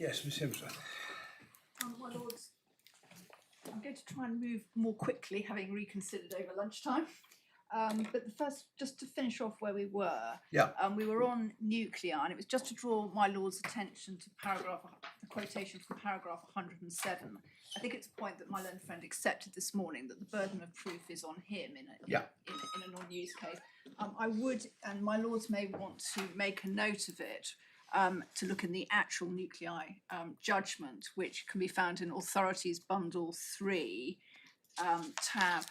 Yes, Ms Simpson. My Lords, I'm going to try and move more quickly, having reconsidered over lunchtime. But the first, just to finish off where we were, we were on nuclear, and it was just to draw my Lord's attention to the quotation from paragraph 107. I think it's a point that my learned friend accepted this morning, that the burden of proof is on him in a non-use case. I would, and my Lords may want to make a note of it, to look in the actual nuclei judgment, which can be found in Authorities Bundle 3, tab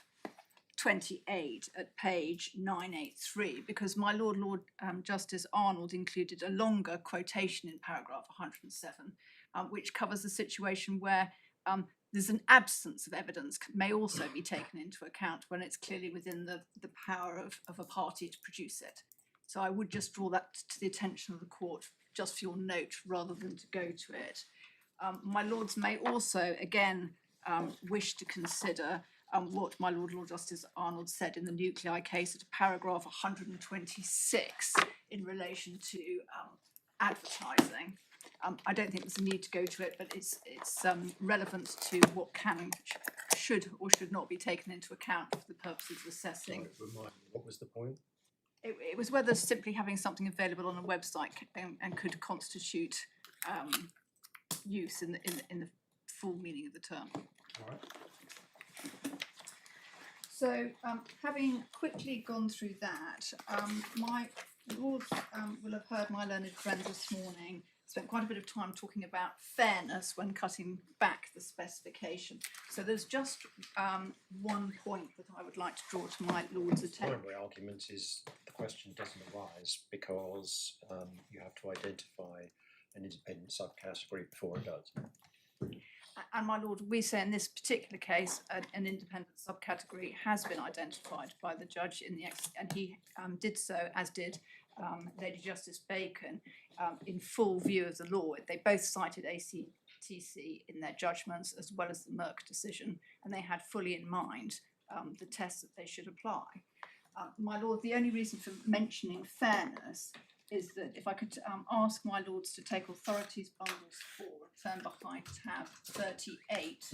28 at page 983, because my Lord Justice Arnold included a longer quotation in paragraph 107, which covers a situation where there's an absence of evidence may also be taken into account when it's clearly within the power of a party to produce it. So I would just draw that to the attention of the court, just for your note, rather than to go to it. My Lords may also, again, wish to consider what my Lord Justice Arnold said in the nuclei case at paragraph 126 in relation to advertising. I don't think there's a need to go to it, but it's relevant to what should or should not be taken into account for the purposes of assessing. Sorry, remind me, what was the point? It was whether simply having something available on a website and could constitute use in the full meaning of the term. All right. So, having quickly gone through that, my Lords will have heard my learned friend this morning spent quite a bit of time talking about fairness when cutting back the specification. So there's just one point that I would like to draw to my Lord's attention. The primary argument is the question doesn't arise because you have to identify an independent subcategory before it does. And my Lord, we say in this particular case, an independent subcategory has been identified by the judge in the and he did so, as did Lady Justice Bacon, in full view of the law. They both cited ACTC in their judgments, as well as the Merck decision, and they had fully in mind the tests that they should apply. My Lord, the only reason for mentioning fairness is that if I could ask my Lords to take Authorities Bundles 4 and turn behind tab 38,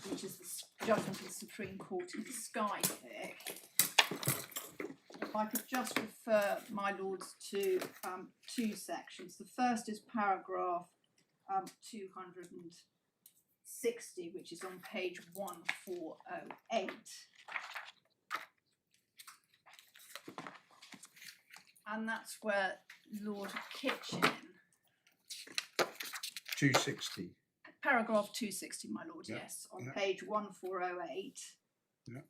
which is the judgment of the Supreme Court in Skypick. If I could just refer my Lords to two sections. The first is paragraph 260, which is on page 1408. And that's where Lord Kitchen, 260. paragraph 260, my Lord, Yeah, yes, on yeah. page 1408. Yeah.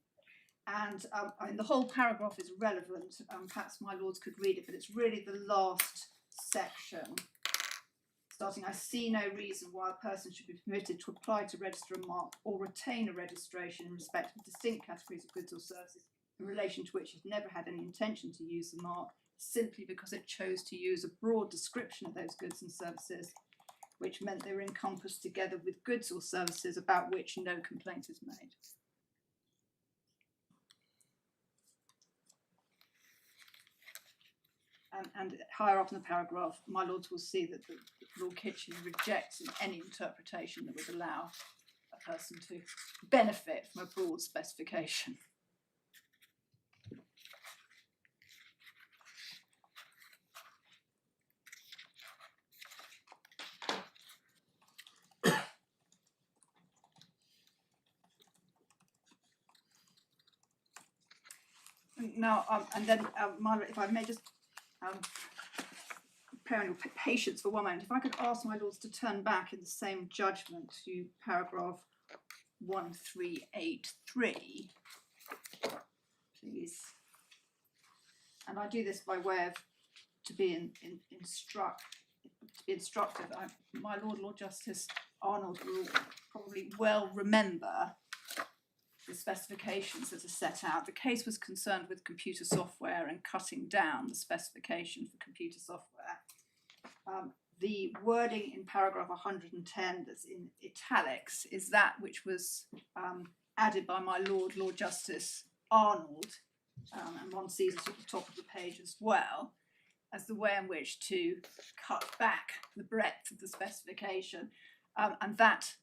And I mean, the whole paragraph is relevant. Perhaps my Lords could read it, but it's really the last section. Starting, I see no reason why a person should be permitted to apply to register a mark or retain a registration in respect of distinct categories of goods or services in relation to which it never had any intention to use the mark, simply because it chose to use a broad description of those goods and services, which meant they were encompassed together with goods or services about which no complaint is made. And higher up in the paragraph, my Lords will see that the Lord Kitchen rejects any interpretation that would allow a person to benefit from a broad specification. Now, and then, Margaret, if I may just prepare your patience for one moment. If I could ask my Lords to turn back in the same judgment to paragraph 1383, please. And I do this by way of to be instructive. My Lord Justice Arnold will probably well remember the specifications that are set out. The case was concerned with computer software and cutting down the specification for computer software. The wording in paragraph 110 that's in italics is that which was added by my Lord Justice Arnold, and one sees it at the top of the page as well. as the way in which to cut back the breadth of the specification, and that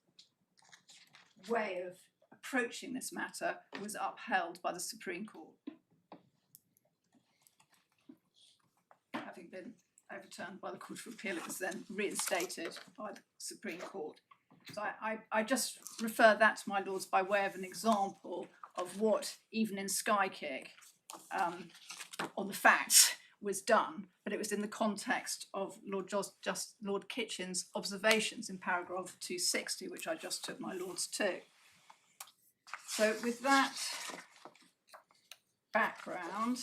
way of approaching this matter was upheld by the Supreme Court, having been overturned by the Court of Appeal. It was then reinstated by the Supreme Court. So I just refer that to my lords by way of an example of what, even in Skykick, on the facts, was done, but it was in the context of Lord Kitchen's observations in paragraph 260, which I just took my lords to. So with that background,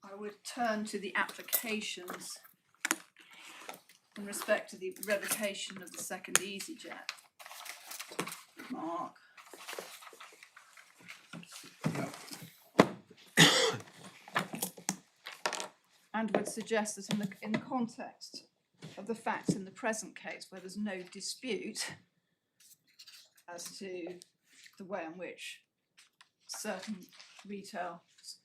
I would turn to the applications in respect to the revocation of the second EasyJet mark. And would suggest that in the context of the facts in the present case, where there's no dispute as to the way in which certain retail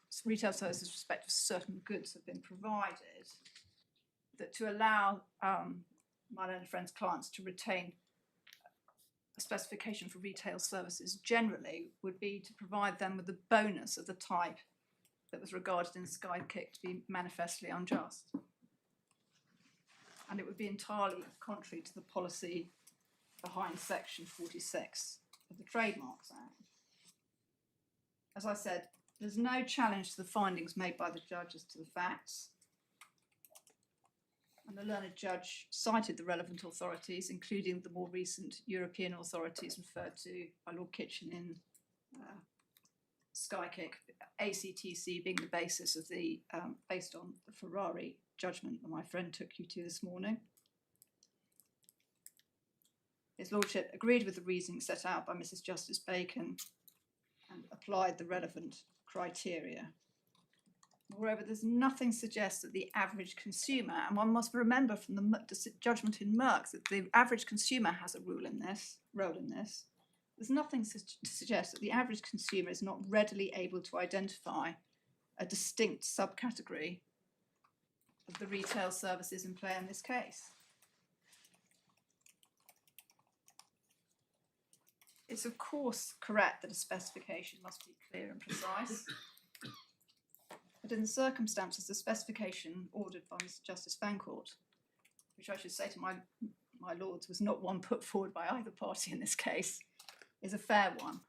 services with respect to certain goods have been provided, that to allow my learned friends' clients to retain a specification for retail services generally would be to provide them with the bonus of the type that was regarded in Skykick to be manifestly unjust. And it would be entirely contrary to the policy behind section 46 of the Trademarks Act. As I said, there's no challenge to the findings made by the judge as to the facts. And the learned judge cited the relevant authorities, including the more recent European authorities referred to by Lord Kitchen in Skykick, ACTC being the basis of the, based on the Ferrari judgment that my friend took you to this morning. His Lordship agreed with the reasoning set out by Mrs Justice Bacon and applied the relevant criteria. Moreover, there's nothing suggests that the average consumer, and one must remember from the judgment in Merck that the average consumer has a role in this. There's nothing to suggest that the average consumer is not readily able to identify a distinct subcategory of the retail services in play in this case. It's of course correct that a specification must be clear and precise, but in the circumstances, the specification ordered by Mr Justice Fancourt, which I should say to my lords was not one put forward by either party in this case, is a fair one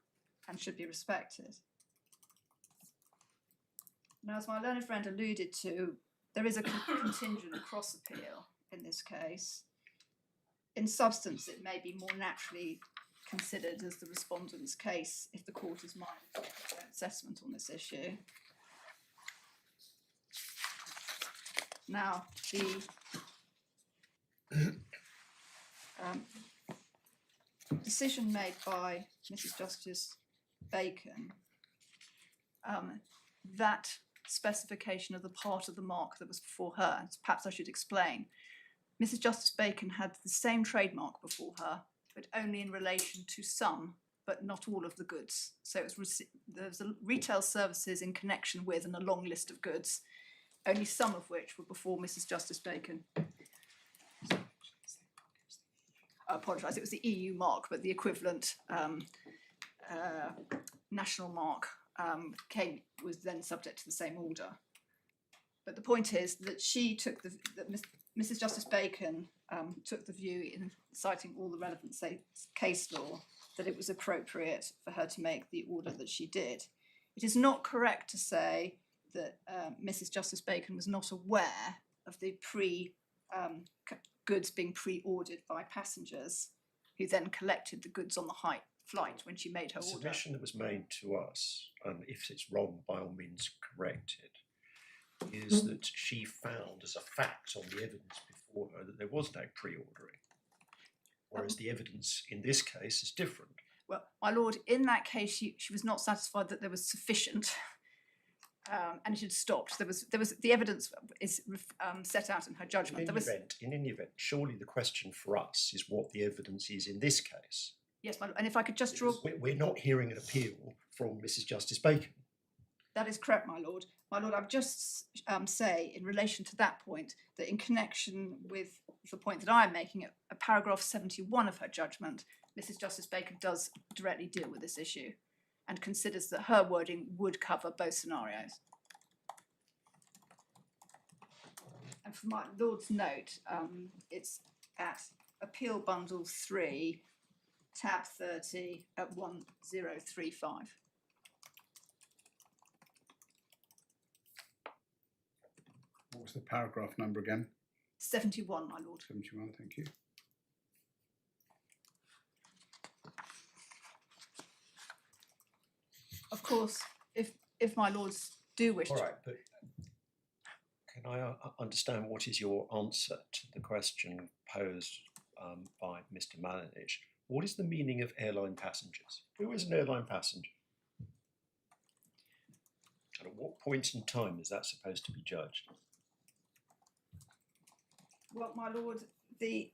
and should be respected. Now, as my learned friend alluded to, there is a contingent cross appeal in this case. In substance, it may be more naturally considered as the respondent's case if the court is minded to make its own assessment on this issue. Now, the decision made by Mrs Justice Bacon, that specification of the part of the mark that was before her, perhaps I should explain. Mrs Justice Bacon had the same trademark before her, but only in relation to some, but not all of the goods. So it was there was retail services in connection with and a long list of goods, only some of which were before Mrs Justice Bacon. I apologise, it was the EU mark, but the equivalent national mark was then subject to the same order. But the point is that she took that Mrs Justice Bacon took the view, in citing all the relevant case law, that it was appropriate for her to make the order that she did. It is not correct to say that Mrs Justice Bacon was not aware of the goods being pre-ordered by passengers who then collected the goods on the flight when she made her order. The submission that was made to us, if it's wrong, by all means correct it, is that she found as a fact on the evidence before her that there was no pre-ordering, whereas the evidence in this case is different. Well, my lord, in that case, she was not satisfied that there was sufficient, and it had stopped. There was the evidence is set out in her judgment. In any event, surely the question for us is what the evidence is in this case. Yes, my lord, and if I could just draw... We're not hearing an appeal from Mrs Justice Bacon. That is correct, my lord. My lord, I've just say in relation to that point that in connection with the point that I'm making at paragraph 71 of her judgment, Mrs Justice Bacon does directly deal with this issue and considers that her wording would cover both scenarios. And for my lord's note, it's at Appeal Bundle 3, tab 30 at 1035. What was the paragraph number again? 71, my lord. 71, thank you. Of course, if my lords do wish All to. right, but can I understand what is your answer to the question posed by Mr Malinich? What is the meaning of airline passengers? Who is an airline passenger? And at what point in time is that supposed to be judged? Well, my lord, an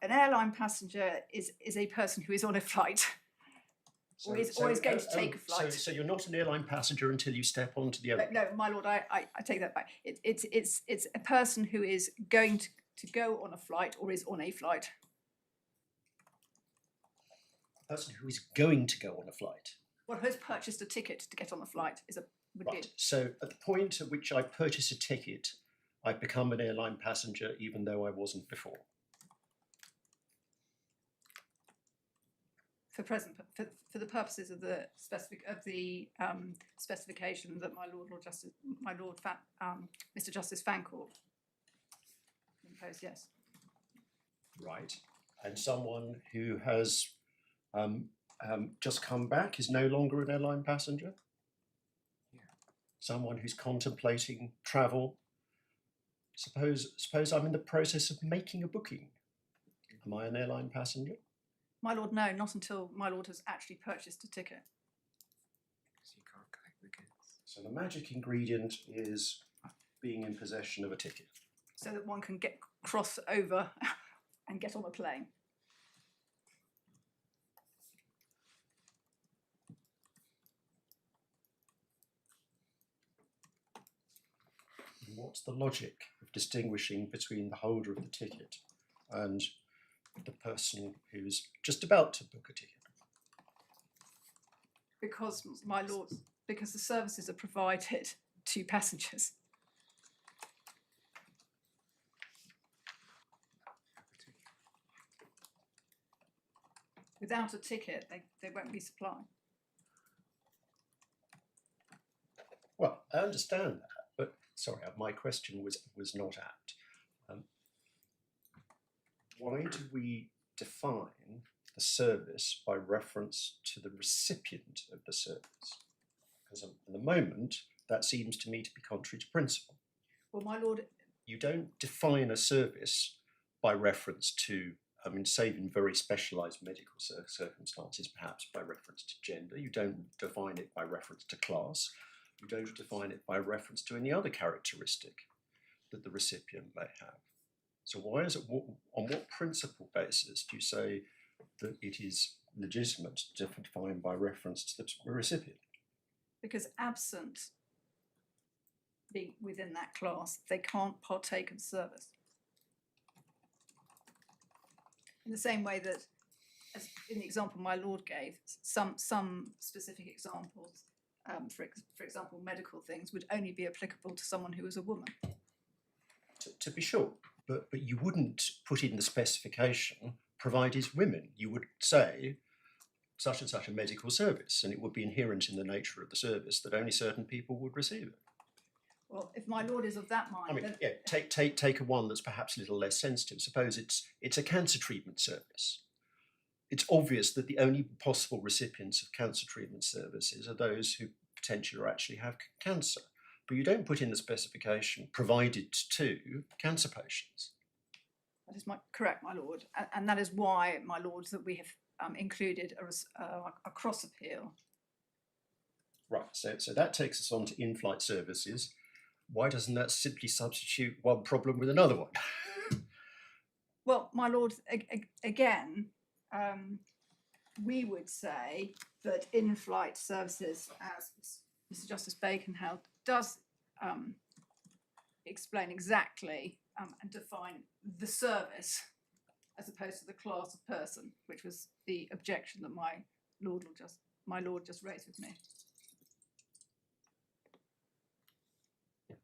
airline passenger is a person who is on a flight. Or is going to take a flight. So you're not an airline passenger until you step onto the airplane? No, my lord, I take that back. It's a person who is going to go on a flight or is on a flight. A person who is going to go on a flight? Well, who has purchased a ticket to get on the flight would Right. be. So at the point at which I purchase a ticket, I become an airline passenger even though I wasn't before. For the purposes of the specification that Mr Justice Fancourt imposed, yes. Right. And someone who has just come back is no longer an airline passenger? Yeah. Someone who's contemplating travel. Suppose I'm in the process of making a booking. Am I an airline passenger? My lord, no, not until my lord has actually purchased a ticket. Because you can't collect the goods. So the magic ingredient is being in possession of a ticket. So that one can cross over and get on a plane. And what's the logic of distinguishing between the holder of the ticket and the person who's just about to book a ticket? Because, my lord, because the services are provided to passengers. Without a ticket, they won't be supplied. Well, I understand that, but sorry, my question was not apt. Why do we define the service by reference to the recipient of the service? Because at the moment, that seems to me to be contrary to principle. Well, my lord... You don't define a service by reference to, save in very specialised medical circumstances, perhaps by reference to gender. You don't define it by reference to class. You don't define it by reference to any other characteristic that the recipient may have. So why is it, on what principle basis do you say that it is legitimate to define by reference to the recipient? Because absent being within that class, they can't partake of service. In the same way that, as in the example my lord gave, some specific examples, for example, medical things would only be applicable to someone who was a woman. To be sure. But you wouldn't put in the specification, provided women. You would say such and such a medical service, and it would be inherent in the nature of the service that only certain people would receive it. Well, if my lord is of that mind, then... yeah, take a one that's perhaps a little less sensitive. Suppose it's a cancer treatment service. It's obvious that the only possible recipients of cancer treatment services are those who potentially or actually have cancer. But you don't put in the specification provided to cancer patients. That is correct, my lord, and that is why, my lords, that we have included a cross appeal. Right. So that takes us on to in-flight services. Why doesn't that simply substitute one problem with another one? Well, my lord, again, we would say that in-flight services, as Mr Justice Bacon held, does explain exactly and define the service as opposed to the class of person, which was the objection that my lord just raised with me.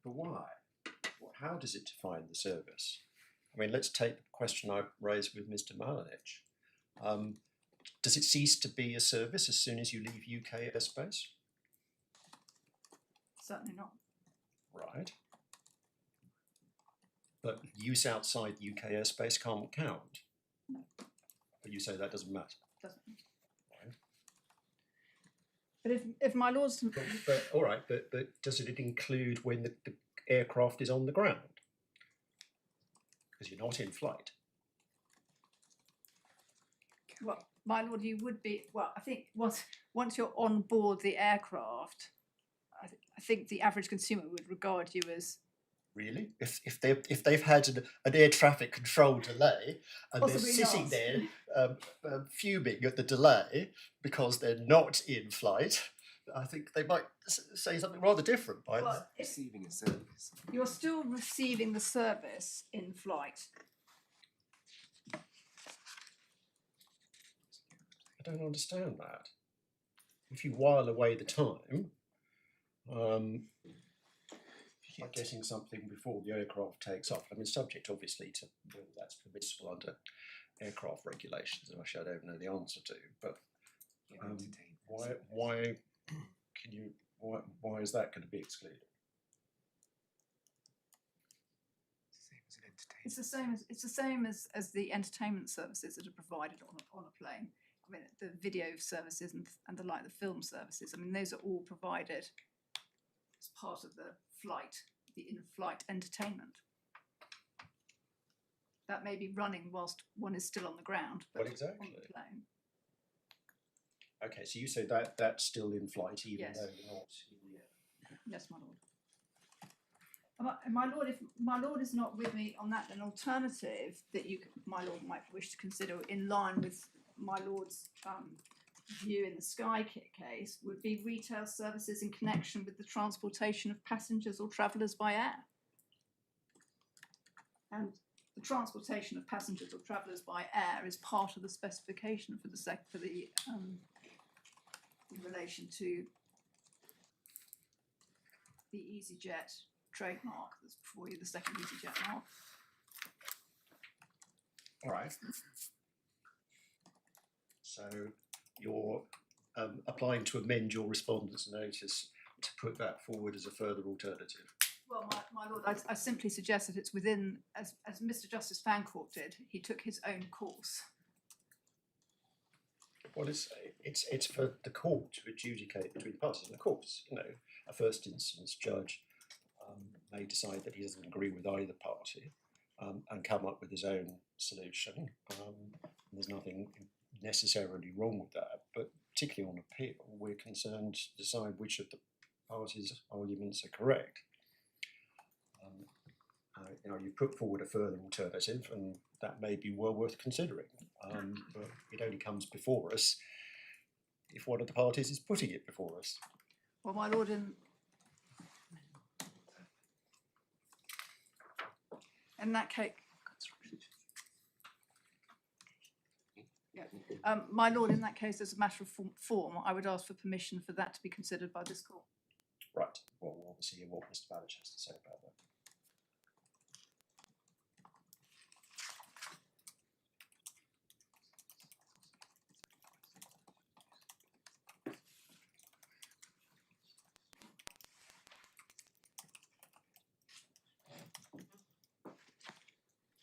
But why? How does it define the service? I mean, let's take the question I raised with Mr Malinich. Does it cease to be a service as soon as you leave UK airspace? Certainly not. Right. But use outside UK airspace can't count. No. But you say that doesn't matter. Doesn't. Right. But if my lord's... But all right, but does it include when the aircraft is on the ground? Because you're not in flight. Well, my lord, you would be... Well, I think once you're on board the aircraft, I think the average consumer would regard you as... Really? If they've had an air traffic control delay and Possibly they're sitting not. there fuming at the delay because they're not in flight, I think they might say something rather different by Well, Receiving a service. you're still receiving the service in flight. I don't understand that. If you while away the time by getting something before the aircraft takes off, I mean, subject obviously to whether that's permissible under aircraft regulations, which I don't know the answer to, but why is that going to be excluded? It's the same as the entertainment services that are provided on a plane. I mean, the video services and the film services. I mean, those are all provided as part of the flight, the in-flight entertainment. That may be running whilst one is still on the ground, but Well, exactly. on the plane. Okay, so you say that that's still in flight, even Yes. though you're not in the air. Yes, my lord. My lord, if my lord is not with me on that, an alternative that my lord might wish to consider in line with my lord's view in the Sky case would be retail services in connection with the transportation of passengers or travellers by air. And the transportation of passengers or travellers by air is part of the specification for the in relation to the EasyJet trademark that's before you, the second EasyJet mark. All right. So you're applying to amend your respondent's notice to put that forward as a further alternative. Well, my lord, I simply suggest that it's within, as Mr Justice Fancourt did, he took his own course. Well, it's for the court to adjudicate between the parties. And of course, you know, a first instance judge may decide that he doesn't agree with either party and come up with his own solution. There's nothing necessarily wrong with that, but particularly on appeal, we're concerned to decide which of the parties' arguments are correct. You know, you put forward a further alternative, and that may be well worth considering. But it only comes before us if one of the parties is putting it before us. Well, my lord, in that case, yeah. My lord, in that case, as a matter of form, I would ask for permission for that to be considered by this court. Right. Well, we'll obviously hear what Mr. Balich has to say about that.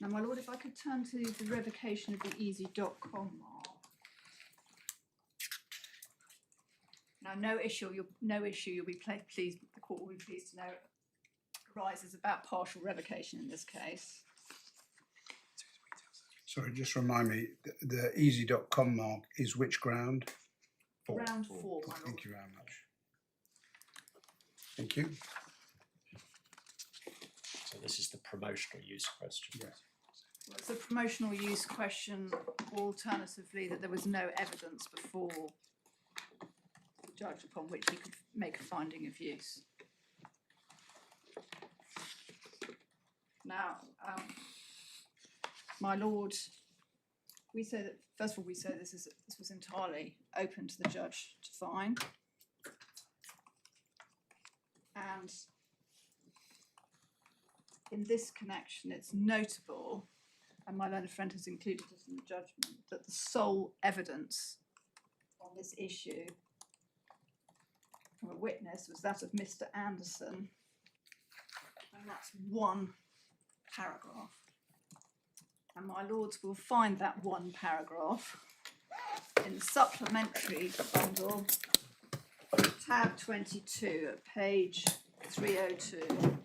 Now, my lord, if I could turn to the revocation of the easy.com mark. Now, no issue. You'll be pleased. The court will be pleased to know arises about partial revocation in this case. Sorry, just remind me, the easy.com mark is which ground? Round 4, my lord. Thank you very much. Thank you. So this is the promotional use question. Yes. Well, it's a promotional use question, alternatively that there was no evidence before judge upon which he could make a finding of use. Now, my lord, we say that, first of all, we say this was entirely open to the judge to find. And in this connection, it's notable, and my learned friend has included it in the judgment, that the sole evidence on this issue from a witness was that of Mr Anderson, and that's one paragraph. And my lords will find that one paragraph in the supplementary bundle, tab 22 at page 302.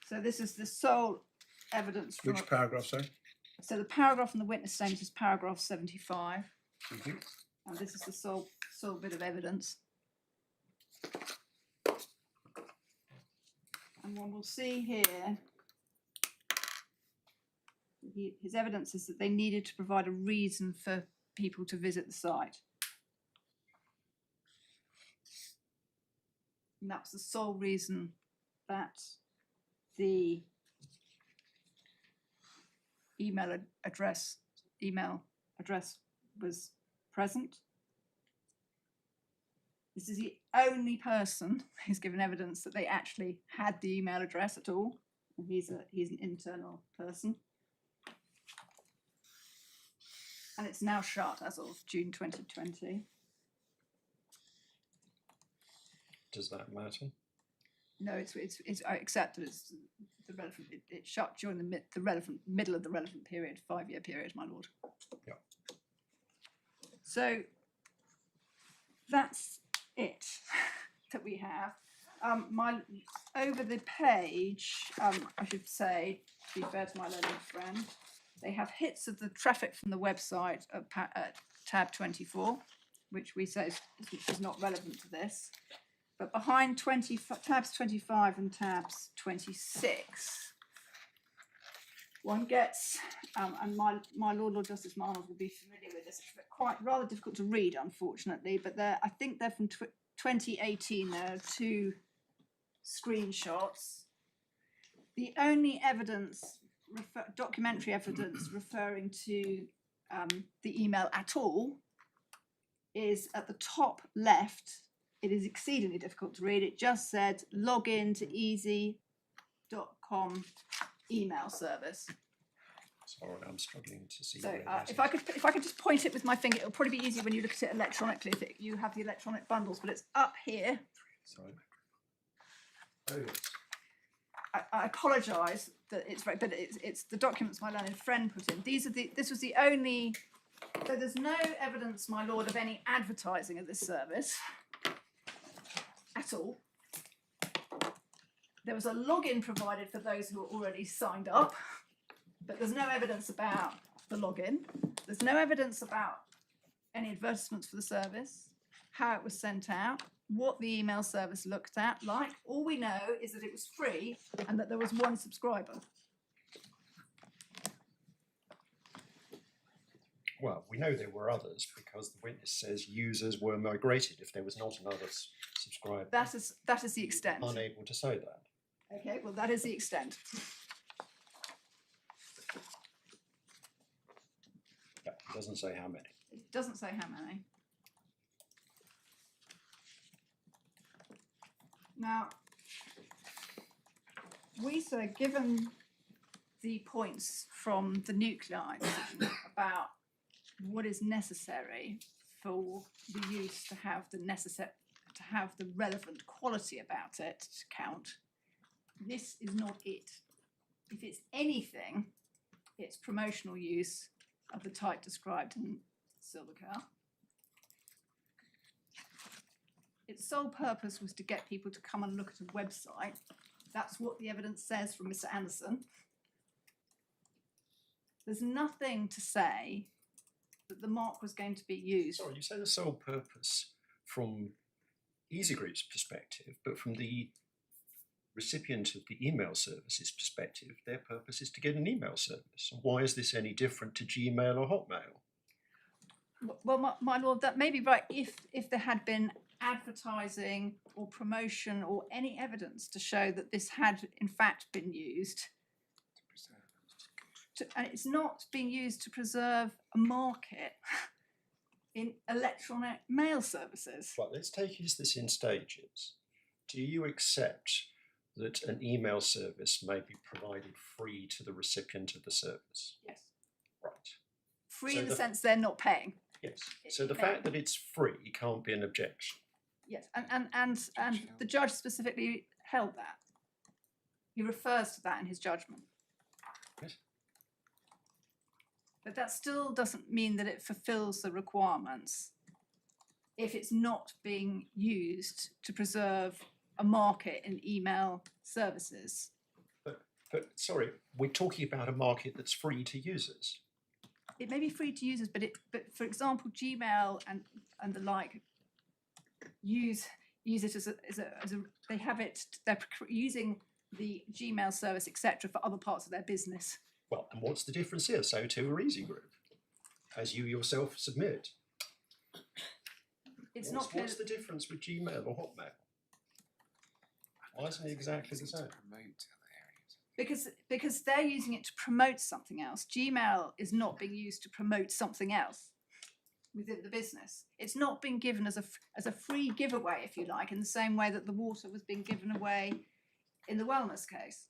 So this is the sole evidence from Which paragraph, sorry? so the paragraph in the witness statement is paragraph 75, Thank you. and this is the sole bit of evidence. And one will see here, his evidence is that they needed to provide a reason for people to visit the site. And that's the sole reason that the email address was present. This is the only person who's given evidence that they actually had the email address at all. And he's an internal person. And it's now shut as of June 2020. Does that matter? No, it's I accept that it's the relevant. It shut during the middle of the relevant period, 5-year period, my lord. Yeah. So that's it that we have. Over the page, I should say, to be fair to my learned friend, they have hits of the traffic from the website at tab 24, which we say is not relevant to this. But behind tabs 25 and tabs 26, one gets, and my Lord Justice Arnold will be familiar with this, it's quite rather difficult to read, unfortunately, but I think they're from 2018. There are 2 screenshots. The only evidence, documentary evidence referring to the email at all is at the top left. It is exceedingly difficult to read. It just said log in to easy.com email service. Sorry, I'm struggling to see. So where that if I could just point it with my finger, it'll probably be easier when you look at it electronically if you have the electronic bundles. But it's up here. Sorry. Oh, yes. I apologise that it's right, but it's the documents my learned friend put in. This was the only. So there's no evidence, my lord, of any advertising of this service at all. There was a login provided for those who were already signed up, but there's no evidence about the login. There's no evidence about any advertisements for the service, how it was sent out, what the email service looked like. All we know is that it was free and that there was one subscriber. Well, we know there were others because the witness says users were migrated if there was not another subscriber. That is the extent. Unable to say that. Okay, well that is the extent. Yeah, it doesn't say how many. It doesn't say how many. Now, we say, given the points from the nuclei decision about what is necessary for the use to have the relevant quality about it to count, this is not it. If it's anything, it's promotional use of the type described in Silver Cow. Its sole purpose was to get people to come and look at a website. That's what the evidence says from Mr. Anderson. There's nothing to say that the mark was going to be used. Sorry, you say the sole purpose from EasyGroup's perspective, but from the recipient of the email service's perspective, their purpose is to get an email service. And why is this any different to Gmail or Hotmail? Well, my lord, that may be right if there had been advertising or promotion or any evidence to show that this had in fact been used. And it's not being used to preserve a market in electronic mail services. Right, let's take this in stages. Do you accept that an email service may be provided free to the recipient of the service? Yes. Right. Free So in the sense they're not paying. Yes. So the fact that it's free can't be an objection. Yes, and the judge specifically held that. He refers to that in his judgment. Yes. But that still doesn't mean that it fulfills the requirements if it's not being used to preserve a market in email services. But sorry, we're talking about a market that's free to users. It may be free to users, but for example, Gmail and the like use it as a they have it, they're using the Gmail service, etc., for other parts of their business. Well, and what's the difference here? So too are EasyGroup, as you yourself submit. It's not clear. What's the difference with Gmail or Hotmail? Why isn't it exactly the same? Because they're using it to promote something else. Gmail is not being used to promote something else within the business. It's not being given as a free giveaway, if you like, in the same way that the water was being given away in the wellness case.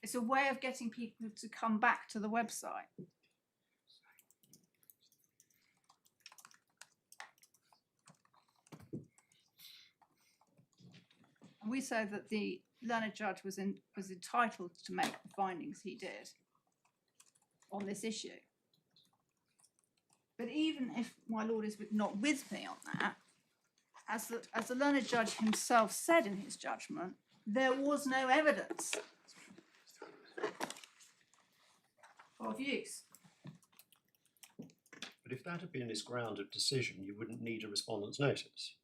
It's a way of getting people to come back to the website. And we say that the learned judge was entitled to make the findings he did on this issue. But even if my lord is not with me on that, as the learned judge himself said in his judgment, there was no evidence of use. But if that had been his ground of decision, you wouldn't need a respondent's notice.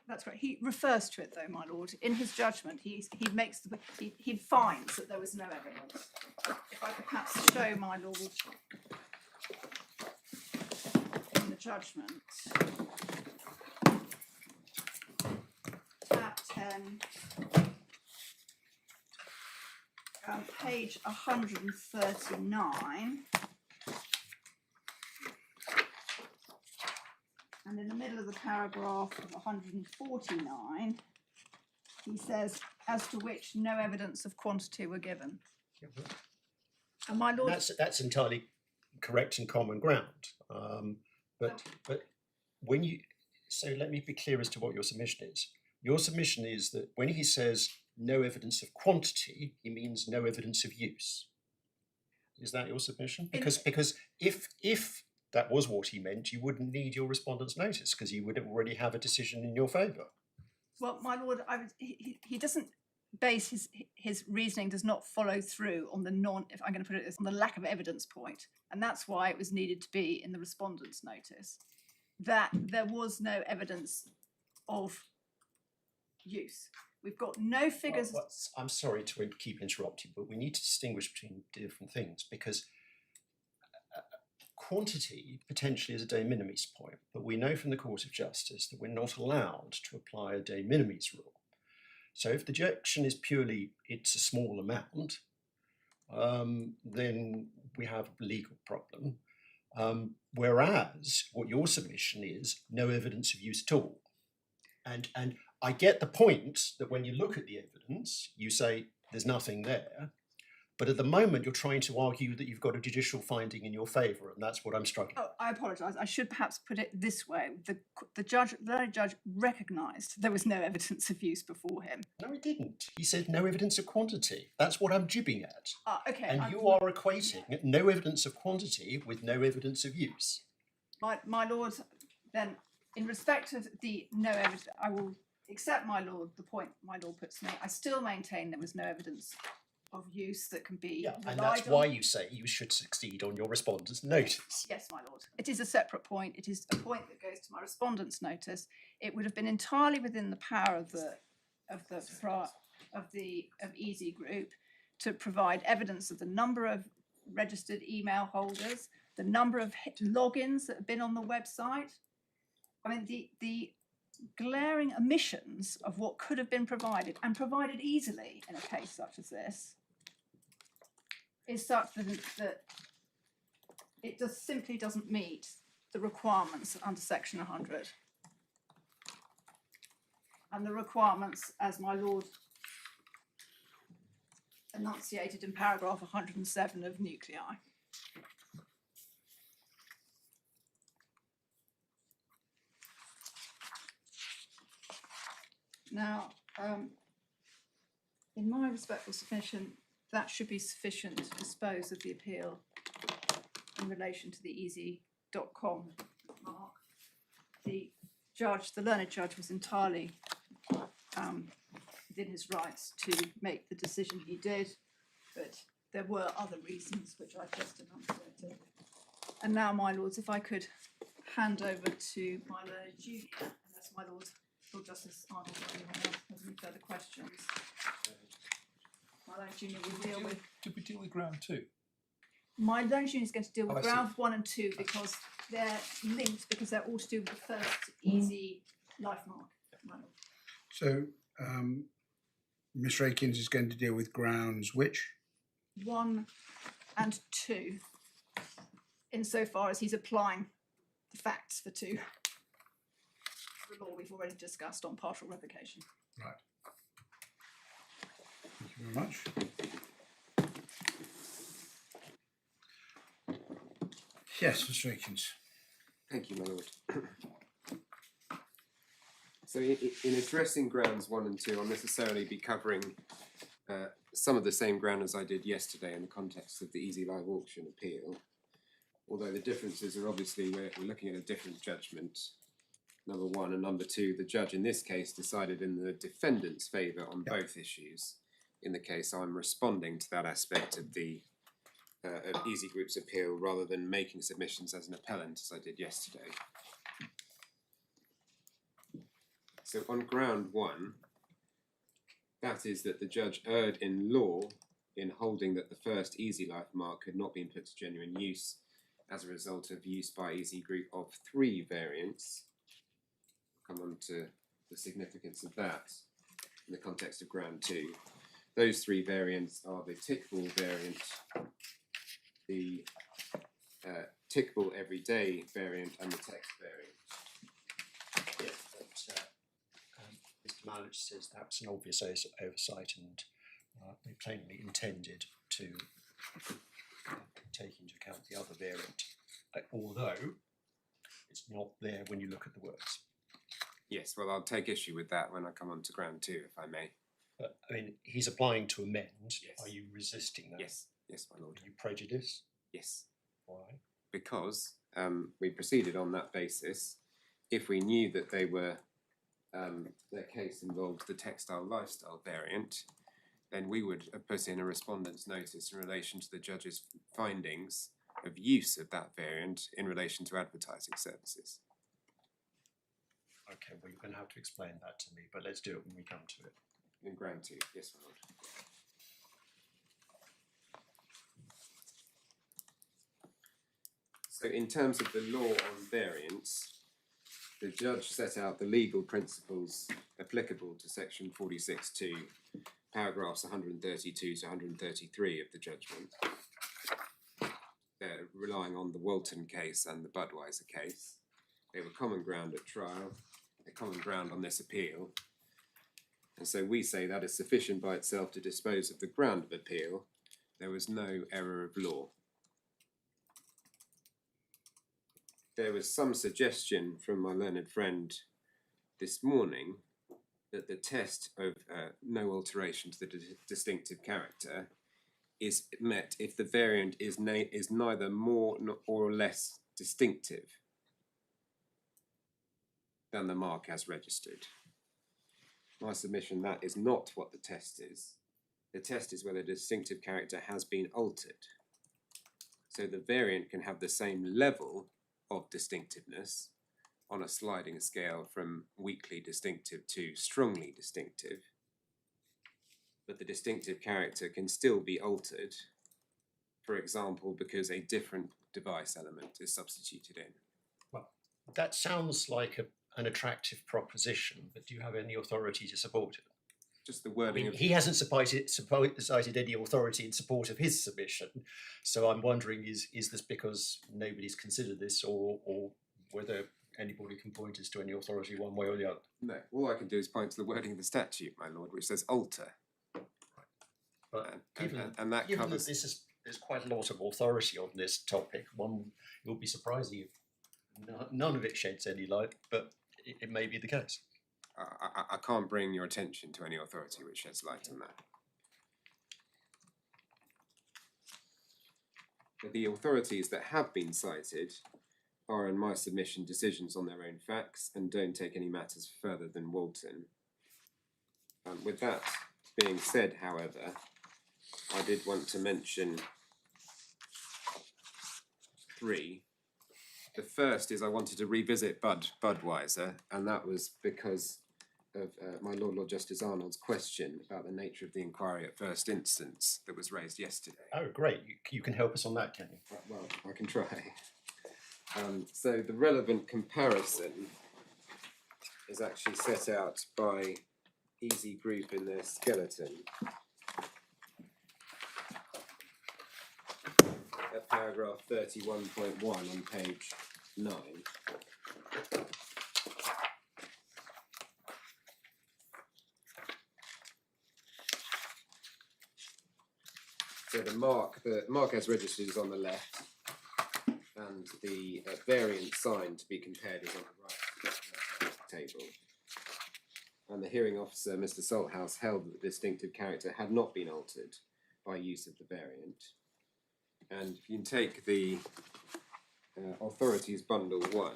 That's right. He refers to it, though, my lord. In his judgment, he finds that there was no evidence. If I could perhaps show my lord in the judgment. Tab 10, page 139. And in the middle of the paragraph of 149, he says, as to which no evidence of quantity were given. And my lord, that's entirely correct and common ground. But when you, so let me be clear as to what your submission is. Your submission is that when he says no evidence of quantity, he means no evidence of use. Is that your submission? Because if that was what he meant, you wouldn't need your respondent's notice because you would already have a decision in your favour. Well, my lord, he doesn't base his reasoning does not follow through on the if I'm going to put it on the lack of evidence point, and that's why it was needed to be in the respondent's notice that there was no evidence of use. We've got no figures. Well, I'm sorry to keep interrupting, but we need to distinguish between different things because quantity potentially is a de minimis point, but we know from the Court of Justice that we're not allowed to apply a de minimis rule. So if the objection is purely it's a small amount, then we have a legal problem. Whereas what your submission is no evidence of use at all. And I get the point that when you look at the evidence, you say there's nothing there. But at the moment, you're trying to argue that you've got a judicial finding in your favour, and that's what I'm struggling with. Oh, I apologise. I should perhaps put it this way. The learned judge recognised there was no evidence of use before him. No, he didn't. He said no evidence of quantity. That's what I'm jibbing at. Okay. And you are equating no evidence of quantity with no evidence of use. My lord, then, in respect of the no evidence, I will accept, my lord, the point my lord puts to me. I still maintain there was no evidence of use that can be Yeah, and relied that's on. why you say you should succeed on your respondent's notice. Yes, my lord. It is a separate point. It is a point that goes to my respondent's notice. It would have been entirely within the power of EasyGroup to provide evidence of the number of registered email holders, the number of logins that have been on the website. I mean, the glaring omissions of what could have been provided and provided easily in a case such as this is such that it just simply doesn't meet the requirements under section 100 and the requirements as my lord enunciated in paragraph 107 of nuclei. Now, in my respectful submission, that should be sufficient to dispose of the appeal in relation to the easy.com mark. The judge, the learned judge, was entirely within his rights to make the decision he did, but there were other reasons which I've just enunciated. And now, my lords, if I could hand over to my learned junior, unless my lord Justice Arnold or anyone else has any further questions. My learned junior will deal with. Did we deal with ground 2? My learned junior is going to deal with I see. grounds 1 and 2 because they're linked, because they're all to do with the first easy life mark. My lord. So, Mr Akins is going to deal with grounds which? 1 and 2, insofar as he's applying the facts for 2. The law we've already discussed on partial revocation. Right. Thank you very much. Yes, Mr Akins. Thank you, my lord. So in addressing grounds 1 and 2, I'll necessarily be covering some of the same ground as I did yesterday in the context of the Easy Live Auction appeal. Although the differences are obviously we're looking at a different judgment, number 1, and number 2, the judge in this case decided in the defendant's favour on both issues. In the case, I'm responding to that aspect of the of EasyGroup's appeal rather than making submissions as an appellant as I did yesterday. So on ground 1, that is that the judge erred in law in holding that the first Easy Life mark had not been put to genuine use as a result of use by EasyGroup of 3 variants. I'll come on to the significance of that in the context of ground 2. Those 3 variants are the tickball variant, the tickball everyday variant, and the text variant. Yeah, but Mr Mallich says that's an obvious oversight, and they plainly intended to take into account the other variant, although it's not there when you look at the words. Yes, well, I'll take issue with that when I come on to ground 2, if I may. But I mean, he's applying to amend. Yes. Are you resisting that? Yes, yes, my lord. Are you prejudiced? Yes, Why? because we proceeded on that basis. If we knew that they were their case involved the textile lifestyle variant, then we would have put in a respondent's notice in relation to the judge's findings of use of that variant in relation to advertising services. Okay, well, you're going to have to explain that to me, but let's do it when we come to it. In ground 2, yes, my lord. So in terms of the law on variants, the judge set out the legal principles applicable to section 46.2, paragraphs 132 to 133 of the judgment, relying on the Walton case and the Budweiser case. They were common ground at trial, they're common ground on this appeal, and so we say that is sufficient by itself to dispose of the ground of appeal. There was no error of law. There was some suggestion from my learned friend this morning that the test of no alteration to the distinctive character is met if the variant is neither more or less distinctive than the mark as registered. My submission, that is not what the test is. The test is whether the distinctive character has been altered. So the variant can have the same level of distinctiveness on a sliding scale from weakly distinctive to strongly distinctive, but the distinctive character can still be altered, for example, because a different device element is substituted in. Well, that sounds like an attractive proposition, but do you have any authority to support it? Just the wording he hasn't cited any authority in support of his submission, so I'm wondering, is this because nobody's considered this, or whether anybody can point us to any authority one way or the other? No, all I can do is point to the wording of the statute, my lord, which says alter. But And that given covers... that there's quite a lot of authority on this topic, it would be surprising if none of it sheds any light, but it may be the case. I can't bring your attention to any authority which sheds light on that. But the authorities that have been cited are, in my submission, decisions on their own facts and don't take any matters further than Walton. With that being said, however, I did want to mention three. The first is I wanted to revisit Budweiser, and that was because of my Lord Justice Arnold's question about the nature of the inquiry at first instance that was raised yesterday. Oh, great. You can help us on that, can you? Well, I can try. So the relevant comparison is actually set out by EasyGroup in their skeleton at paragraph 31.1 on page 9. So the mark as registered is on the left, and the variant sign to be compared is on the right table. And the hearing officer, Mr Salthouse, held that the distinctive character had not been altered by use of the variant. And if you can take the authorities bundle 1,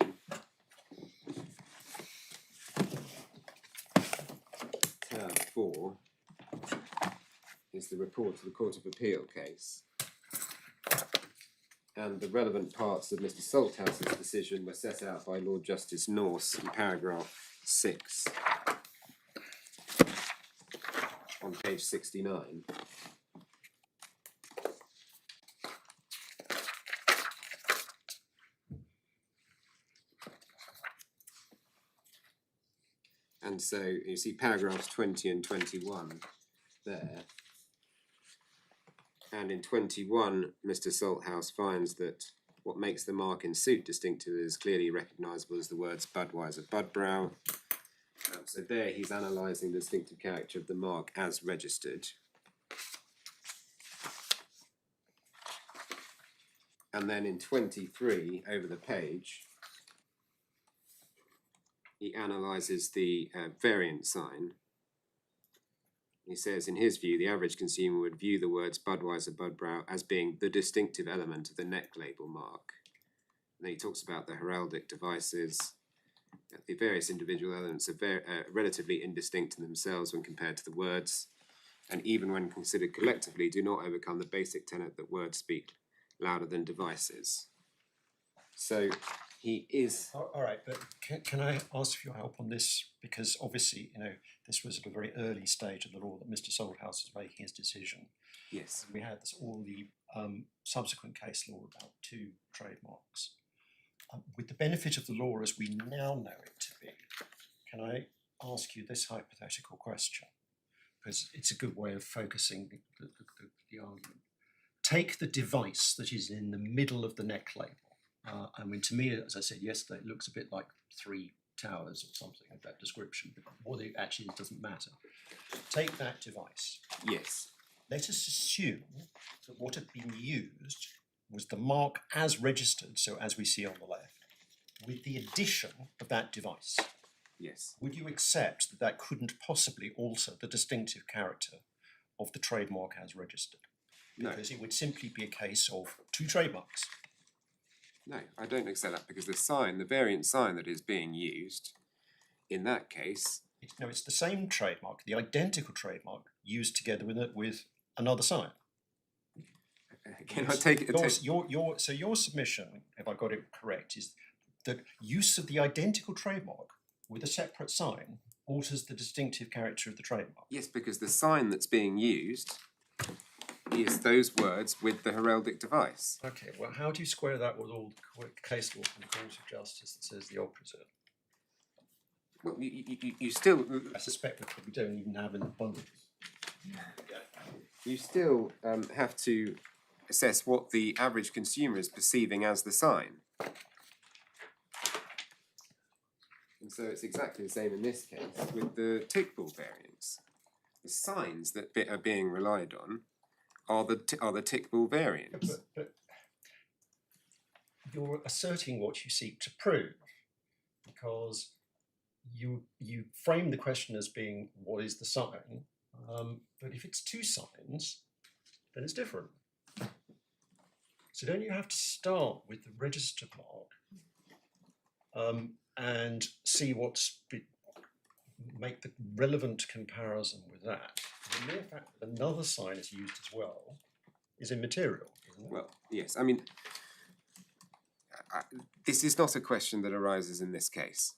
tab 4, is the report of the Court of Appeal case. And the relevant parts of Mr Salthouse's decision were set out by Lord Justice Norse in paragraph 6 on page 69. And so you see paragraphs 20 and 21 there. And in 21, Mr Salthouse finds that what makes the mark in suit distinctive is clearly recognisable as the words Budweiser, Budbrow. So there he's analysing the distinctive character of the mark as registered. And then in 23, over the page, he analyses the variant sign. He says, in his view, the average consumer would view the words Budweiser, Budbrow as being the distinctive element of the neck label mark. And then he talks about the heraldic devices. The various individual elements are relatively indistinct in themselves when compared to the words, and even when considered collectively, do not overcome the basic tenet that words speak louder than devices. So he is... All right, but can I ask for your help on this? Because obviously, this was at a very early stage of the law that Mr Salthouse was making his decision. Yes. We had all the subsequent case law about 2 trademarks. With the benefit of the law as we now know it to be, can I ask you this hypothetical question? Because it's a good way of focusing the argument. Take the device that is in the middle of the neck label. I mean, to me, as I said yesterday, it looks a bit like 3 towers or something of that description, but what it actually is doesn't matter. Take that device. Yes. Let us assume that what had been used was the mark as registered, so as we see on the left, with the addition of that device. Yes. Would you accept that that couldn't possibly alter the distinctive character of the trademark as registered? Because it would simply be a case of 2 trademarks. No, I don't accept that, because the variant sign that is being used, in that case... It's the same trademark, the identical trademark, used together with another sign. Can I take it? Your submission, if I got it correct, is that use of the identical trademark with a separate sign alters the distinctive character of the trademark. Yes, because the sign that's being used is those words with the heraldic device. Okay, well, how do you square that with all the case law from the Court of Justice that says the opposite? Well, you still... I suspect we probably don't even have in the bundles. You still have to assess what the average consumer is perceiving as the sign. And so it's exactly the same in this case with the tick ball variants. The signs that are being relied on are the tick ball variants. But you're asserting what you seek to prove, because you frame the question as being what is the sign, but if it's two signs, then it's different. So don't you have to start with the registered mark and see make the relevant comparison with that? The mere fact that another sign is used as well is immaterial, isn't it? Well, yes, I mean, this is not a question that arises in this case.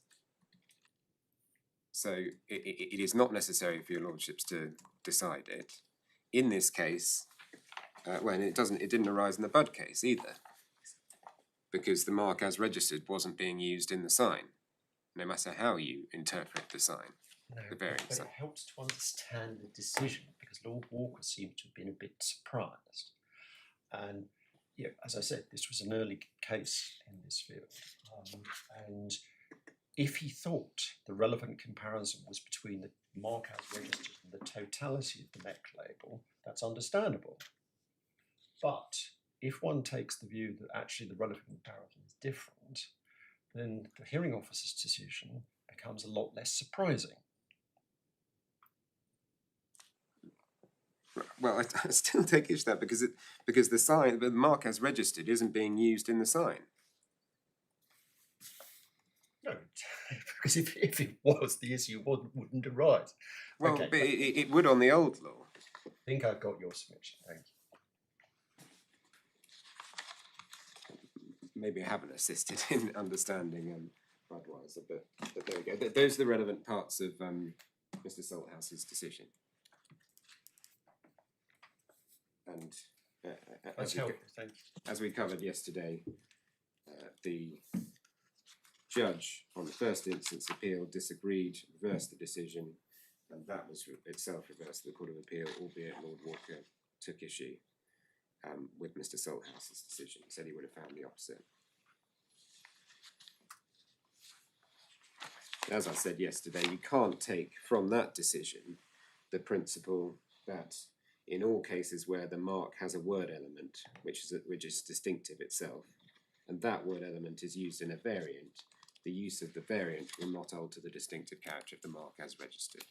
So it is not necessary for your lordships to decide it. In this case, it didn't arise in the Budd case either, because the mark as registered wasn't being used in the sign, no matter how you interpret the sign, the variant but sign. it helps to understand the decision, because Lord Walker seemed to have been a bit surprised. And yeah, as I said, this was an early case in this field, and if he thought the relevant comparison was between the mark as registered and the totality of the neck label, that's understandable. But if one takes the view that actually the relevant comparison is different, then the hearing officer's decision becomes a lot less surprising. Well, I still take issue with that because the mark as registered isn't being used in the sign. No, because if it was, the issue wouldn't arise. Well, Okay, but it would on the old law. I think I've got your submission. Thank you. Maybe I haven't assisted in understanding Budweiser, but there we go. Those are the relevant parts of Mr Salthouse's decision. And That's helpful, thank you. as we covered yesterday, the judge on the first instance appeal disagreed, reversed the decision, and that was itself reversed to the Court of Appeal, albeit Lord Walker took issue with Mr Salthouse's decision, said he would have found the opposite. As I said yesterday, you can't take from that decision the principle that in all cases where the mark has a word element, which is distinctive itself, and that word element is used in a variant, the use of the variant will not alter the distinctive character of the mark as registered.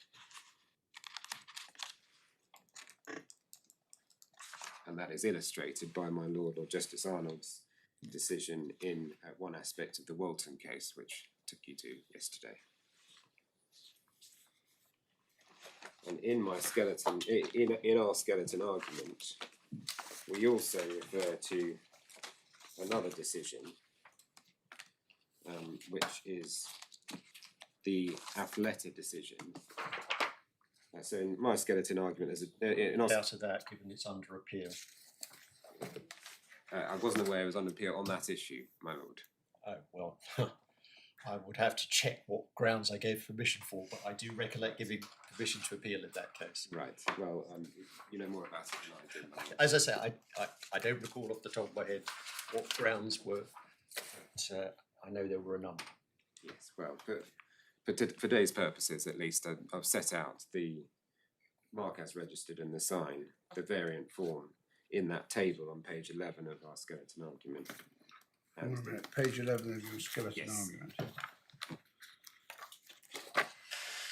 And that is illustrated by my Lord Justice Arnold's decision in one aspect of the Walton case, which I took you to yesterday. And in my skeleton, in our skeleton argument, we also refer to another decision, which is the Appellant decision. So in my skeleton argument, Out of that, given it's under appeal. I wasn't aware it was under appeal on that issue, my lord. Oh, well, I would have to check what grounds I gave permission for, but I do recollect giving permission to appeal in that case. Right, well, you know more about it than I do, my lord. As I say, I don't recall off the top of my head what grounds were, but I know there were a number. Yes, well, for today's purposes at least, I've set out the mark as registered and the sign, the variant form, in that table on page 11 of our skeleton argument. Hang on a minute, page 11 of your skeleton Yes. argument.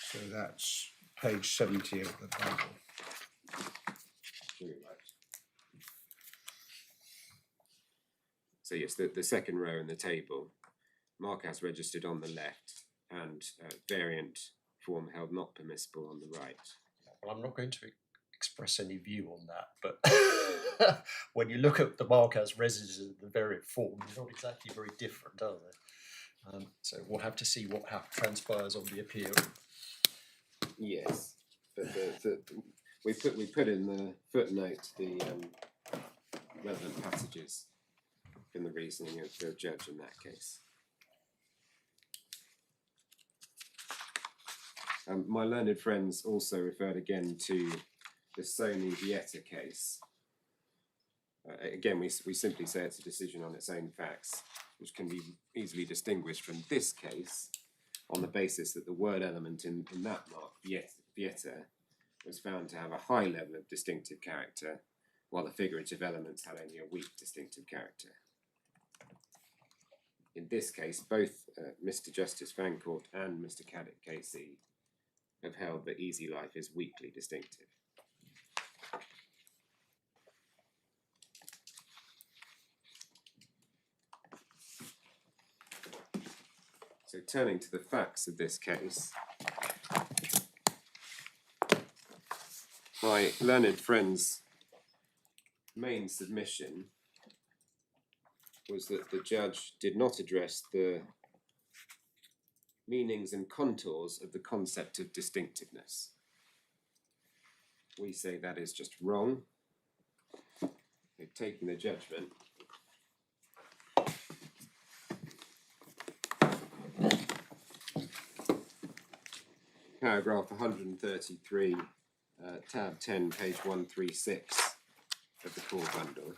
So that's page 70 of the Bible. So yes, the second row in the table, mark as registered on the left and variant form held not permissible on the right. Well, I'm not going to express any view on that, but when you look at the mark as resident in the variant form, they're not exactly very different, are they? So we'll have to see what transpires on the appeal. Yes, but we put in the footnote the relevant passages in the reasoning of the judge in that case. My learned friends also referred again to the Sony Vieta case. Again, we simply say it's a decision on its own facts, which can be easily distinguished from this case on the basis that the word element in that mark, Vieta, was found to have a high level of distinctive character, while the figurative elements had only a weak distinctive character. In this case, both Mr Justice Fancourt and Mr Caddick KC have held that Easy Life is weakly distinctive. So turning to the facts of this case, my learned friend's main submission was that the judge did not address the meanings and contours of the concept of distinctiveness. We say that is just wrong. They've taken the judgment. Paragraph 133, tab 10, page 136 of the core bundle.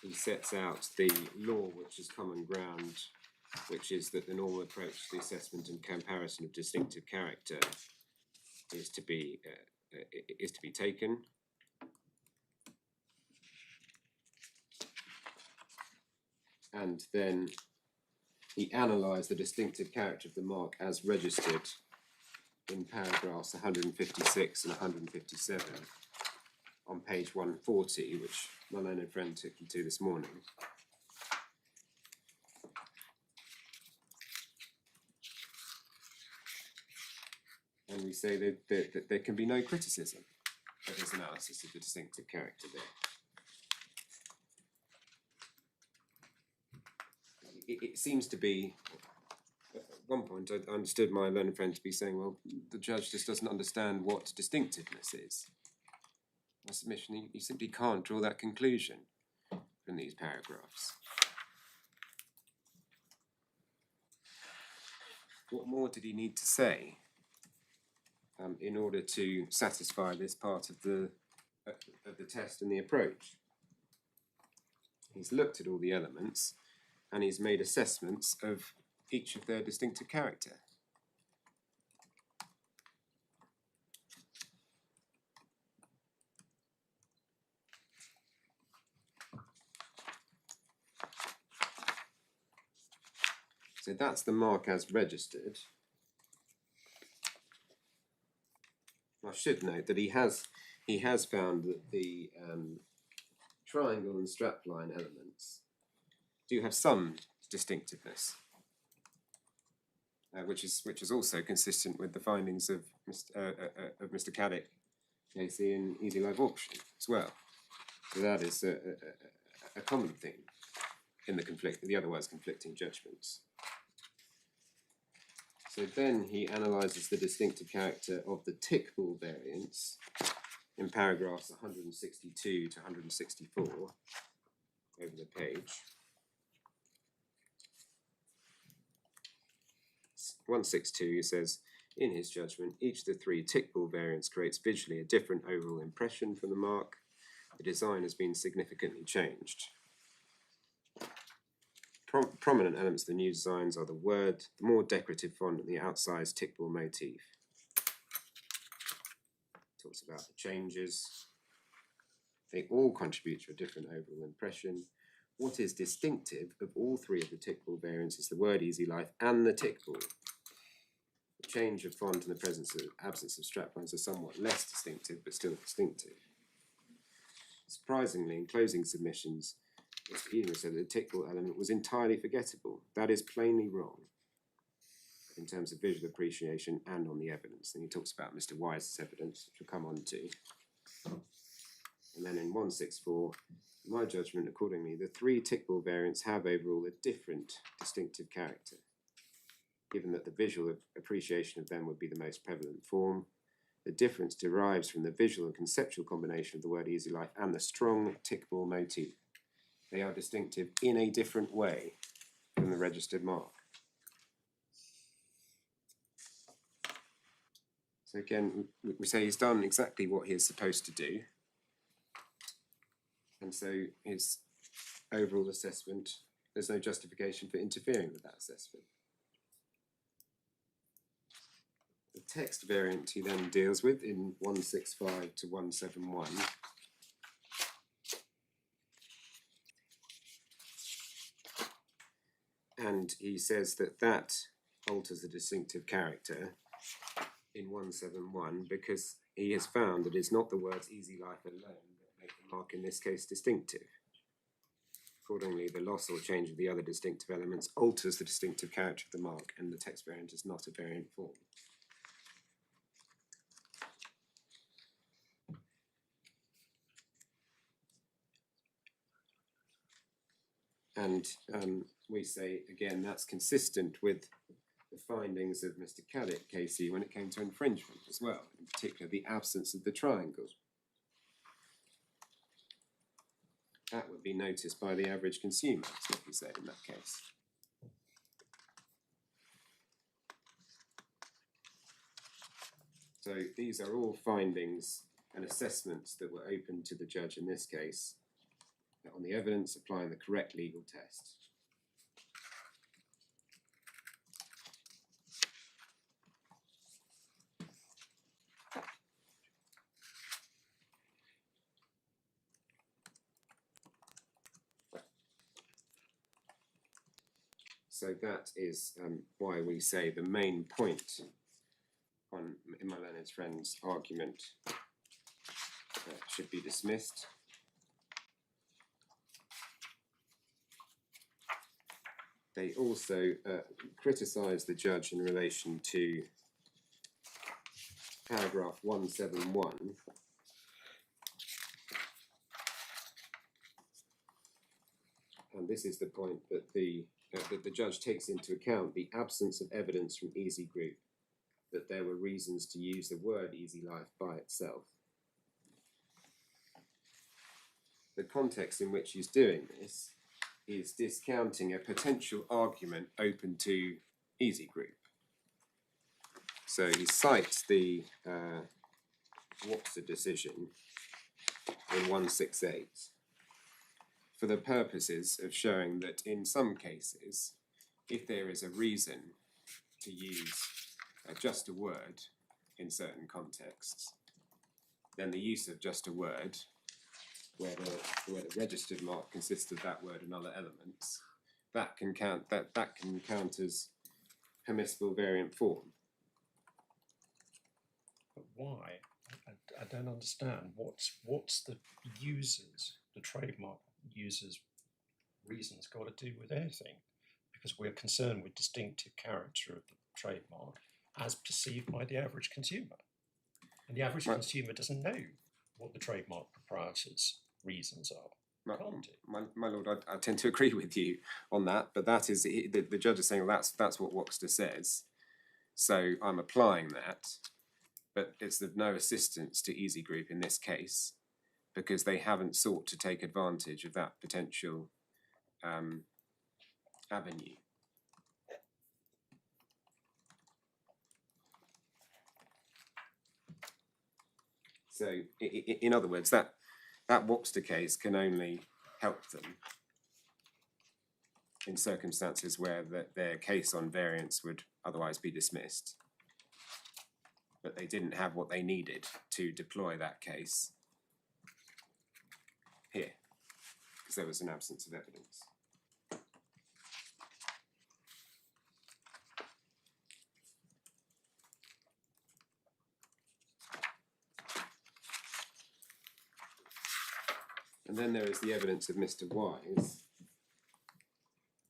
He sets out the law which is common ground, which is that the normal approach to the assessment and comparison of distinctive character is to be taken. And then he analysed the distinctive character of the mark as registered in paragraphs 156 and 157 on page 140, which my learned friend took you to this morning. And we say that there can be no criticism of his analysis of the distinctive character there. It seems to be, at one point I understood my learned friend to be saying, well, the judge just doesn't understand what distinctiveness is. My submission, you simply can't draw that conclusion from these paragraphs. What more did he need to say in order to satisfy this part of the test and the approach? He's looked at all the elements and he's made assessments of each of their distinctive character. So that's the mark as registered. I should note that he has found that the triangle and strapline elements do have some distinctiveness, which is also consistent with the findings of Mr Caddick KC in Easy Life Auction as well. So that is a common theme in the otherwise conflicting judgments. So then he analyses the distinctive character of the tick ball variants in paragraphs 162 to 164 over the page. 162, he says, in his judgment, each of the three tick ball variants creates visually a different overall impression from the mark. The design has been significantly changed. Prominent elements of the new designs are the word, the more decorative font, and the outsized tick ball motif. Talks about the changes. They all contribute to a different overall impression. What is distinctive of all three of the tick ball variants is the word Easy Life and the tick ball. The change of font and the absence of straplines are somewhat less distinctive, but still distinctive. Surprisingly, in closing submissions, Mr. Eden said that the tick ball element was entirely forgettable. That is plainly wrong. in terms of visual appreciation and on the evidence. And he talks about Mr Wise's evidence, which we'll come on to. And then in 164, in my judgment, accordingly, the three tickball variants have overall a different distinctive character, given that the visual appreciation of them would be the most prevalent form. The difference derives from the visual and conceptual combination of the word easy life and the strong tickball motif. They are distinctive in a different way from the registered mark. So again, we say he's done exactly what he is supposed to do. And so his overall assessment, there's no justification for interfering with that assessment. The text variant he then deals with in 165 to 171 and he says that that alters the distinctive character in 171 because he has found that it's not the words easy life alone that make the mark in this case distinctive. Accordingly, the loss or change of the other distinctive elements alters the distinctive character of the mark, and the text variant is not a variant form. And we say, again, that's consistent with the findings of Mr Caddick, KC, when it came to infringement as well, in particular the absence of the triangle. That would be noticed by the average consumer, is what we say in that case. So these are all findings and assessments that were open to the judge in this case, on the evidence applying the correct legal test. So that is why we say the main point in my learned friend's argument should be dismissed. They also criticise the judge in relation to paragraph 171, and this is the point that the judge takes into account the absence of evidence from EasyGroup that there were reasons to use the word easy life by itself. The context in which he's doing this is discounting a potential argument open to EasyGroup. So he cites the Wapser decision in 168 for the purposes of showing that in some cases, if there is a reason to use just a word in certain contexts, then the use of just a word, where the registered mark consists of that word and other elements, that can count as permissible variant form. But why? I don't understand. What's the trademark user's reasons got to do with anything? Because we're concerned with distinctive character of the trademark as perceived by the average consumer. And the average consumer doesn't know what the trademark proprietor's reasons are. My lord, I tend to agree with you on that, but that is the judge is saying, well, that's what Wapster says, so I'm applying that, but it's of no assistance to EasyGroup in this case because they haven't sought to take advantage of that potential avenue. So, in other words, that Wapster case can only help them in circumstances where their case on variance would otherwise be dismissed. But they didn't have what they needed to deploy that case here, because there was an absence of evidence. And then there is the evidence of Mr Wise.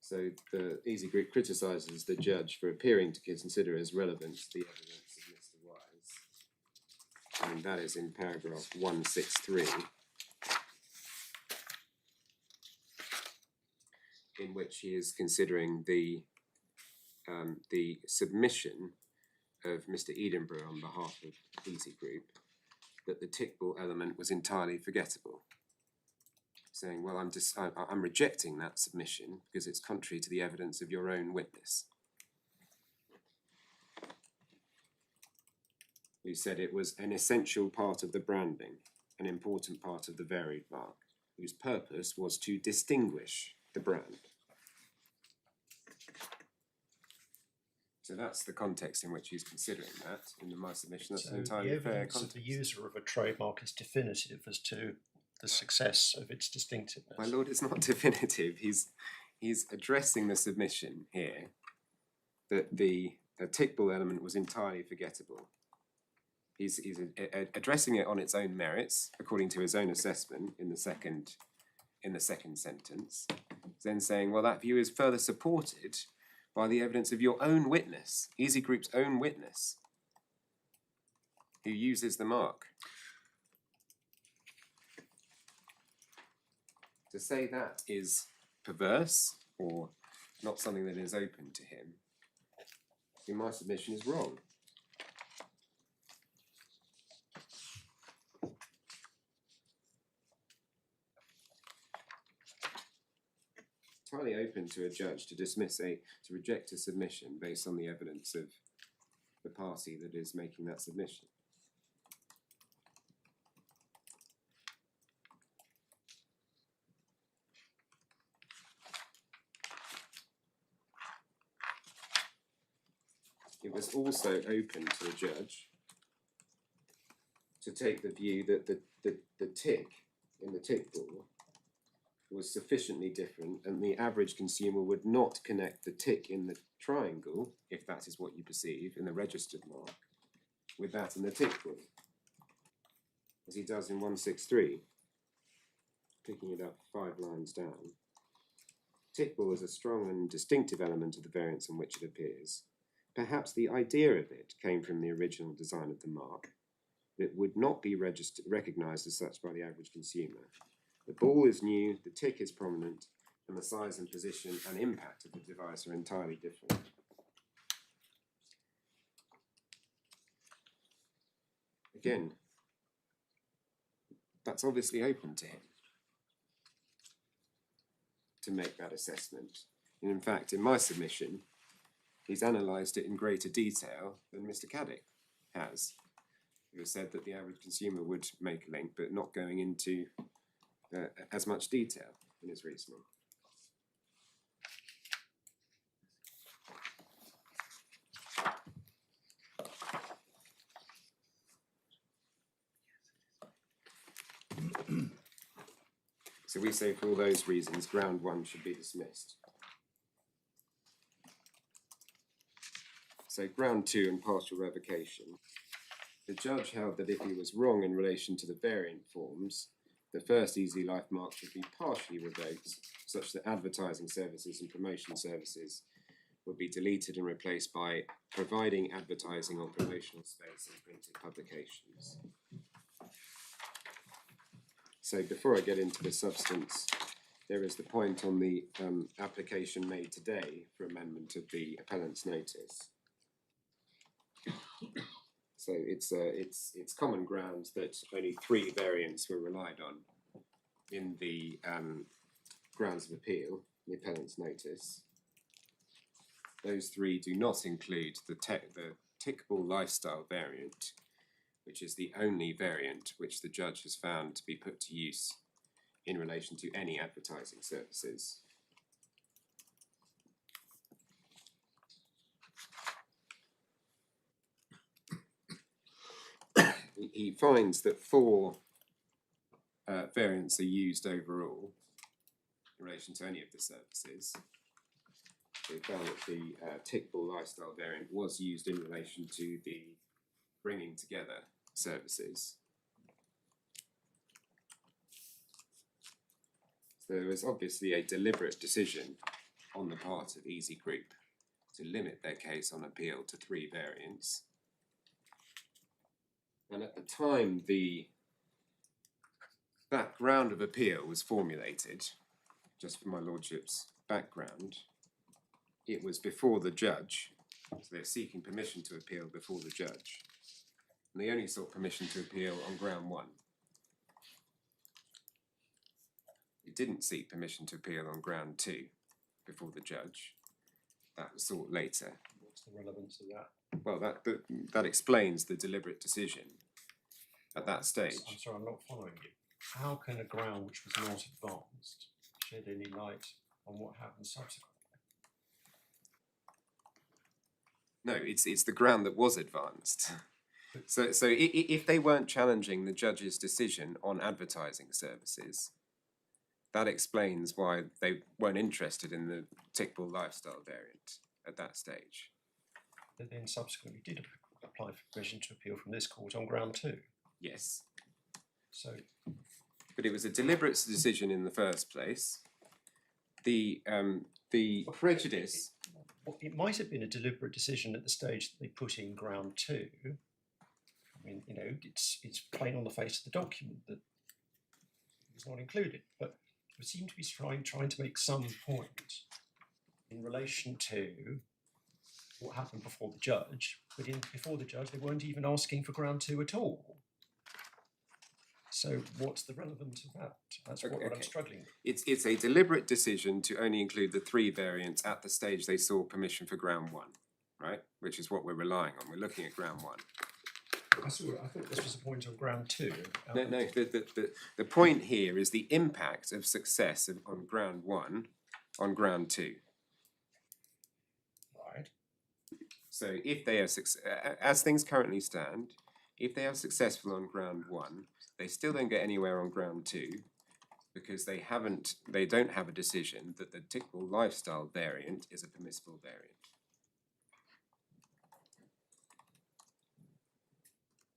So the EasyGroup criticises the judge for appearing to consider as relevant the evidence of Mr Wise, and that is in paragraph 163, in which he is considering the submission of Mr Edinburgh on behalf of EasyGroup that the tickball element was entirely forgettable, saying, well, I'm rejecting that submission because it's contrary to the evidence of your own witness, who said it was an essential part of the branding, an important part of the varied mark, whose purpose was to distinguish the brand. So that's the context in which he's considering that. In my submission, that's an entirely the fair evidence context. of the user of a trademark is definitive as to the success of its distinctiveness. My lord, it's not definitive. He's addressing the submission here that the tickball element was entirely forgettable. He's addressing it on its own merits, according to his own assessment in the second sentence. Then saying, well, that view is further supported by the evidence of your own witness, EasyGroup's own witness, who uses the mark. To say that is perverse or not something that is open to him, in my submission, is wrong. Entirely open to a judge to reject a submission based on the evidence of the party that is making that submission. It was also open to a judge to take the view that the tick in the tickball was sufficiently different and the average consumer would not connect the tick in the triangle, if that is what you perceive in the registered mark, with that in the tickball, as he does in 163, picking it up 5 lines down. Tickball is a strong and distinctive element of the variants on which it appears. Perhaps the idea of it came from the original design of the mark, but it would not be recognised as such by the average consumer. The ball is new, the tick is prominent, and the size and position and impact of the device are entirely different. Again, that's obviously open to him to make that assessment. And in fact, in my submission, he's analysed it in greater detail than Mr Caddick has, who has said that the average consumer would make a link, but not going into as much detail in his reasoning. So we say for all those reasons, ground 1 should be dismissed. So ground 2 and partial revocation. The judge held that if he was wrong in relation to the variant forms, the first Easy Life mark should be partially revoked, such that advertising services and promotion services would be deleted and replaced by providing advertising on promotional space in printed publications. So before I get into the substance, there is the point on the application made today for amendment of the appellant's notice. So it's common ground that only 3 variants were relied on in the grounds of appeal, the appellant's notice. Those 3 do not include the tickball lifestyle variant, which is the only variant which the judge has found to be put to use in relation to any advertising services. He finds that 4 variants are used overall in relation to any of the services. He found that the tickball lifestyle variant was used in relation to the bringing together services. So there was obviously a deliberate decision on the part of EasyGroup to limit their case on appeal to 3 variants. And at the time that ground of appeal was formulated, just for my lordship's background, it was before the judge, so they're seeking permission to appeal before the judge. And they only sought permission to appeal on ground 1. It didn't seek permission to appeal on ground 2 before the judge. That was sought later. What's the relevance of that? Well, that explains the deliberate decision at that stage. I'm sorry, I'm not following you. How can a ground which was not advanced shed any light on what happened subsequently? No, it's the ground that was advanced. So if they weren't challenging the judge's decision on advertising services, that explains why they weren't interested in the tickable lifestyle variant at that stage. They then subsequently did apply for permission to appeal from this court on ground 2. Yes. So, but it was a deliberate decision in the first place. The prejudice. It might have been a deliberate decision at the stage that they put in ground 2. I mean, you know, it's plain on the face of the document that it was not included, but we seem to be trying to make some point in relation to what happened before the judge, but before the judge they weren't even asking for ground 2 at all. So what's the relevance of that? That's what I'm struggling with. It's a deliberate decision to only include the 3 variants at the stage they sought permission for ground 1, right? Which is what we're relying on. We're looking at ground 1. I thought this was a point on ground 2. No. The point here is the impact of success on ground 1 on ground 2. Right. So if they are as things currently stand, if they are successful on ground 1, they still don't get anywhere on ground 2 because they don't have a decision that the tickable lifestyle variant is a permissible variant.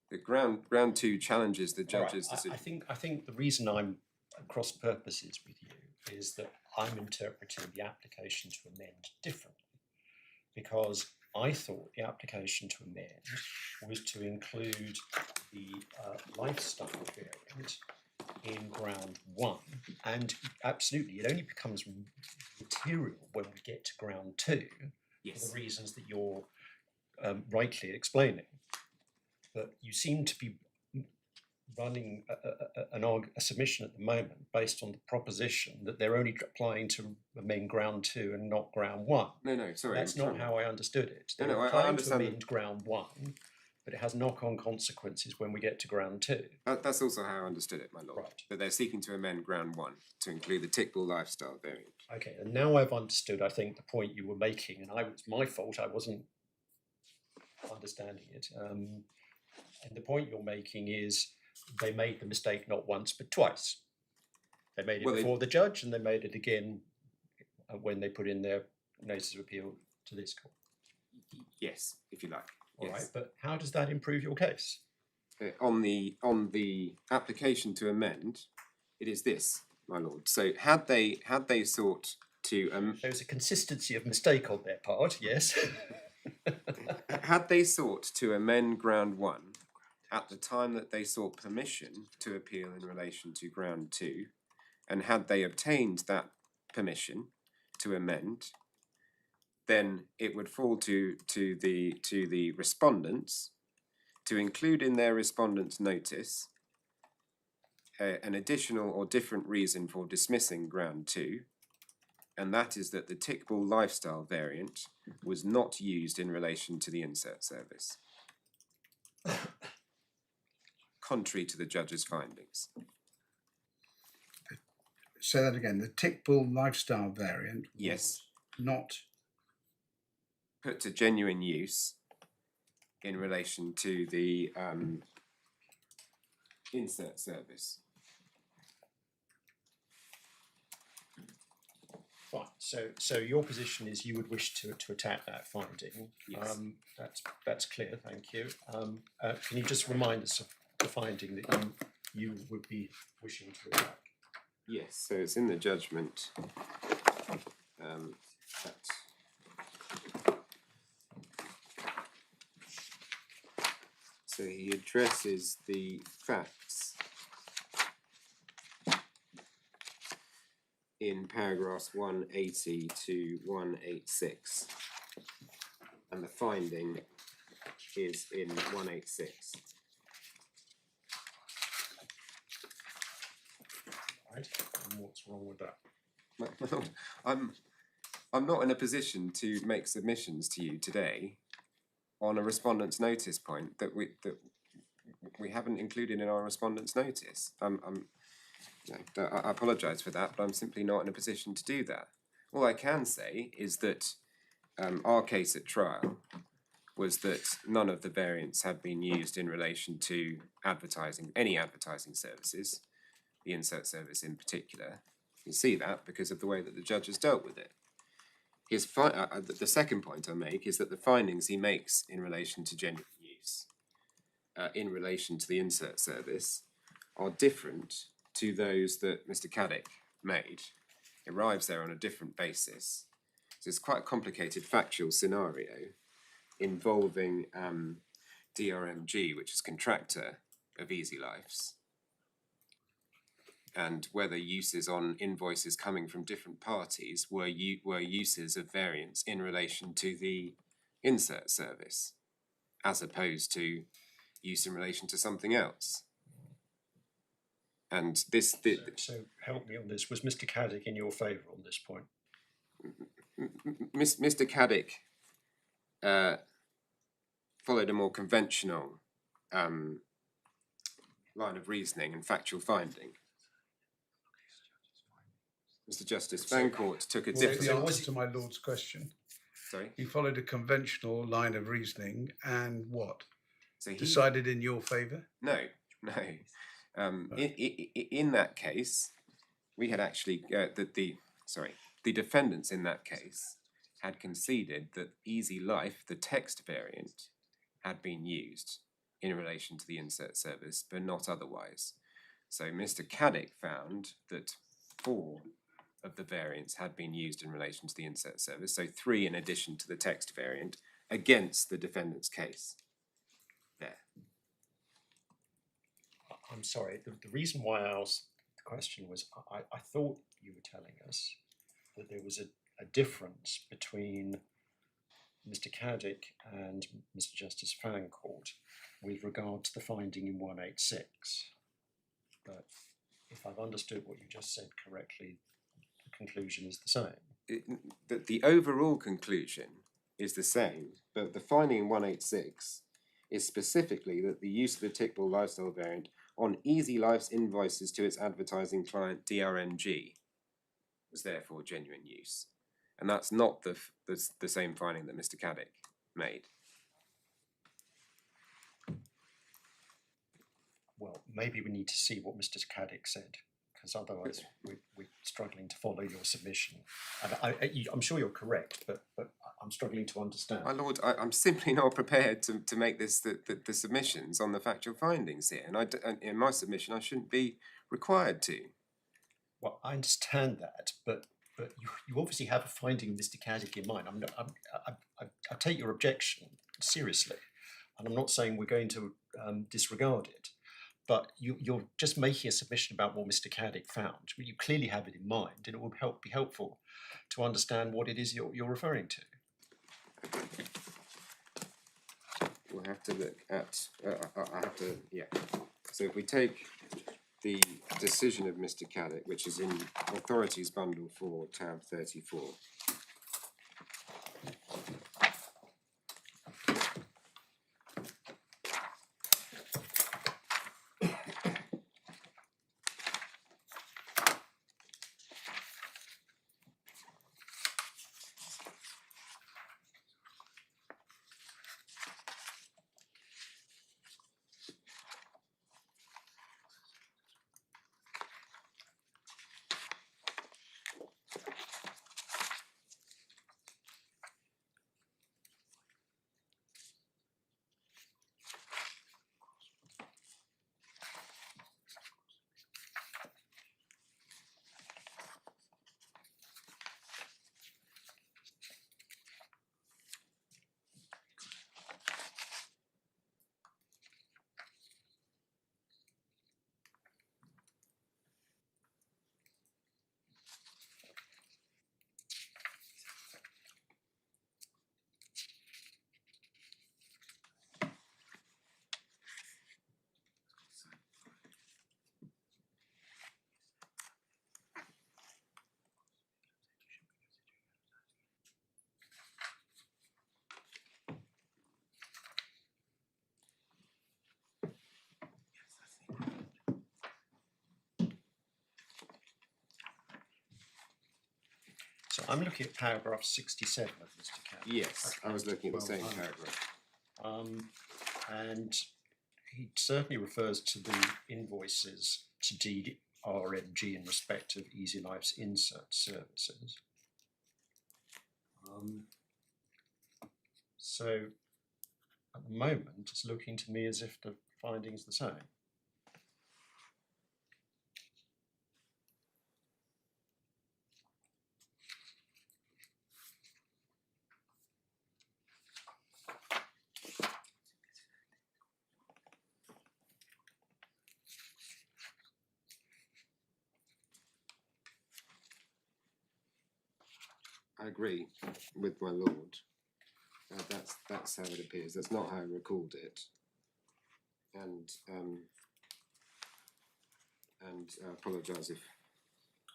The ground 2 challenges the judge's decision. I think the reason I'm at cross purposes with you is that I'm interpreting the application to amend differently, because I thought the application to amend was to include the lifestyle variant in ground 1, and absolutely it only becomes material when we get to ground 2 Yes. for the reasons that you're rightly explaining. But you seem to be running a submission at the moment based on the proposition that they're only applying to amend ground 2 and not ground 1. No, sorry. That's not how I understood it. They're No, I applying understand. to amend ground 1, but it has knock-on consequences when we get to ground 2. That's also how I understood it, my lord. Right. That they're seeking to amend ground 1 to include the tickable lifestyle variant. Okay, and now I've understood, I think, the point you were making, and it's my fault, I wasn't understanding it. And the point you're making is they made the mistake not once but twice. They made it before the judge, and they made it again when they put in their notice of appeal to this court. Yes, if you like. All yes. right, but how does that improve your case? On the application to amend, it is this, my lord. So had they sought to There's a consistency of mistake on their part, yes. had they sought to amend ground 1 at the time that they sought permission to appeal in relation to ground 2, and had they obtained that permission to amend, then it would fall to the respondents to include in their respondent's notice an additional or different reason for dismissing ground 2, and that is that the tickable lifestyle variant was not used in relation to the insert service, contrary to the judge's findings. Say that again. The tickable lifestyle variant was Yes. not Put to genuine use in relation to the insert service. Fine. So your position is you would wish to attack that finding. Yes. That's clear. Thank you. Can you just remind us of the finding that you would be wishing to attack? Yes. So it's in the judgment. So he addresses the facts in paragraphs 180 to 186, and the finding is in 186. Right, and what's wrong with that? Well, I'm not in a position to make submissions to you today on a respondent's notice point that we haven't included in our respondent's notice. I apologise for that, but I'm simply not in a position to do that. All I can say is that our case at trial was that none of the variants had been used in relation to advertising, any advertising services, the insert service in particular. You see that because of the way that the judge has dealt with it. The second point I make is that the findings he makes in relation to genuine use, in relation to the insert service, are different to those that Mr Caddick made. It arrives there on a different basis. So it's quite a complicated factual scenario involving DRMG, which is contractor of EasyLife's, and whether uses on invoices coming from different parties were uses of variants in relation to the insert service, as opposed to use in relation to something else. And So help me on this. Was Mr Caddick in your favour on this point? Mr Caddick followed a more conventional line of reasoning and factual finding. Mr Justice Fancourt took a What was different... the answer to my Lord's question? Sorry? He followed a conventional line of reasoning and what? So he Decided in your favour? No. In that case, we had actually... the defendants in that case had conceded that EasyLife, the text variant, had been used in relation to the insert service, but not otherwise. So Mr Caddick found that 4 of the variants had been used in relation to the insert service, so 3 in addition to the text variant, against the defendant's case. There. I'm sorry, the reason why I asked the question was I thought you were telling us that there was a difference between Mr Caddick and Mr Justice Fancourt with regard to the finding in 186. But if I've understood what you just said correctly, the conclusion is the same. The overall conclusion is the same, but the finding in 186 is specifically that the use of the tickball lifestyle variant on EasyLife's invoices to its advertising client DRMG was therefore genuine use. And that's not the same finding that Mr Caddick made. Well, maybe we need to see what Mr Caddick said, because otherwise we're struggling to follow your submission. And I'm sure you're correct, but I'm struggling to understand. My lord, I'm simply not prepared to make this the submissions on the factual findings here, and in my submission I shouldn't be required to. Well, I understand that, but you obviously have a finding of Mr Caddick in mind. I take your objection seriously, and I'm not saying we're going to disregard it, but you're just making a submission about what Mr Caddick found. You clearly have it in mind, and it will be helpful to understand what it is you're referring to. We'll have to look at, yeah. So if we take the decision of Mr Caddick, which is in Authorities Bundle 4, tab 34. I'm looking at paragraph 67 of Mr. Cat. Yes, I was looking at the same Well done. paragraph. And he certainly refers to the invoices to DRMG in respect of Easy Life's insert services. So at the moment, it's looking to me as if the finding's the same. I agree with my lord. That's how it appears. That's not how I recalled it. And I apologise if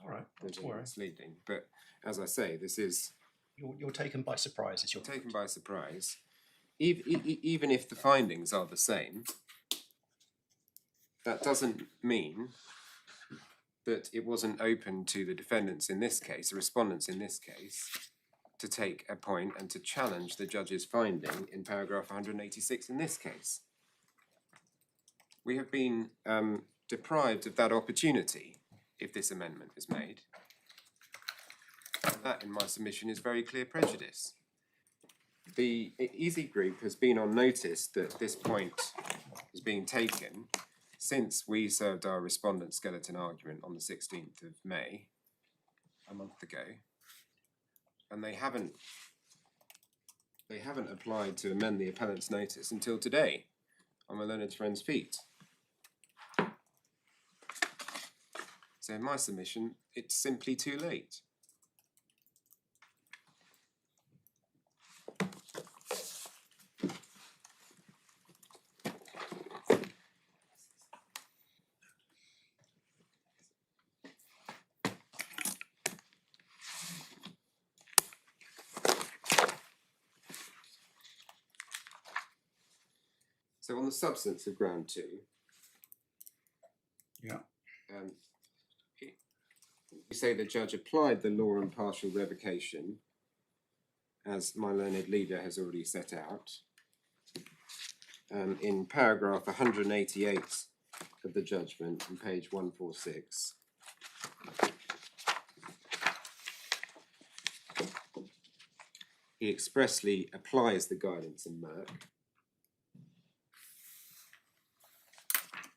All right, not there's to any worry. misleading. But as I say, this is You're taken by surprise, is your taken by surprise. Even if the findings are the same, that doesn't mean that it wasn't open to the defendants in this case, the respondents in this case, to take a point and to challenge the judge's finding in paragraph 186 in this case. We have been deprived of that opportunity if this amendment is made. And that, in my submission, is very clear prejudice. The EasyGroup has been on notice that this point is being taken since we served our respondent skeleton argument on the 16th of May, a month ago, and they haven't applied to amend the appellant's notice until today, on my learned friend's feet. So in my submission, it's simply too late. So on the substance of ground 2, Yeah. You say the judge applied the law on partial revocation, as my learned leader has already set out. In paragraph 188 of the judgment on page 146. He expressly applies the guidance in Merck,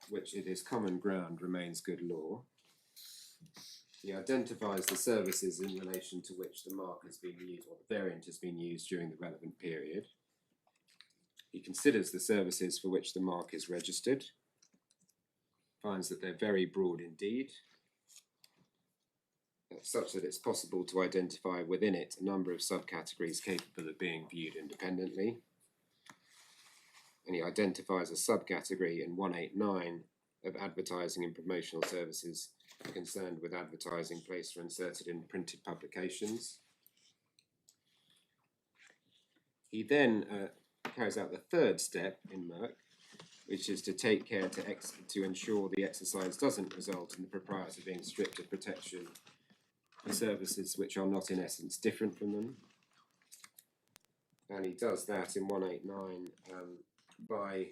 which it is common ground remains good law. He identifies the services in relation to which the mark has been used, or the variant has been used during the relevant period. He considers the services for which the mark is registered, finds that they're very broad indeed, such that it's possible to identify within it a number of subcategories capable of being viewed independently. And he identifies a subcategory in 189 of advertising and promotional services concerned with advertising placed or inserted in printed publications. He then carries out the third step in Merck, which is to take care to ensure the exercise doesn't result in the proprietor being stripped of protection for services which are not in essence different from them. And he does that in 189 by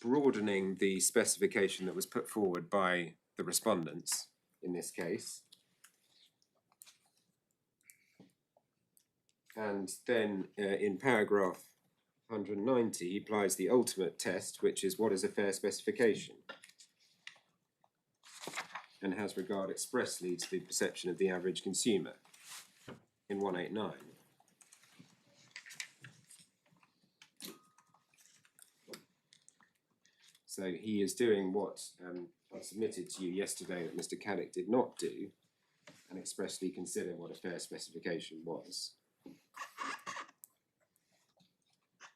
broadening the specification that was put forward by the respondents in this case. And then in paragraph 190, he applies the ultimate test, which is what is a fair specification, and has regard expressly to the perception of the average consumer in 189. So he is doing what I submitted to you yesterday that Mr. Caddick did not do, and expressly consider what a fair specification was.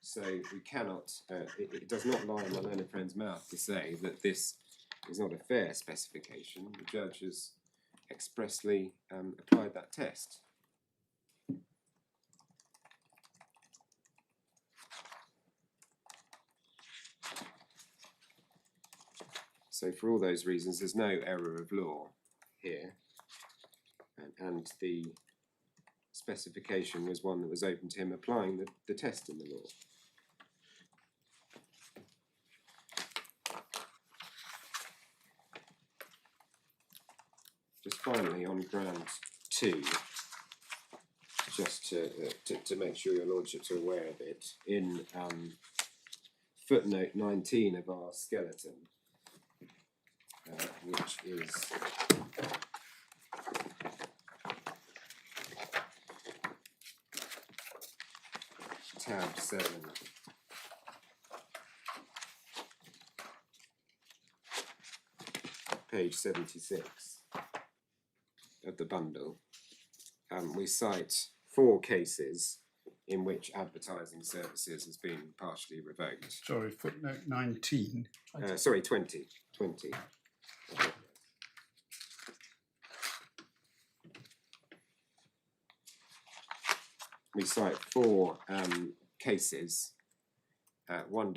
So we cannot, it does not lie in my learned friend's mouth to say that this is not a fair specification. The judge has expressly applied that test. So for all those reasons, there's no error of law here, and the specification was one that was open to him applying the test in the law. Just finally, on ground 2, just to make sure your lordships are aware of it, in footnote 19 of our skeleton, which is tab 7. Page 76 of the bundle. We cite 4 cases in which advertising services has been partially revoked. Sorry, footnote 19. Sorry, 20. We cite 4 cases, one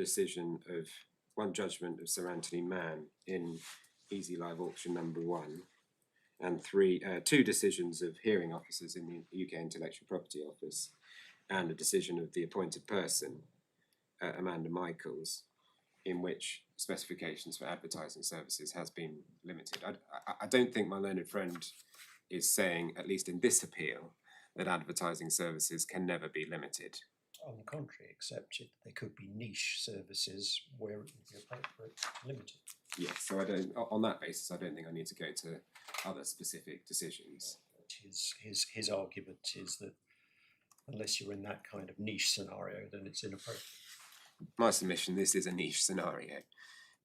judgment of Sir Anthony Mann in Easy Live Auction number 1, and 2 decisions of hearing officers in the UK Intellectual Property Office, and a decision of the appointed person, Amanda Michaels, in which specifications for advertising services has been limited. I don't think my learned friend is saying, at least in this appeal, that advertising services can never be limited. On the contrary, except there could be niche services where it would be appropriate to limit it. Yes, so I don't. On that basis, I don't think I need to go to other specific decisions. But his argument is that unless you're in that kind of niche scenario, then it's inappropriate. My submission: this is a niche scenario.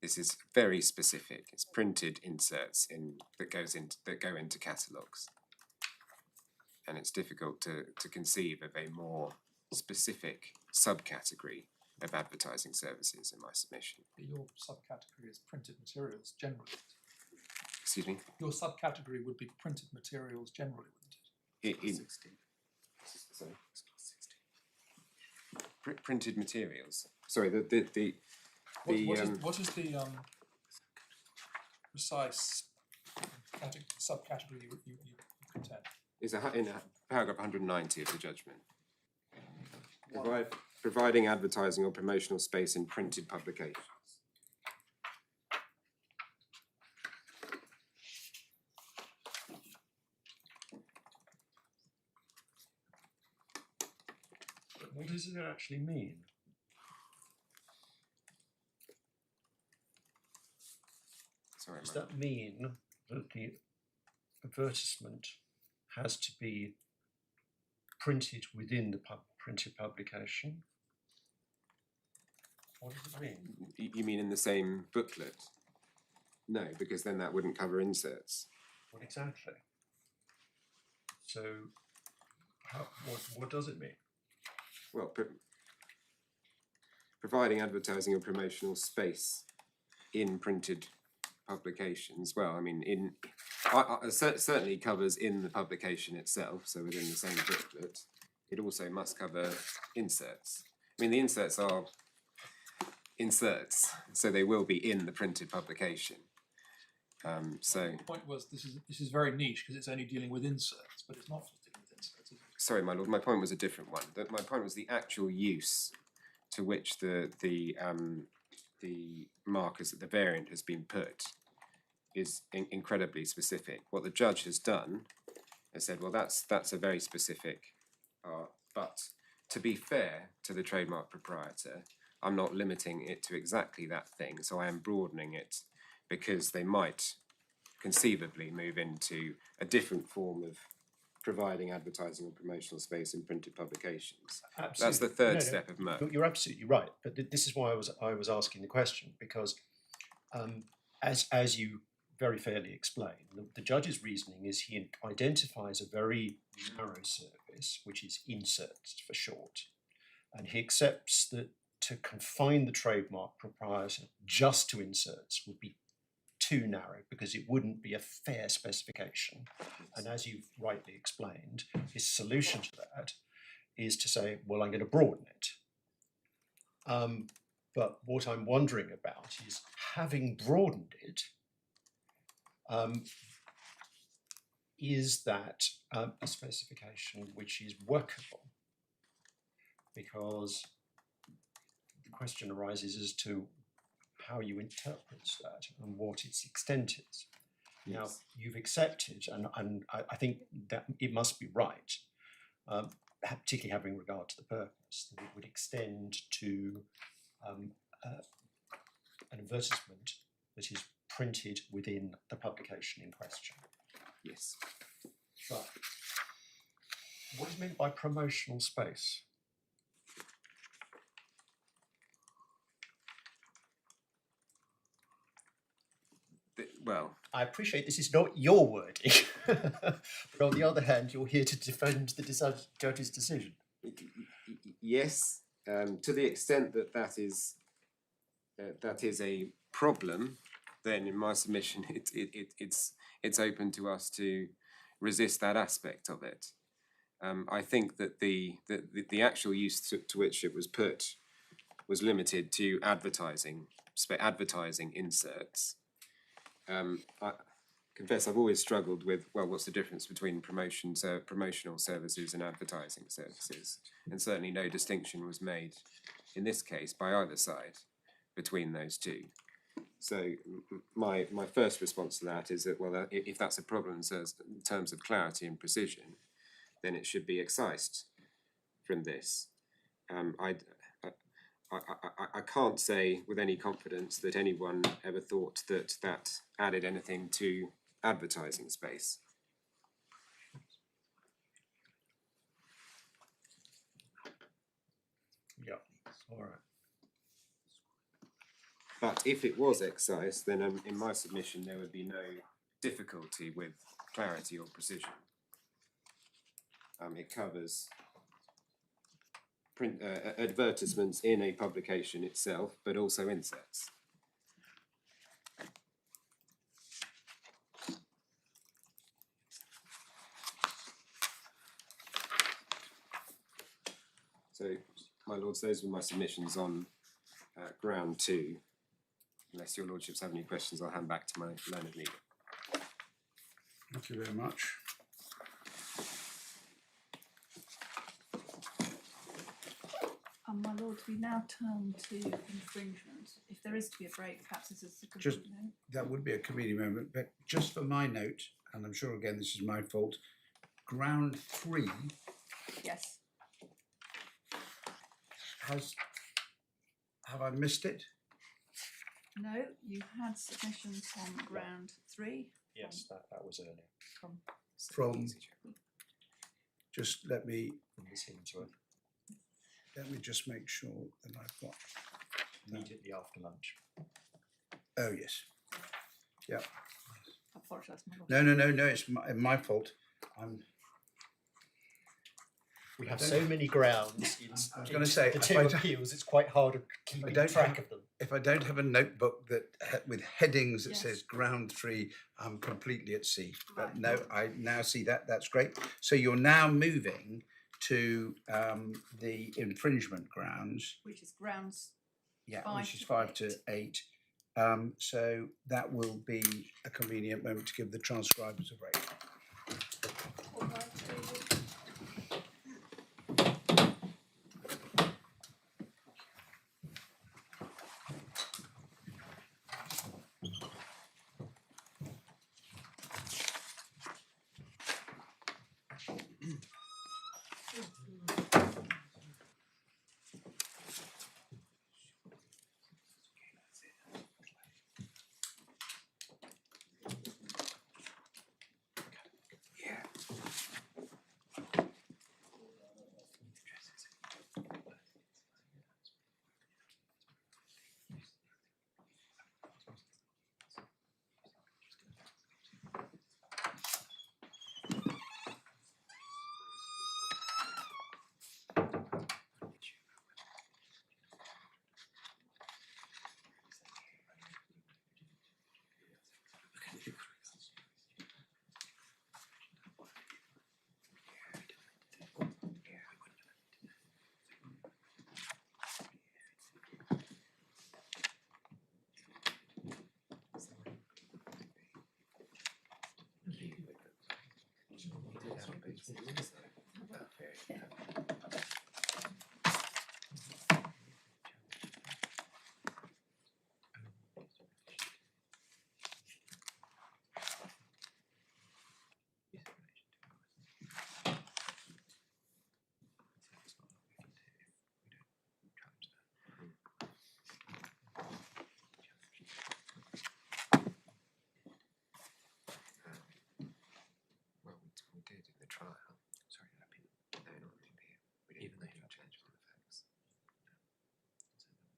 This is very specific. It's printed inserts that go into catalogues, and it's difficult to conceive of a more specific subcategory of advertising services in my submission. Your subcategory is printed materials generally. Excuse me? Your subcategory would be printed materials generally, wouldn't it? 16. Sorry. Printed materials. Sorry, What is the precise subcategory you contend? is in paragraph 190 of the judgment. Providing advertising or promotional space in printed publications. But what does it actually mean? Sorry, Does that mean that the advertisement has to be printed within the printed publication? What does it mean? You mean in the same booklet? No, because then that wouldn't cover inserts. What exactly? So, what does it mean? Well, providing advertising or promotional space in printed publications. Well, I mean, certainly covers in the publication itself, so within the same booklet. It also must cover inserts. I mean, the inserts are inserts, so they will be in the printed publication. So The point was this is very niche because it's only dealing with inserts, but it's not just dealing with inserts, is it? sorry, my lord, my point was a different one. My point was the actual use to which the markers that the variant has been put is incredibly specific. What the judge has done has said, well, that's a very specific but to be fair to the trademark proprietor, I'm not limiting it to exactly that thing, so I am broadening it because they might conceivably move into a different form of providing advertising or promotional space in printed publications. Absolutely. That's the third step of Merck. You're absolutely right, but this is why I was asking the question, because as you very fairly explained, the judge's reasoning is he identifies a very narrow service, which is inserts for short, and he accepts that to confine the trademark proprietor just to inserts would be too narrow because it wouldn't be a fair specification. And as you've rightly explained, his solution to that is to say, well, I'm going to broaden it. But what I'm wondering about is, having broadened it, is that a specification which is workable? Because the question arises as to how you interpret that and what its extent is. Now, you've accepted, and I think that it must be right, particularly having regard to the purpose, that it would extend to an advertisement that is printed within the publication in question. Yes. But what is meant by promotional space? Well, I appreciate this is not your wording, but on the other hand, you're here to defend the judge's decision. yes, to the extent that that is a problem, then in my submission, it's open to us to resist that aspect of it. I think that the actual use to which it was put was limited to advertising inserts. I confess I've always struggled with, well, what's the difference between promotional services and advertising services? And certainly no distinction was made in this case by either side between those two. So my first response to that is that, well, if that's a problem in terms of clarity and precision, then it should be excised from this. I can't say with any confidence that anyone ever thought that that added anything to advertising space. Yeah, all right. But if it was excised, then in my submission there would be no difficulty with clarity or precision. It covers print advertisements in a publication itself, but also inserts. So, my lords, those were my submissions on ground 2. Unless your lordships have any questions, I'll hand back to my learned leader. Thank you very much. My lords, we now turn to infringement. If there is to be a break, perhaps this is a good Just- note. That would be a committee moment, but just for my note, and I'm sure again this is my fault, ground 3 Yes. have I missed it? No, you had submissions on ground 3. Yes, that was earlier. From, just let me From this into just make sure that I've got, immediately after lunch. oh yes, yeah. I apologise, my lord. No, it's my fault. We have so many grounds in I was going to say, the if two I don't- appeals, it's quite hard to keep I don't track have- of them. if I don't have a notebook that with headings that Yes. says ground 3, I'm completely at sea. But Right. no, I now see that. That's great. So you're now moving to the infringement grounds. Which is grounds. Yeah, 5 which is to 5 to 8. So that will be a convenient moment to give the transcribers a break. Well, we did in the trial. Sorry, appeal. No, not in here. We didn't Even though make a change on the facts. So the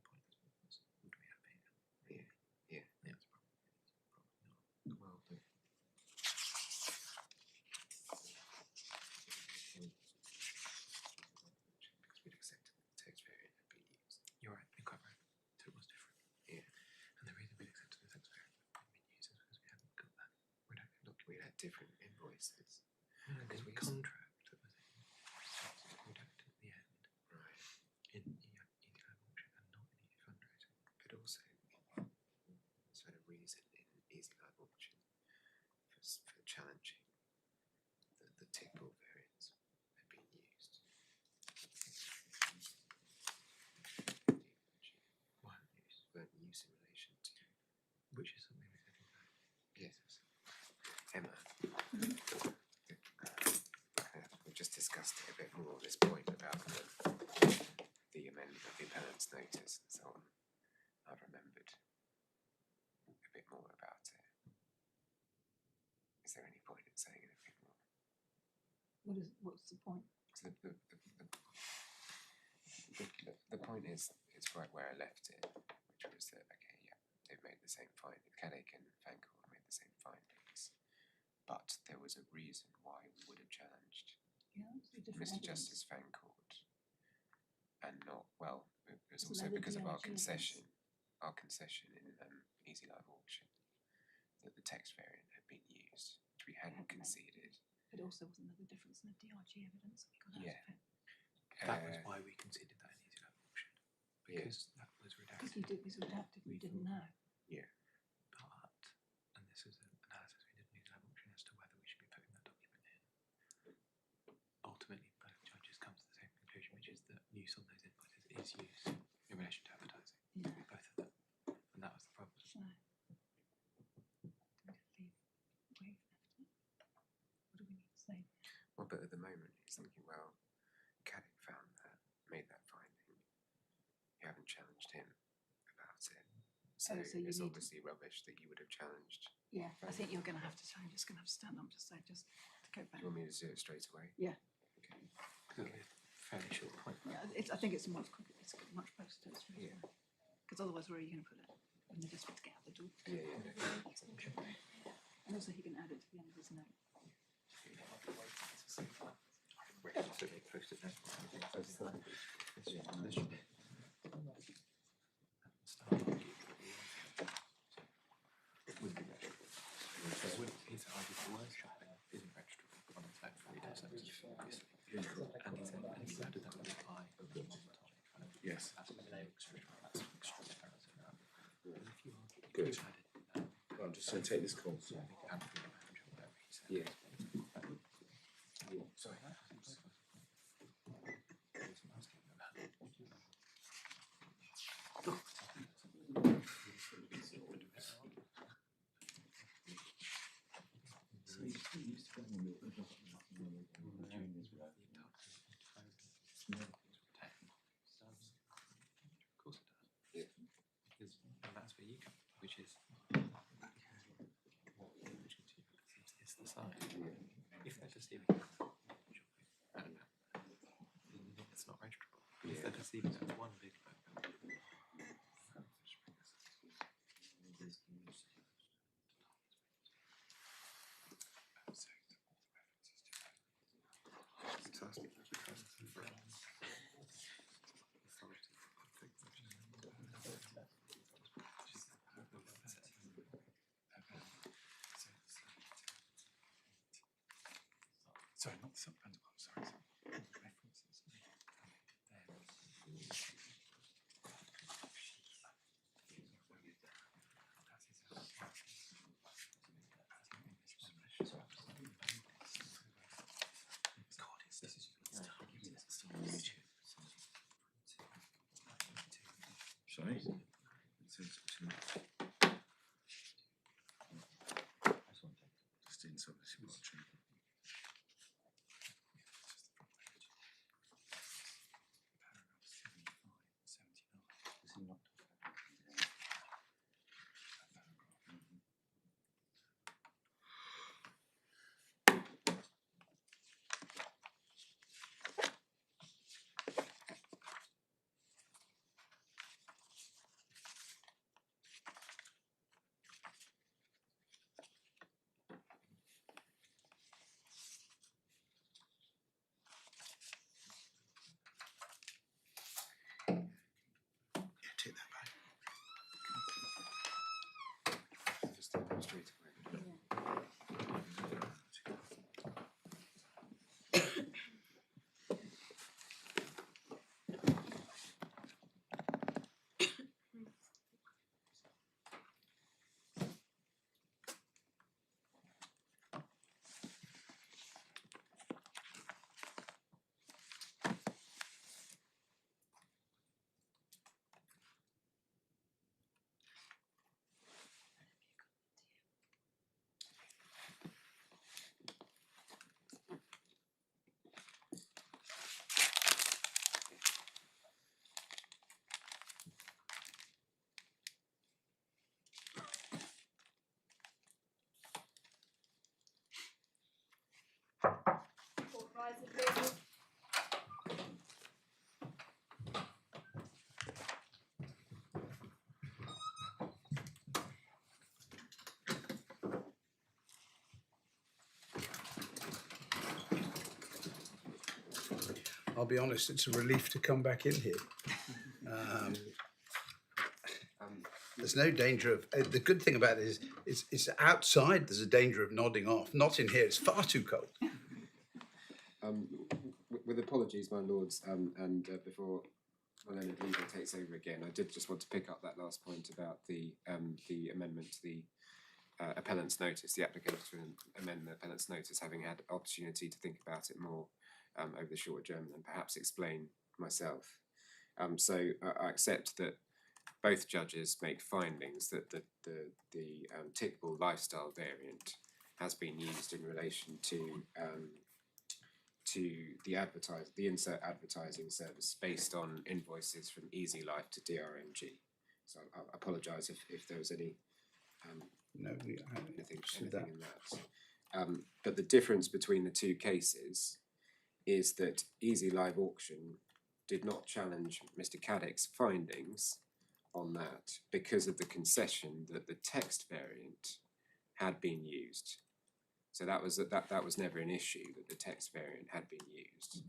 point was, would we appeal? Yeah, yeah. Yeah, it's probably not. Well, the, because we'd accepted that the text variant had been used. You're right, you're quite right. So it was different. Yeah. And the reason we accepted the text variant had been used is because we hadn't got that. We don't look. We had different invoices. Because we we contract that was redacted at the end Right. in EasyGroup Auction and not in EasyFundraising. But also, so a reason in EasyGroup Auction for challenging the tick-ball variants had been used. Weren't used. Weren't used in relation to. Which is something we said in that. Yes. Emma. We've just discussed it a bit more. This point about the amendment of the appellant's notice and so on. I've remembered a bit more about it. Is there any point in saying anything more? What's the point? So the point is, it's right where I left it, which was that, okay, yeah, they've made the same findings. Caddick and Fancourt made the same findings, but there was a reason why we would have challenged Yeah, it's a different Mr evidence. Justice Fancourt, and not, well, it was Isn't also that the because of our DRG evidence? concession in Easy Live Auction, that the text variant had been used, which we hadn't Hadn't made. conceded. But also wasn't there the difference in the DRG evidence that we got Yeah. out of it? That was why we considered that in EasyGroup Auction. Yeah. Because that was Because redacted. it was redacted, we didn't know. Yeah. But, and this is an analysis we did in EasyGroup Auction as to whether we should be putting that document in. Ultimately, both judges come to the same conclusion, which is that use on those invoices is use in relation to advertising. Yeah. Both of them. And that was the problem. So, do we leave waive evidence? What do we need to say? Well, but at the moment he's thinking, well, Caddick found that, made that finding. You haven't challenged him about it. So, So you it's need to- obviously rubbish that you would have challenged. Yeah, I think you're going to have to say, I'm just going to have to stand up to say, just to go Do back. you want me to do it straight away? Yeah. Okay. Because it's a fairly short point. Yeah, I think it's much quicker, it's much closer to it. Yeah. Because otherwise, where are you going to put it? And they just want to get out the door. Yeah, yeah. And also, he can add it to the end of his note. His idea for word shopping isn't registrable on its own for retail services, obviously. And he added that with I. Yes. That's extreme. Good. I'm just going to take this call. Yeah. Sorry. Of course it does. Yeah. Because, and that's where you come, which is it's the side. If they're deceiving, it's not registrable. But if they're deceiving, that's one big vote. Sorry, not the subfund. Oh, sorry. Sorry? Just in some watching. Take that back. Just take them straight away. I'll be honest, it's a relief to come back in here. There's no danger of, the good thing about it is it's outside there's a danger of nodding off. Not in here, it's far too cold. With apologies, my lords, and before my learned leader takes over again, I did just want to pick up that last point about the amendment to the appellant's notice, the application to amend the appellant's notice, having had opportunity to think about it more over the short adjournment and perhaps explain myself. So I accept that both judges make findings that the tickable lifestyle variant has been used in relation to the insert advertising service based on invoices from EasyLife to DRMG. So I apologise if there was any No, anything in that. But the difference between the two cases is that EasyLive Auction did not challenge Mr Caddick's findings on that because of the concession that the text variant had been used. So that was never an issue, that the text variant had been used.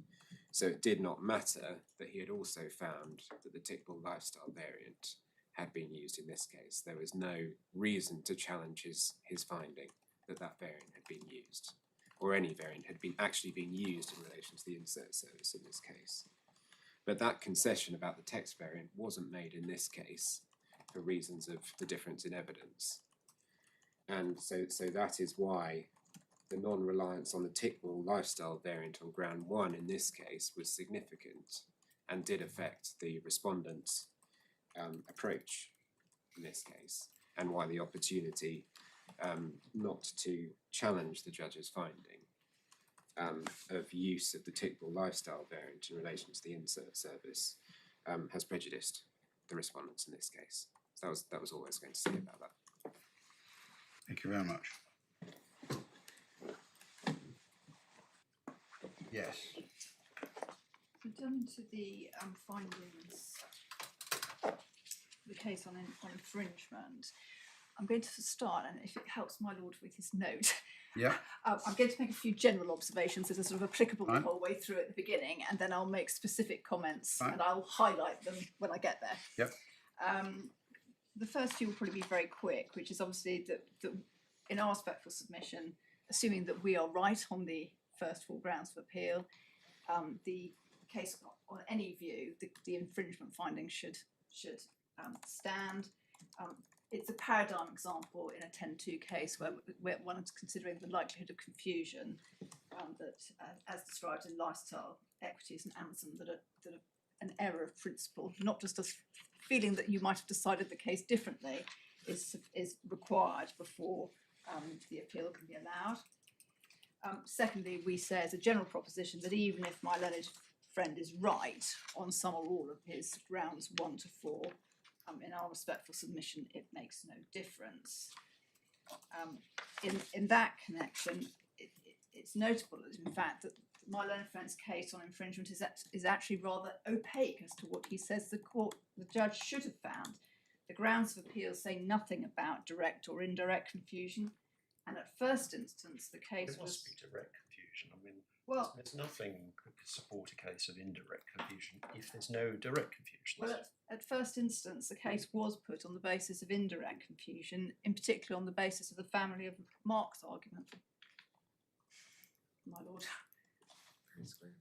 So it did not matter that he had also found that the tickable lifestyle variant had been used in this case. There was no reason to challenge his finding that that variant had been used, or any variant had actually been used in relation to the insert service in this case. But that concession about the text variant wasn't made in this case for reasons of the difference in evidence. And so that is why the non-reliance on the tickable lifestyle variant on ground one in this case was significant and did affect the respondent's approach in this case, and why the opportunity not to challenge the judge's finding of use of the tickable lifestyle variant in relation to the insert service has prejudiced the respondents in this case. So that was all I was going to say about that. Thank you very much. Yes. So done to the findings, the case on infringement. I'm going to start, and if it helps my lord with his note, Yeah. I'm going to make a few general observations that are sort of applicable Right. the whole way through at the beginning, and then I'll make specific comments, Right. and I'll highlight them when I get there. Yep. The first few will probably be very quick, which is obviously that in our respectful submission, assuming that we are right on the first full grounds of appeal, the case on any view, the infringement findings should stand. It's a paradigm example in a 10-2 case where one is considering the likelihood of confusion that, as described in Lifestyle Equities and Amazon, that an error of principle, not just a feeling that you might have decided the case differently, is required before the appeal can be allowed. Secondly, we say as a general proposition that even if my learned friend is right on some or all of his grounds 1 to 4, in our respectful submission, it makes no difference. In that connection, it's notable, in fact, that my learned friend's case on infringement is actually rather opaque as to what he says the judge should have found. The grounds of appeal say nothing about direct or indirect confusion, and at first instance, the case There must be direct confusion. I mean, well, there's nothing that could support a case of indirect confusion if there's no direct confusion. well, at first instance, the case was put on the basis of indirect confusion, in particular on the basis of the family of Mark's argument. My lord.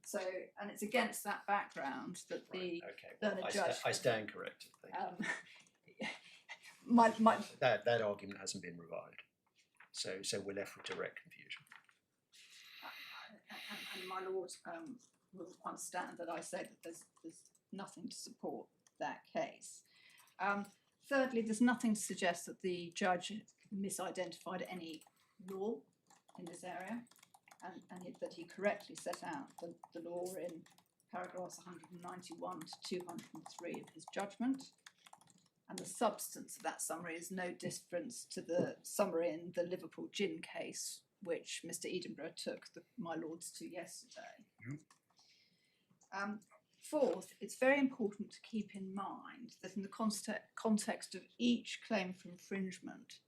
So, and it's against that background that the learned judge. I stand corrected. Thank you. That argument hasn't been revived, so we're left with direct confusion. And my lord will understand that I say that there's nothing to support that case. Thirdly, there's nothing to suggest that the judge misidentified any law in this area, and that he correctly set out the law in paragraphs 191 to 203 of his judgment. And the substance of that summary is no difference to the summary in the Liverpool gin case, which Mr Edinburgh took my lords to yesterday. Fourth, it's very important to keep in mind that in the context of each claim for infringement,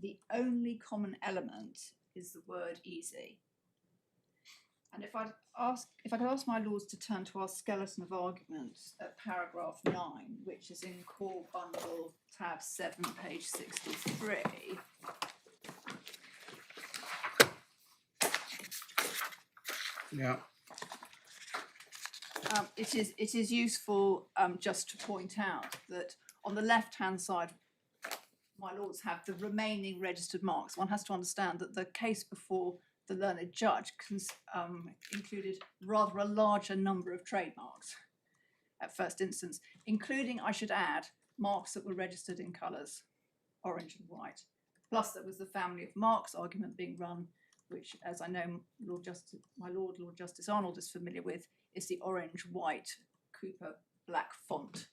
the only common element is the word easy. And if I could ask my lords to turn to our skeleton of arguments at paragraph 9, which is in Core Bundle tab 7, page 63. Yeah. It is useful just to point out that on the left-hand side, my lords have the remaining registered marks. One has to understand that the case before the learned judge included rather a larger number of trademarks at first instance, including, I should add, marks that were registered in colours, orange and white. Plus there was the family of marks argument being run, which, as I know Lord Justice Arnold is familiar with, is the orange, white, Cooper, black font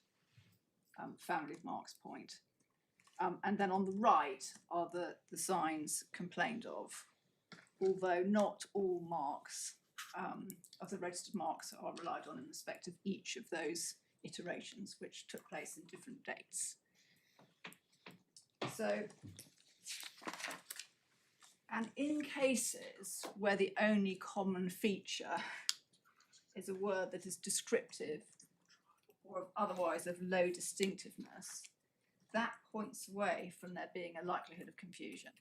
family of marks point. And then on the right are the signs complained of, although not all marks of the registered marks are relied on in respect of each of those iterations, which took place in different dates. So, and in cases where the only common feature is a word that is descriptive or otherwise of low distinctiveness, that points away from there being a likelihood of confusion.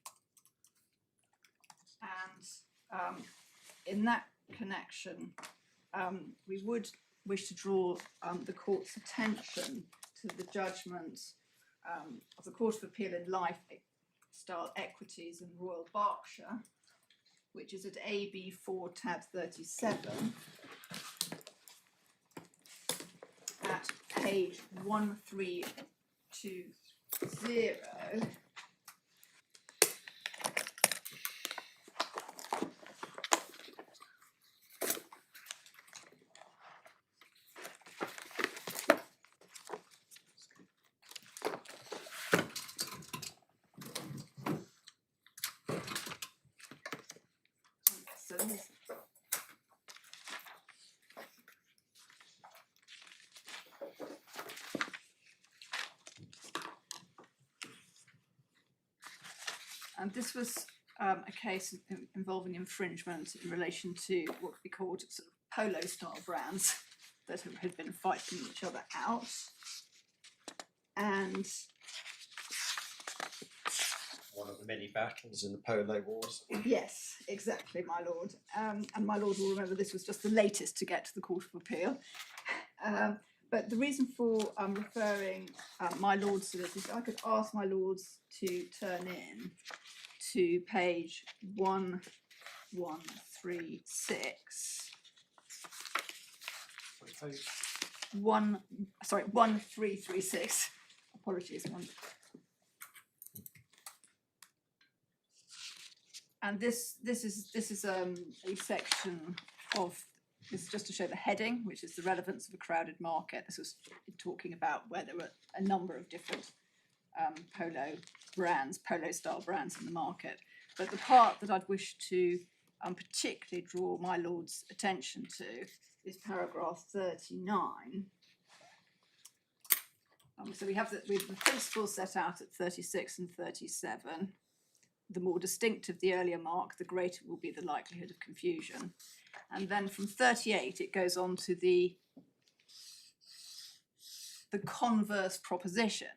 And in that connection, we would wish to draw the court's attention to the judgment of the Court of Appeal in Lifestyle Equities in Royal Berkshire, which is at AB4 tab 37 at page 1320. So this, and this was a case involving infringement in relation to what could be called sort of polo-style brands that had been fighting each other out. And One of the many battles in the Polo Wars. yes, exactly, my lord. And my lord will remember this was just the latest to get to the Court of Appeal. But the reason for referring my lords to this is I could ask my lords to turn in to page 1136. 1336. Apologies. And this is a section of, this is just to show the heading, which is the relevance of a crowded market. This was talking about where there were a number of different polo style brands in the market. But the part that I'd wish to particularly draw my Lord's attention to is paragraph 39. So we have the principles set out at 36 and 37. The more distinctive the earlier mark, the greater will be the likelihood of confusion. And then from 38, it goes on to the converse proposition.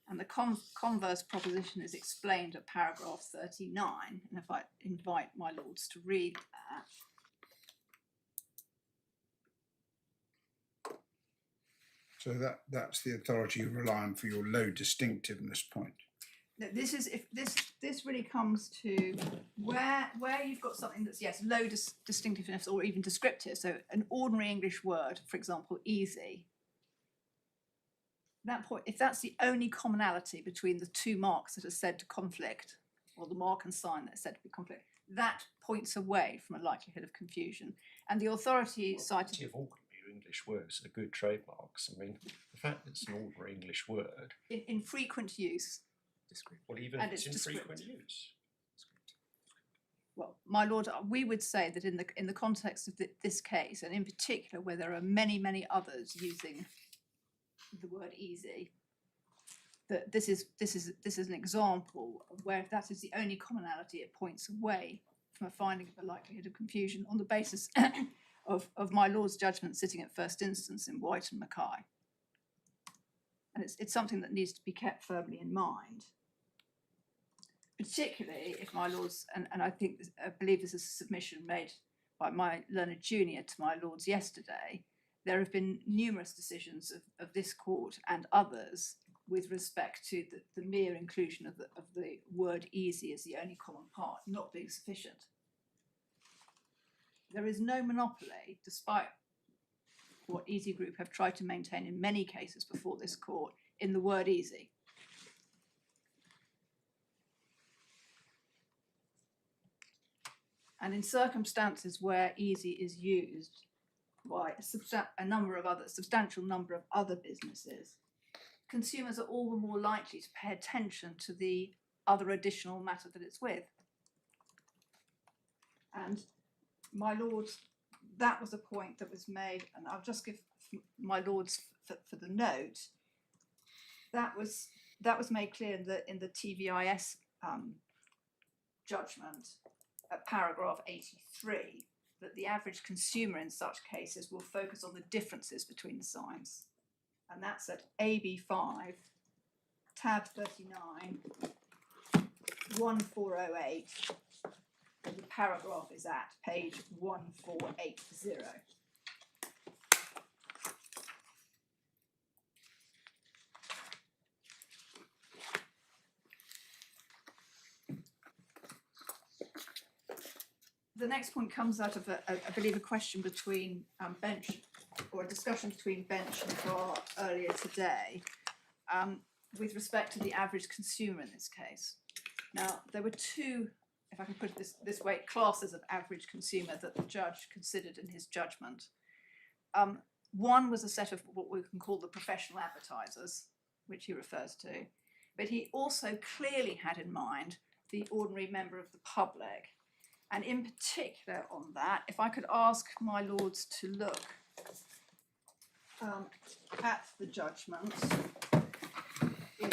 And the converse proposition is explained at paragraph 39. And if I invite my Lords to read that. So that's the authority you rely on for your low distinctiveness point. This is this really comes to where you've got something that's, yes, low distinctiveness or even descriptive. So an ordinary English word, for example, easy. That point, if that's the only commonality between the two marks that are said to conflict, or the mark and sign that are said to be conflict, that points away from a likelihood of confusion. And the authority cited of ordinary English words are good trademarks. I mean, the fact that it's an ordinary English word in frequent use. Well, even And if it's in it's frequent use. Well, my Lord, we would say that in the context of this case, and in particular where there are many others using the word easy, that this is an example of where if that is the only commonality, it points away from a finding of a likelihood of confusion on the basis of my Lord's judgment sitting at first instance in White and Mackay. And it's something that needs to be kept firmly in mind, particularly if my Lords, and I believe this is a submission made by my learned junior to my Lords yesterday, there have been numerous decisions of this court and others with respect to the mere inclusion of the word easy as the only common part not being sufficient. There is no monopoly, despite what EasyGroup have tried to maintain in many cases before this court, in the word easy. And in circumstances where easy is used by a substantial number of other businesses, consumers are all the more likely to pay attention to the other additional matter that it's with. And my Lords, that was a point that was made, and I'll just give my Lords for the note. That was made clear in the TVIS judgment at paragraph 83, that the average consumer in such cases will focus on the differences between the signs. And that's at AB5, tab 39, 1408. And the paragraph is at page 1480. The next point comes out of, I believe, a question between Bench, or a discussion between Bench and Bar earlier today, with respect to the average consumer in this case. Now, there were two, if I can put it this way, classes of average consumer that the judge considered in his judgment. One was a set of what we can call the professional advertisers, which he refers to, but he also clearly had in mind the ordinary member of the public. And in particular on that, if I could ask my Lords to look at the judgment in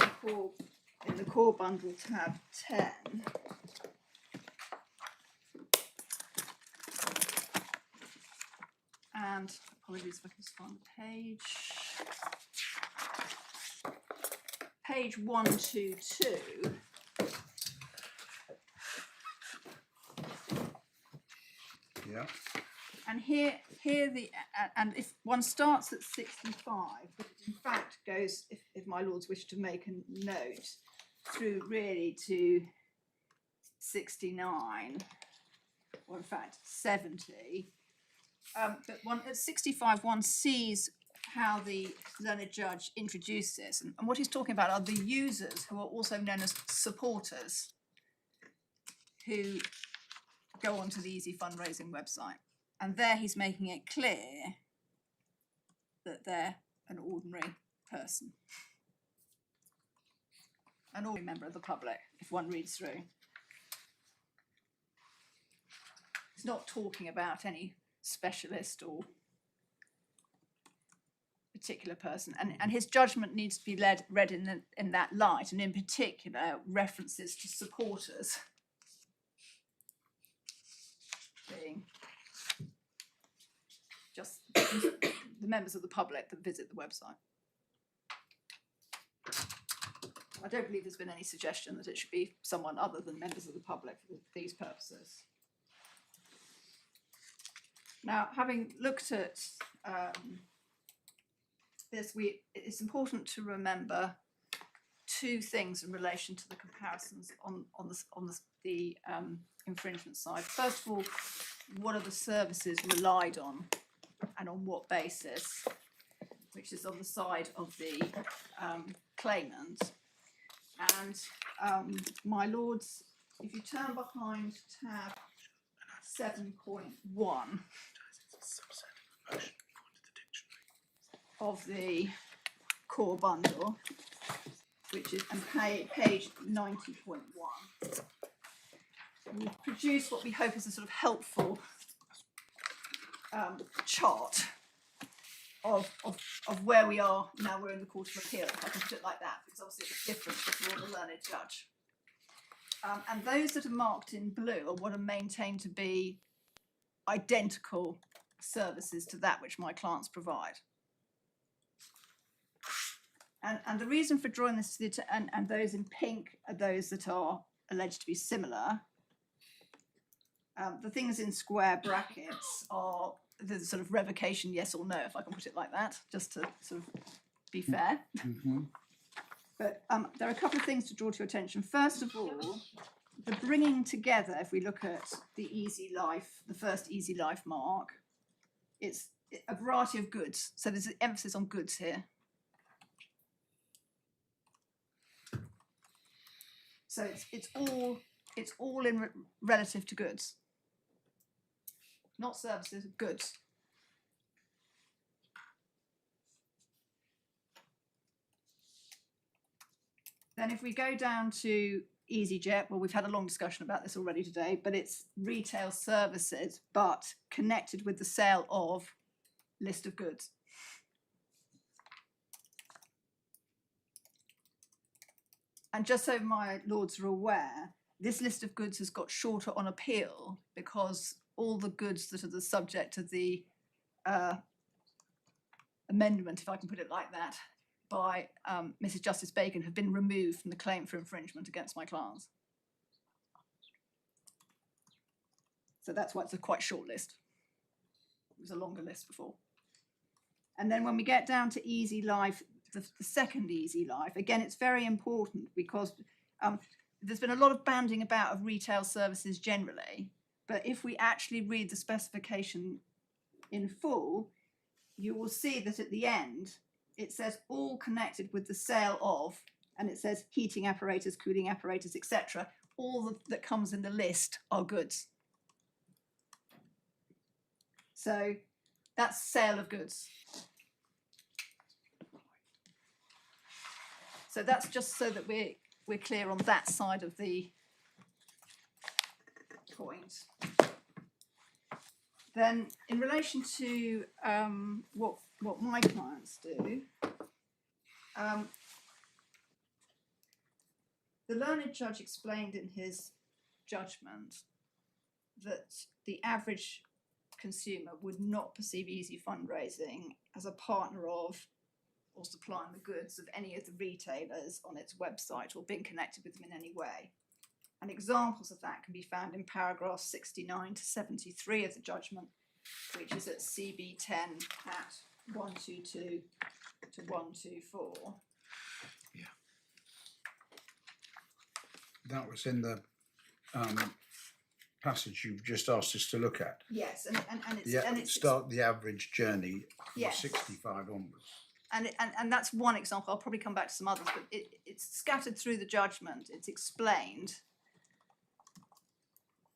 the core bundle tab 10. And apologies if I can just find the page. Page 122. Yeah. And here and if one starts at 65, but it in fact goes, if my Lords wish to make a note, through really to 69, or in fact 70, But one at 65, one sees how the learned judge introduced this, and what he's talking about are the users who are also known as supporters, who go onto the Easy Fundraising website, and there he's making it clear that they're an ordinary person, an ordinary member of the public. If one reads through, he's not talking about any specialist or particular person, and his judgment needs to be read in that light, and in particular references to supporters being just the members of the public that visit the website. I don't believe there's been any suggestion that it should be someone other than members of the public for these purposes. Now, having looked at this, it's important to remember two things in relation to the comparisons on the infringement side. First of all, what are the services relied on and on what basis, which is on the side of the claimant. And my lords, if you turn behind tab 7.1 of the core bundle, which is page 90.1, we've produced what we hope is a sort of helpful chart of where we are now. We're in the Court of Appeal, if I can put it like that, because obviously it's different before the learned judge. And those that are marked in blue are what are maintained to be identical services to that which my clients provide. And the reason for drawing this to the and those in pink are those that are alleged to be similar. The things in square brackets are the sort of revocation, yes or no, if I can put it like that, just to sort of be fair. Mm-hmm. But there are a couple of things to draw to your attention. First of all, the bringing together, if we look at the Easy Life, the first Easy Life mark, it's a variety of goods. So there's an emphasis on goods here. So it's all in relative to goods, not services, goods. Then if we go down to EasyJet, well, we've had a long discussion about this already today, but it's retail services, but connected with the sale of list of goods. And just so my lords are aware, this list of goods has got shorter on appeal because all the goods that are the subject of the amendment, if I can put it like that, by Mrs Justice Bacon have been removed from the claim for infringement against my clients. So that's why it's a quite short list. It was a longer list before. And then when we get down to Easy Life, the second Easy Life, again, it's very important because there's been a lot of banding about of retail services generally, but if we actually read the specification in full, you will see that at the end, it says all connected with the sale of, and it says heating apparatus, cooling apparatus, etc. All that comes in the list are goods. So that's sale of goods. So that's just so that we're clear on that side of the point. Then in relation to what my clients do, the learned judge explained in his judgment that the average consumer would not perceive Easy Fundraising as a partner of or supplying the goods of any of the retailers on its website or being connected with them in any way. And examples of that can be found in paragraphs 69 to 73 of the judgment, which is at CB 10 at 122 to 124. Yeah. That was in the passage you've just asked us to look at. Yes, and it's Yeah, and it's start the average journey from Yes. 65 onwards. and that's one example. I'll probably come back to some others, but it's scattered through the judgment. It's explained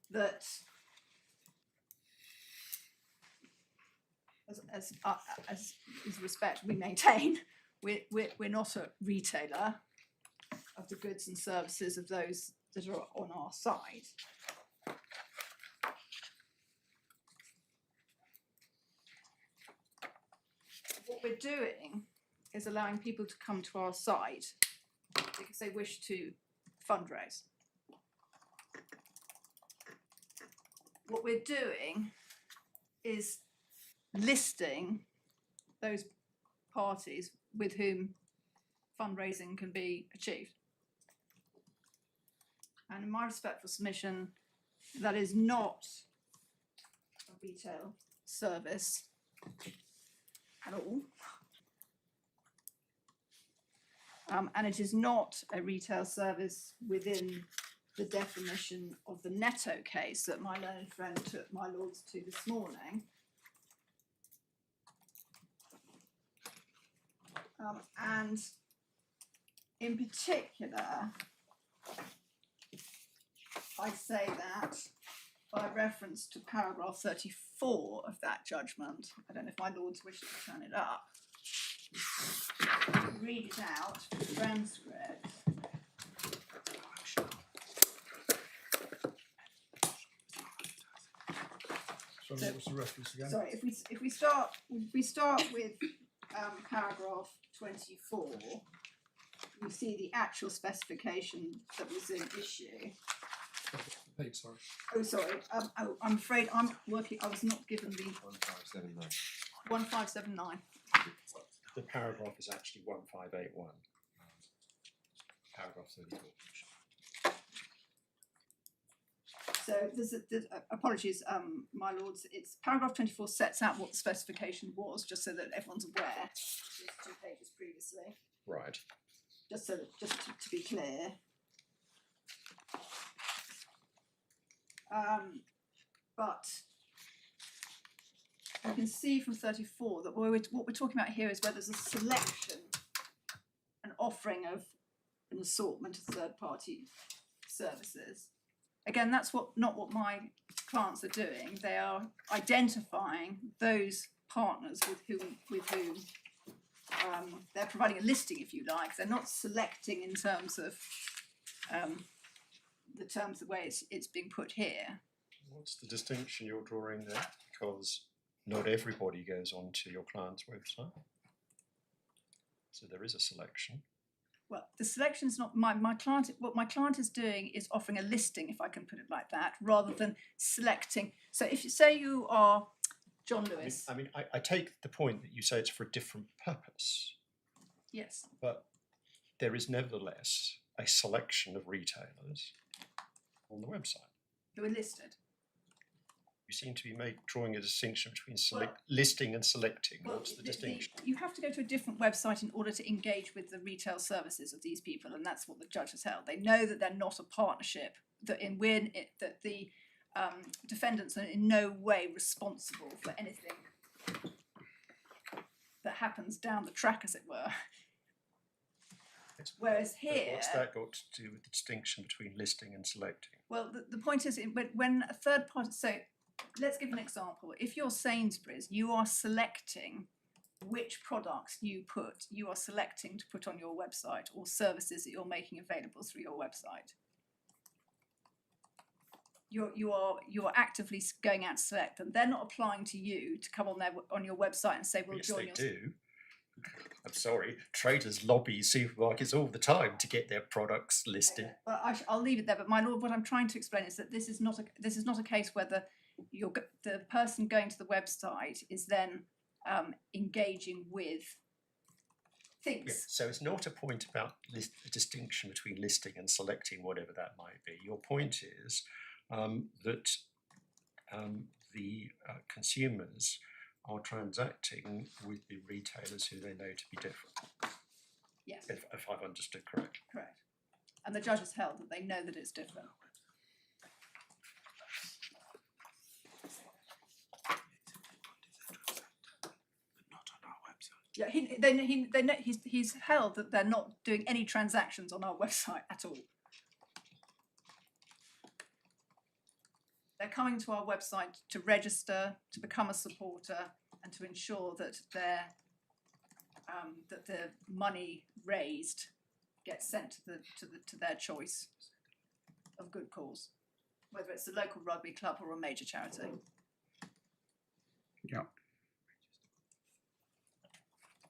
that as is respect we maintain, we're not a retailer of the goods and services of those that are on our side. What we're doing is allowing people to come to our site because they wish to fundraise. What we're doing is listing those parties with whom fundraising can be achieved. And in my respectful submission, that is not a retail service at all. And it is not a retail service within the definition of the Netto case that my learned friend took my lords to this morning. And in particular, I say that by reference to paragraph 34 of that judgment. I don't know if my lords wish to turn it up. Read it out, transcript. So what was the reference again? Sorry, if we start with paragraph 24, you see the actual specification that was in issue. Page, sorry. Oh, sorry. I'm afraid I was not given the 1579. 1579. The paragraph is actually 1581. Paragraph 34. So there's apologies, my lords. It's paragraph 24 sets out what the specification was, just so that everyone's aware. There's 2 pages previously. Right. Just to be clear. But you can see from 34 that what we're talking about here is where there's a selection, an offering of an assortment of third-party services. Again, that's not what my clients are doing. They are identifying those partners with whom they're providing a listing, if you like. They're not selecting in terms of the way it's being put here. What's the distinction you're drawing there? Because not everybody goes onto your client's website. So there is a selection. Well, the selection is not my client. What my client is doing is offering a listing, if I can put it like that, rather than selecting. So if you say you are John Lewis. I take the point that you say it's for a different purpose. Yes. But there is nevertheless a selection of retailers on the website. Who are listed. You seem to be drawing a distinction between Well, listing and selecting. Well, What's the distinction? You have to go to a different website in order to engage with the retail services of these people, and that's what the judge has held. They know that they're not a partnership, that the defendants are in no way responsible for anything that happens down the track, as it were. Whereas here, what's that got to do with the distinction between listing and selecting? well, the point is, when a third party, so let's give an example. If you're Sainsbury's, you are selecting which products you are selecting to put on your website, or services that you're making available through your website. You are actively going out to select them. They're not applying to you to come on your website and say, "Well, Yes, join they your." do. I'm sorry, traders lobby supermarkets all the time to get their products listed. Well, I'll leave it there. But my lord, what I'm trying to explain is that this is not a case where the person going to the website is then engaging with things. Yes, so it's not a point about a distinction between listing and selecting, whatever that might be. Your point is that the consumers are transacting with the retailers who they know to be different. Yes, If I've understood correctly. correct. And the judge has held that they know that it's different. Yeah, he's held that they're not doing any transactions on our website at all. They're coming to our website to register, to become a supporter, and to ensure that that the money raised gets sent to their choice of good cause, whether it's a local rugby club or a major charity. Yeah.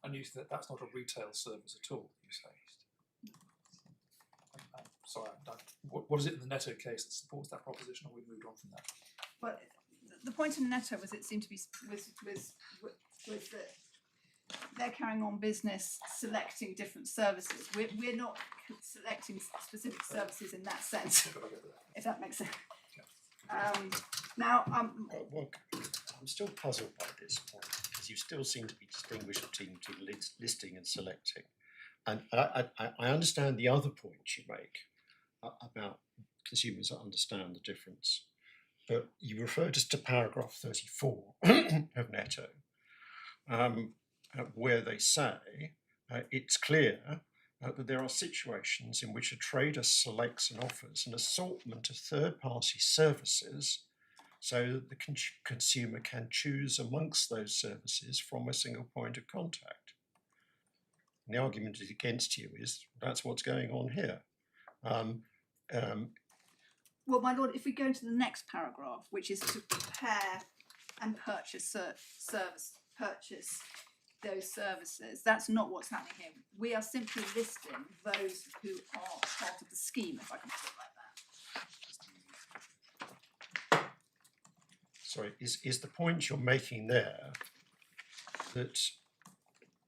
And you said that's not a retail service at all, you say? Sorry, what is it in the Netto case that supports that proposition, or we've moved on from that? But the point in Netto was it seemed to be was that they're carrying on business selecting different services. We're not selecting specific services in that sense, if that makes sense. Now, well, I'm still puzzled by this point, because you still seem to be distinguishing between listing and selecting. And I understand the other point you make about consumers that understand the difference. But you referred us to paragraph 34 of Netto, where they say it's clear that there are situations in which a trader selects and offers an assortment of third-party services so that the consumer can choose amongst those services from a single point of contact. And the argument against you is that's what's going on here. well, my lord, if we go into the next paragraph, which is to prepare and purchase those services, that's not what's happening here. We are simply listing those who are part of the scheme, if I can put it like that. Sorry, is the point you're making there that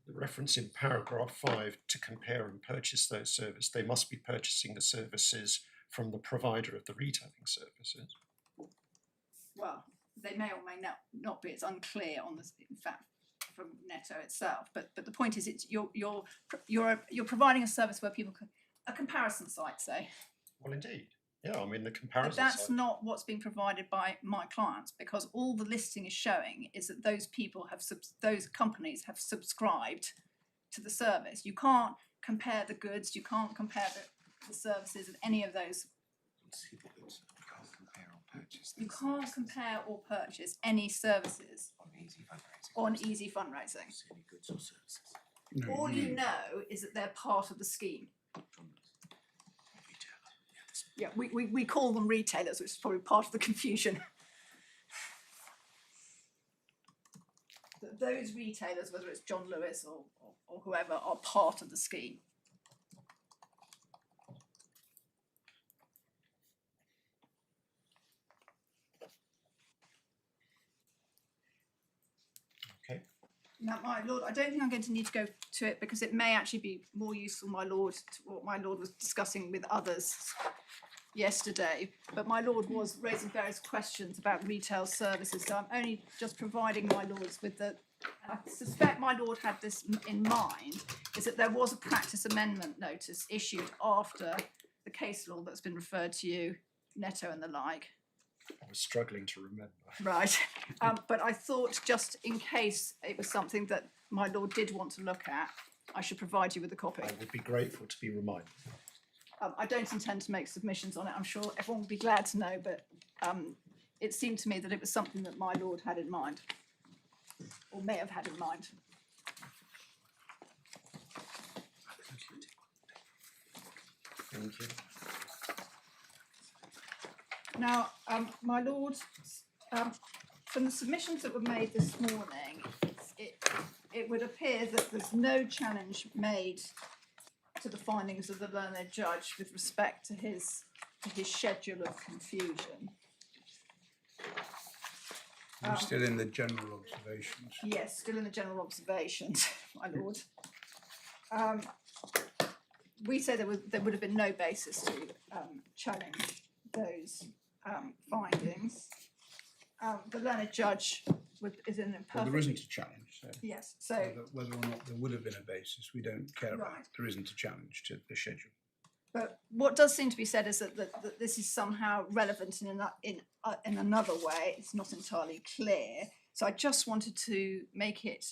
the reference in paragraph 5 to compare and purchase those services, they must be purchasing the services from the provider of the retailing services? Well, they may or may not be. It's unclear on this, in fact, from Netto itself. But the point is, it's you're providing a service where people can, a comparison site, say. Well, indeed. Yeah, I mean the comparison. But that's site. not what's being provided by my clients, because all the listing is showing is that those people have those companies have subscribed to the service. You can't compare the goods. You can't compare the services of any of those. You can't compare or purchase any services on Easy Fundraising. Goods or services. No, All you know is that they're part of the scheme. Yeah, we call them retailers, which is probably part of the confusion. Those retailers, whether it's John Lewis or whoever, are part of the scheme. Okay. Now, my lord, I don't think I'm going to need to go to it because it may actually be more useful, my lord, to what my lord was discussing with others yesterday. But my lord was raising various questions about retail services, so I'm only just providing my lords with the. I suspect my lord had this in mind, is that there was a practice amendment notice issued after the case law that's been referred to you, Netto and the like. I was struggling to remember. Right, but I thought just in case it was something that my lord did want to look at, I should provide you with a copy. I would be grateful to be reminded. I don't intend to make submissions on it. I'm sure everyone will be glad to know, but it seemed to me that it was something that my lord had in mind, or may have had in mind. Thank you. Now, my lord, from the submissions that were made this morning, it would appear that there's no challenge made to the findings of the learned judge with respect to his schedule of confusion. We're still in the general observations. Yes, still in the general observations, my lord. We say there would have been no basis to challenge those findings. The learned judge is in a perfect. Well, there isn't a challenge. So Yes, so whether or not there would have been a basis, we don't care about. Right. There isn't a challenge to the schedule. but what does seem to be said is that this is somehow relevant in another way. It's not entirely clear. So I just wanted to make it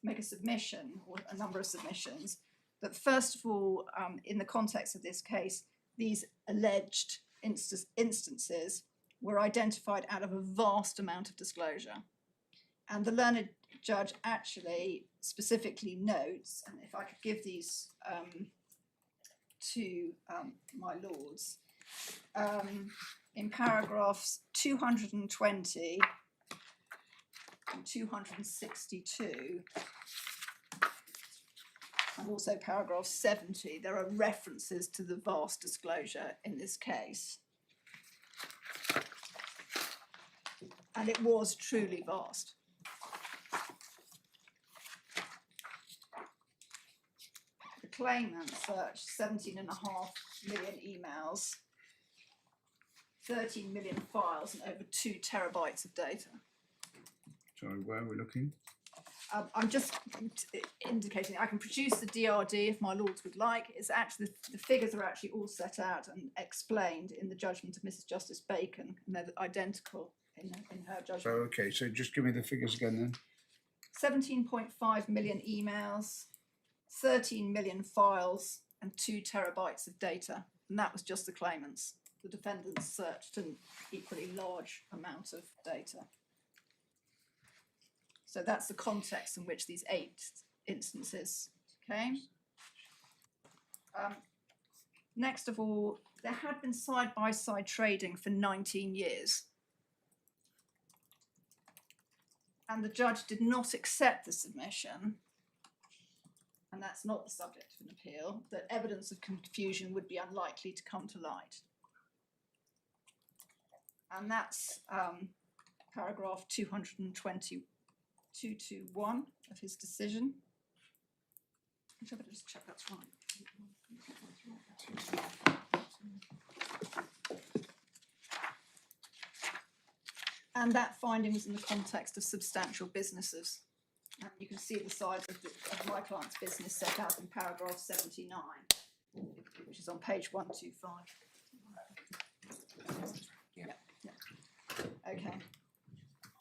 make a submission, or a number of submissions, that first of all, in the context of this case, these alleged instances were identified out of a vast amount of disclosure. And the learned judge actually specifically notes, and if I could give these to my lords, in paragraphs 220 and 262, and also paragraph 70, there are references to the vast disclosure in this case. And it was truly vast. The claimant searched 17.5 million emails, 13 million files, and over 2 terabytes of data. Sorry, where are we looking? I'm just indicating I can produce the DRD if my lords would like. It's actually the figures are actually all set out and explained in the judgment of Mrs Justice Bacon, and they're identical in her judgment. So, okay, so just give me the figures again then. 17.5 million emails, 13 million files, and 2 terabytes of data, and that was just the claimants. The defendants searched an equally large amount of data. So that's the context in which these 8 instances came. Next of all, there had been side-by-side trading for 19 years. And the judge did not accept the submission, and that's not the subject of an appeal, that evidence of confusion would be unlikely to come to light. And that's paragraph 221 of his decision. I better just check that's right. And that finding was in the context of substantial businesses. And you can see the size of my client's business set out in paragraph 79, which is on page 125. Yeah. Okay.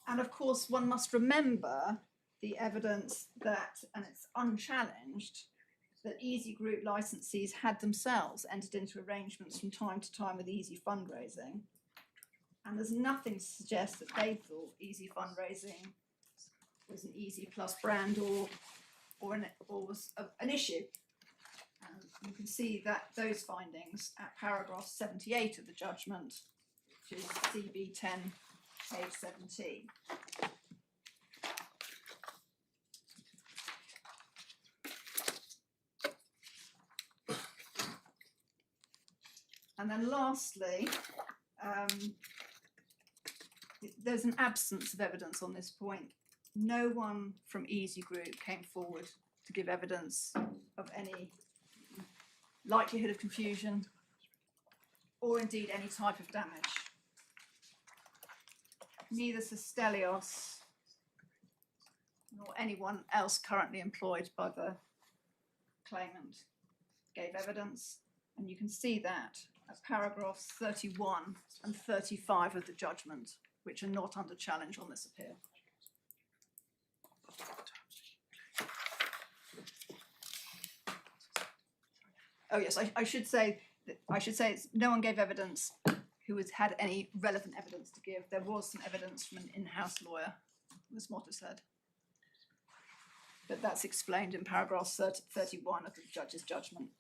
And of course, one must remember the evidence that, and it's unchallenged, that EasyGroup licensees had themselves entered into arrangements from time to time with EasyFundraising. And there's nothing to suggest that they thought EasyFundraising was an Easy Plus brand or was an issue. You can see that those findings at paragraph 78 of the judgment, which is CB 10, page 17. And then lastly, there's an absence of evidence on this point. No one from EasyGroup came forward to give evidence of any likelihood of confusion or indeed any type of damage. Neither Sestelios nor anyone else currently employed by the claimant gave evidence, and you can see that at paragraphs 31 and 35 of the judgment, which are not under challenge on this appeal. Oh yes, I should say no one gave evidence who had any relevant evidence to give. There was some evidence from an in-house lawyer, was what I said. But that's explained in paragraph 31 of the judge's judgment.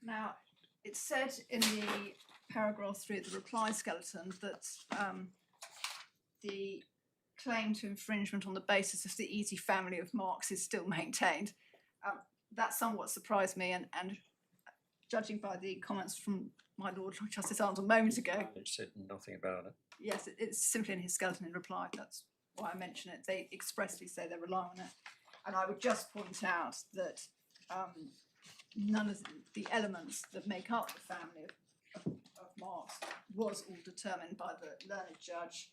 Now, it's said in the paragraph 3 of the reply skeleton that the claim to infringement on the basis of the Easy family of marks is still maintained. That somewhat surprised me, and judging by the comments from my Lord Justice Arnold a moment ago. It said nothing about it. Yes, it's simply in his skeleton in reply. That's why I mention it. They expressly say they rely on it. And I would just point out that none of the elements that make up the family of marks was all determined by the learned judge,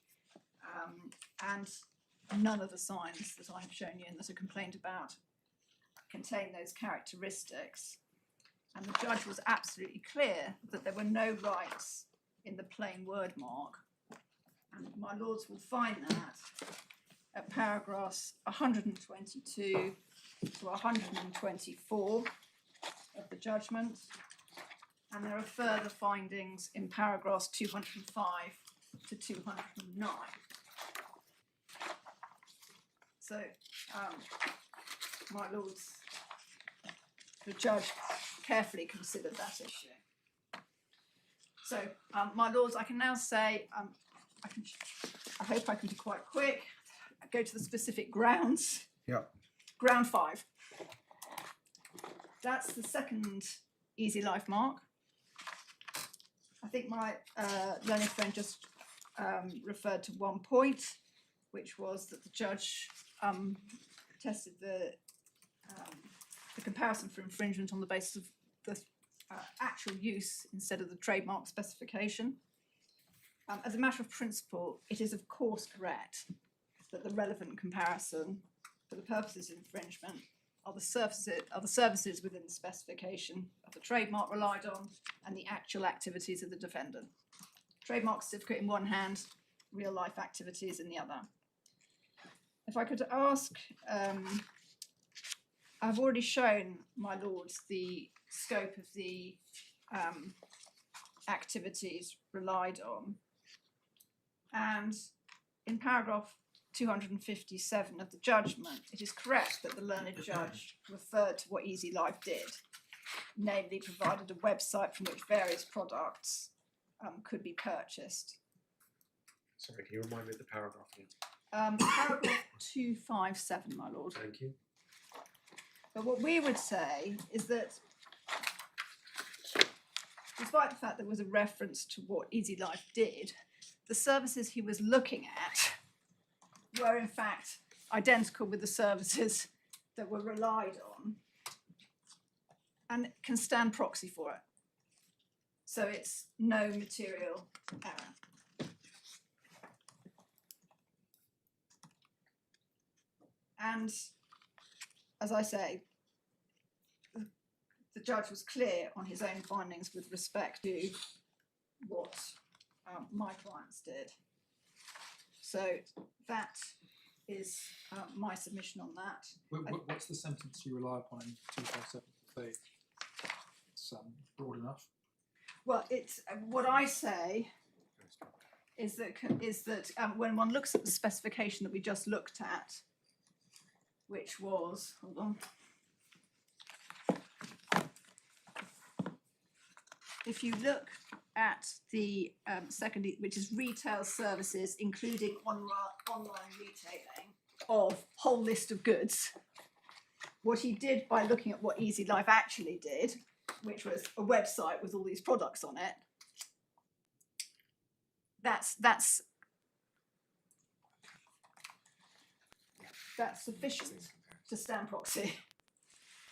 and none of the signs that I have shown you and that are complained about contain those characteristics. And the judge was absolutely clear that there were no rights in the plain word mark. And my lords will find that at paragraphs 122 to 124 of the judgment. And there are further findings in paragraphs 205 to 209. So, my lords, the judge carefully considered that issue. So, my lords, I can now say, I hope I can be quite quick. Go to the specific grounds. Yeah. Ground 5. That's the second easy life mark. I think my learned friend just referred to one point, which was that the judge tested the comparison for infringement on the basis of the actual use instead of the trademark specification. As a matter of principle, it is of course correct that the relevant comparison for the purposes of infringement are the services within the specification of the trademark relied on and the actual activities of the defendant. Trademark certificate in one hand, real life activities in the other. If I could ask, I've already shown, my lords, the scope of the activities relied on. And in paragraph 257 of the judgment, it is correct that the learned judge referred to what Easy Life did, namely provided a website from which various products could be purchased. Sorry, can you remind me of the paragraph again? Paragraph 257, my lord. Thank you. But what we would say is that, despite the fact there was a reference to what Easy Life did, the services he was looking at were in fact identical with the services that were relied on and can stand proxy for it. So it's no material error. And as I say, the judge was clear on his own findings with respect to what my clients did. So that is my submission on that. What's the sentence you rely upon in 257 to say it's broad enough? Well, it's what I say is that when one looks at the specification that we just looked at, which was, hold on, if you look at the second, which is retail services, including online retailing of whole list of goods, what he did by looking at what Easy Life actually did, which was a website with all these products on it, that's sufficient to stand proxy.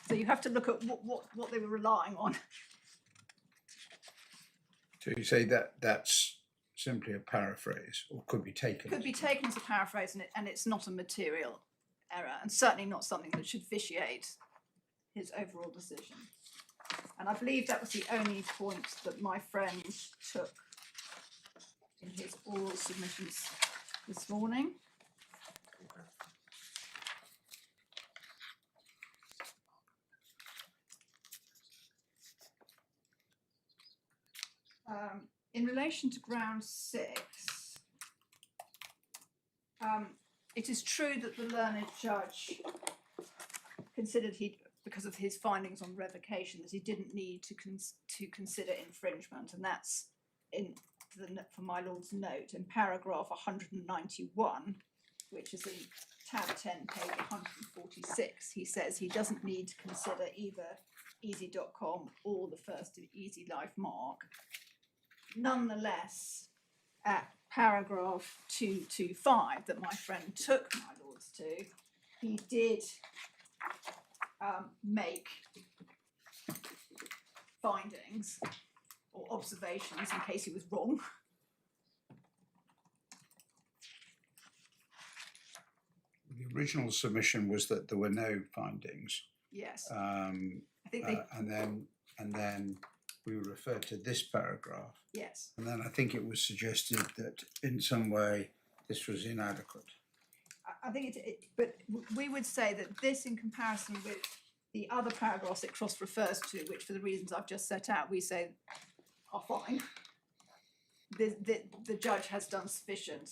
So you have to look at what they were relying on. So you say that that's simply a paraphrase, or could be taken? Could be taken as a paraphrase, and it's not a material error, and certainly not something that should vitiate his overall decision. And I believe that was the only point that my friend took in his oral submissions this morning. In relation to ground 6, it is true that the learned judge considered because of his findings on revocation, that he didn't need to consider infringement, and that's for my lord's note in paragraph 191, which is in tab 10, page 146. He says he doesn't need to consider either easy.com or the first Easy Life mark. Nonetheless, at paragraph 225 that my friend took my lords to, he did make findings or observations in case he was wrong. The original submission was that there were no findings. Yes. I think they... and then we referred to this paragraph, Yes. and then I think it was suggested that in some way this was inadequate. I think but we would say that this, in comparison with the other paragraphs it cross refers to, which for the reasons I've just set out, we say are fine. The judge has done sufficient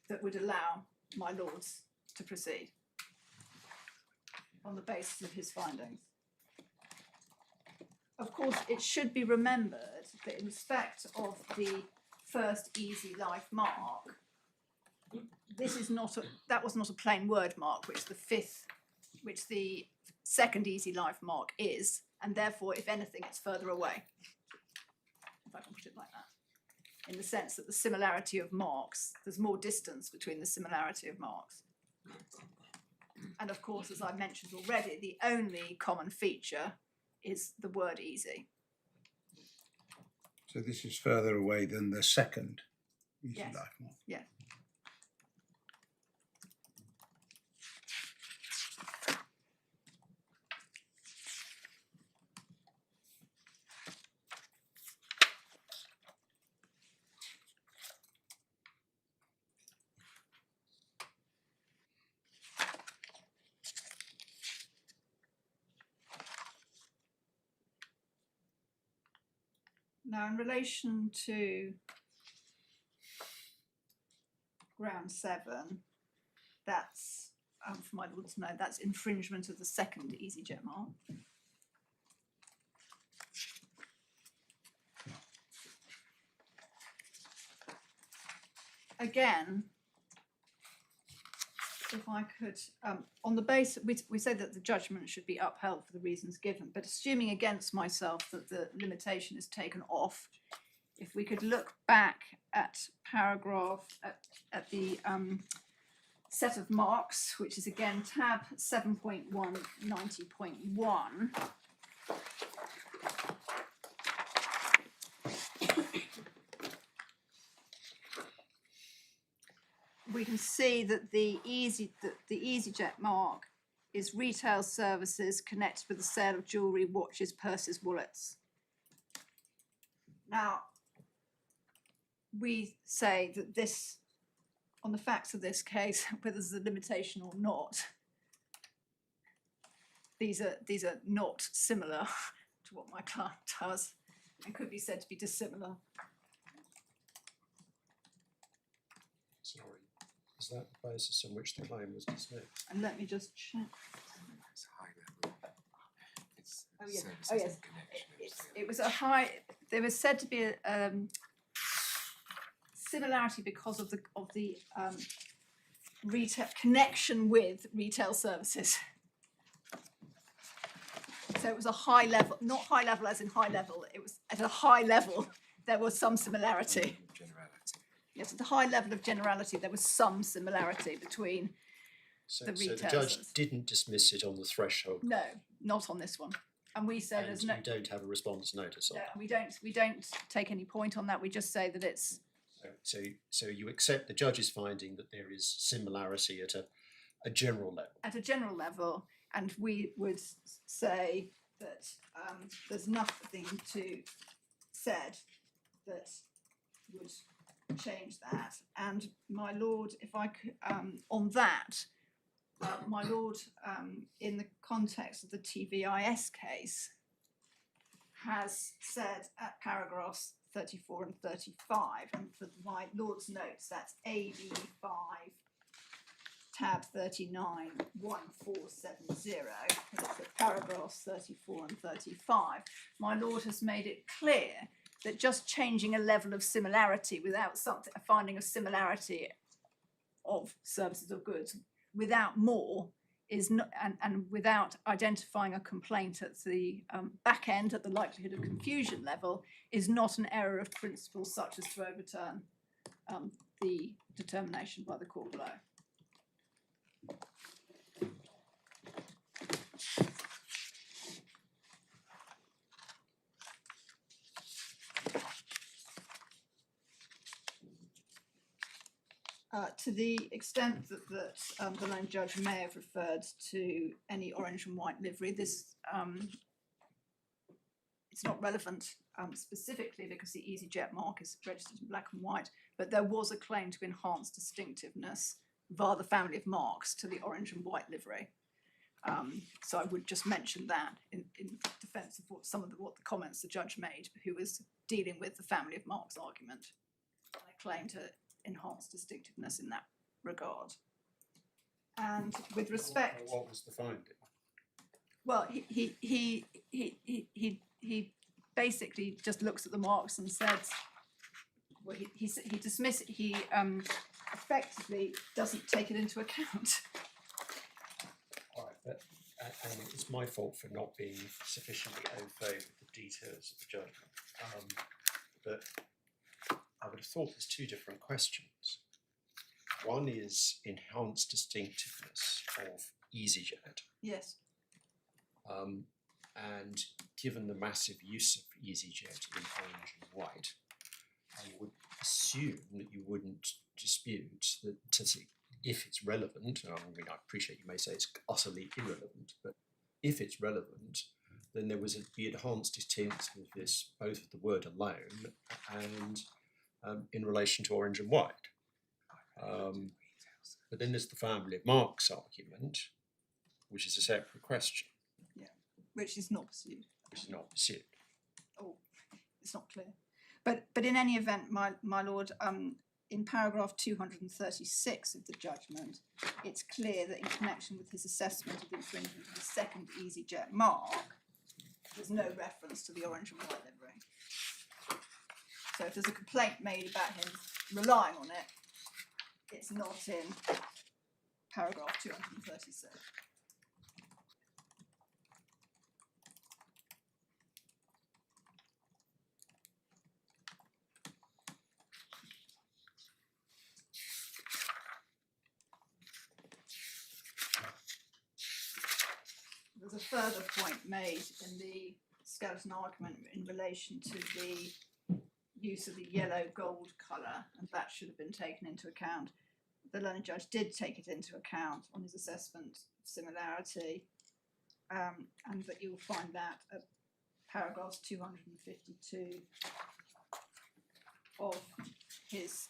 that would allow my lords to proceed on the basis of his findings. Of course, it should be remembered that in respect of the first easy life mark, this is not that was not a plain word mark, which the second easy life mark is, and therefore, if anything, it's further away, if I can put it like that, in the sense that the similarity of marks, there's more distance between the similarity of marks. And of course, as I mentioned already, the only common feature is the word easy. So this is further away than the second easy Yes. life mark. Yeah. Now, in relation to ground 7, that's, for my lords to know, that's infringement of the second EasyJet mark. Again, if I could, on the basis, we say that the judgment should be upheld for the reasons given, but assuming against myself that the limitation is taken off, if we could look back at paragraph, at the set of marks, which is again tab 7.1, 90.1. We can see that the EasyJet mark is retail services connected with the sale of jewellery, watches, purses, wallets. Now, we say that this, on the facts of this case, whether there's a limitation or not, these are not similar to what my client does and could be said to be dissimilar. Sorry, is that the basis on which the claim was dismissed? And let me just check. It's high level. It's Oh, yes. services Oh, yes. and connection. It was a high. There was said to be a similarity because of the retail connection with retail services. So it was a high level, not high level as in high level. It was at a high level. There was some similarity. Generality. Yes, at a high level of generality, there was some similarity between So the the retail judge services. didn't dismiss it on the threshold. No, not on this one. And we said And there's no. you don't have a response notice on No, it. we don't take any point on that. We just say that it's So you accept the judge's finding that there is similarity at a general level. at a general level, and we would say that there's nothing to said that would change that. And my lord, if I could, on that, my lord, in the context of the TVIS case, has said at paragraphs 34 and 35, and for my lord's notes, that's AB5, tab 39, 1470, that's at paragraphs 34 and 35. My lord has made it clear that just changing a level of similarity without something, a finding of similarity of services or goods, without more, is not, and without identifying a complaint at the back end, at the likelihood of confusion level, is not an error of principle such as to overturn the determination by the court below. To the extent that the lone judge may have referred to any orange and white livery, this it's not relevant specifically because the EasyJet mark is registered in black and white, but there was a claim to enhance distinctiveness via the family of marks to the orange and white livery. So I would just mention that in defence of what the comments the judge made, who was dealing with the family of marks argument, and a claim to enhance distinctiveness in that regard. And with respect, What was the finding? well, he basically just looks at the marks and says, well, he effectively doesn't take it into account. All right, but and it's my fault for not being sufficiently au fait with the details of the judgment. But I would have thought there's two different questions. One is enhanced distinctiveness of EasyJet. Yes. And given the massive use of EasyJet in orange and white, I would assume that you wouldn't dispute that to see if it's relevant. I mean, I appreciate you may say it's utterly irrelevant, but if it's relevant, then there was the enhanced distinctiveness both of the word alone and in relation to orange and white. But then there's the family of marks argument, which is a separate question. Yeah, which is not pursued. Which is not pursued. Oh, it's not clear. But in any event, my lord, in paragraph 236 of the judgment, it's clear that in connection with his assessment of the infringement of the second EasyJet mark, there's no reference to the orange and white livery. So if there's a complaint made about him relying on it, it's not in paragraph 236. There's a further point made in the skeleton argument in relation to the use of the yellow gold colour, and that should have been taken into account. The learned judge did take it into account on his assessment of similarity, and that you'll find that at paragraphs 252 of his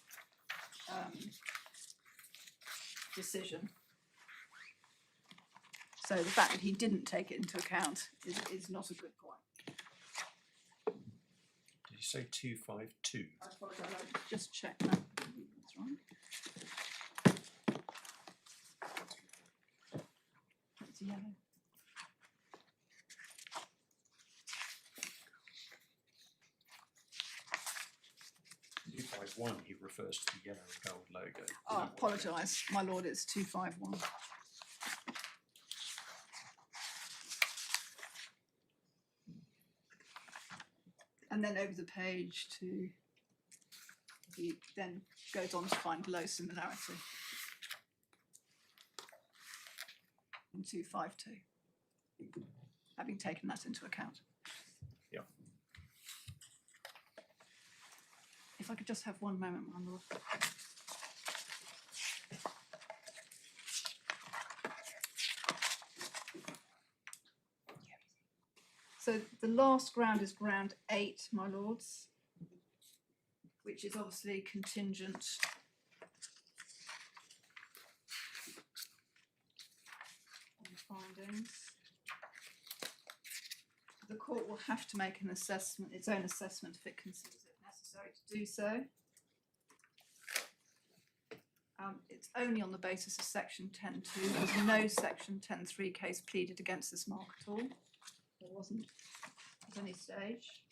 decision. So the fact that he didn't take it into account is not a good point. Did you say 252? I apologise, I'll just check that. That's right. It's yellow. One, he refers to the yellow and gold logo. I apologise, my lord, it's 251. And then over the page to, he then goes on to find low similarity in 252, having taken that into account. Yeah. If I could just have one moment, my lord. So the last ground is ground 8, my lords, which is obviously contingent on the findings. The court will have to make an assessment, its own assessment, if it considers it necessary to do so. It's only on the basis of section 10.2. There's no section 10.3 case pleaded against this mark at all. There wasn't at any stage.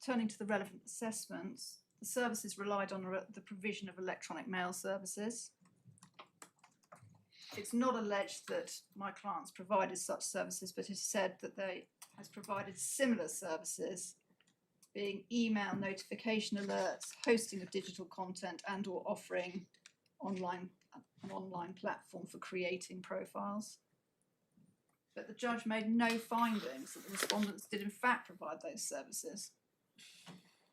Turning to the relevant assessments, the services relied on the provision of electronic mail services. It's not alleged that my clients provided such services, but it is said that they has provided similar services, being email notification alerts, hosting of digital content, and or offering an online platform for creating profiles. But the judge made no findings that the respondents did in fact provide those services.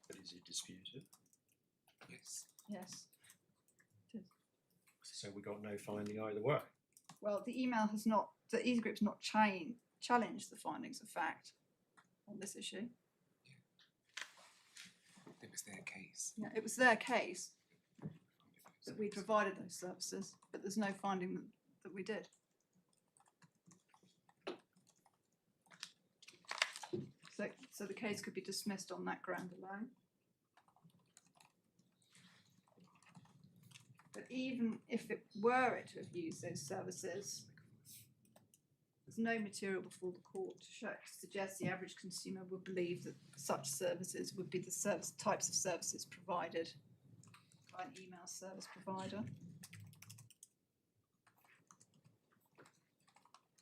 But is it disputed? Yes. Yes. So we got no finding either way. Well, the email has not, the EasyGroup's not challenge the findings of fact on this issue. It was their case. Yeah, it was their case that we provided those services, but there's no finding that we did. So the case could be dismissed on that ground alone. But even if it were to have used those services, there's no material before the court to suggest the average consumer would believe that such services would be the types of services provided by an email service provider.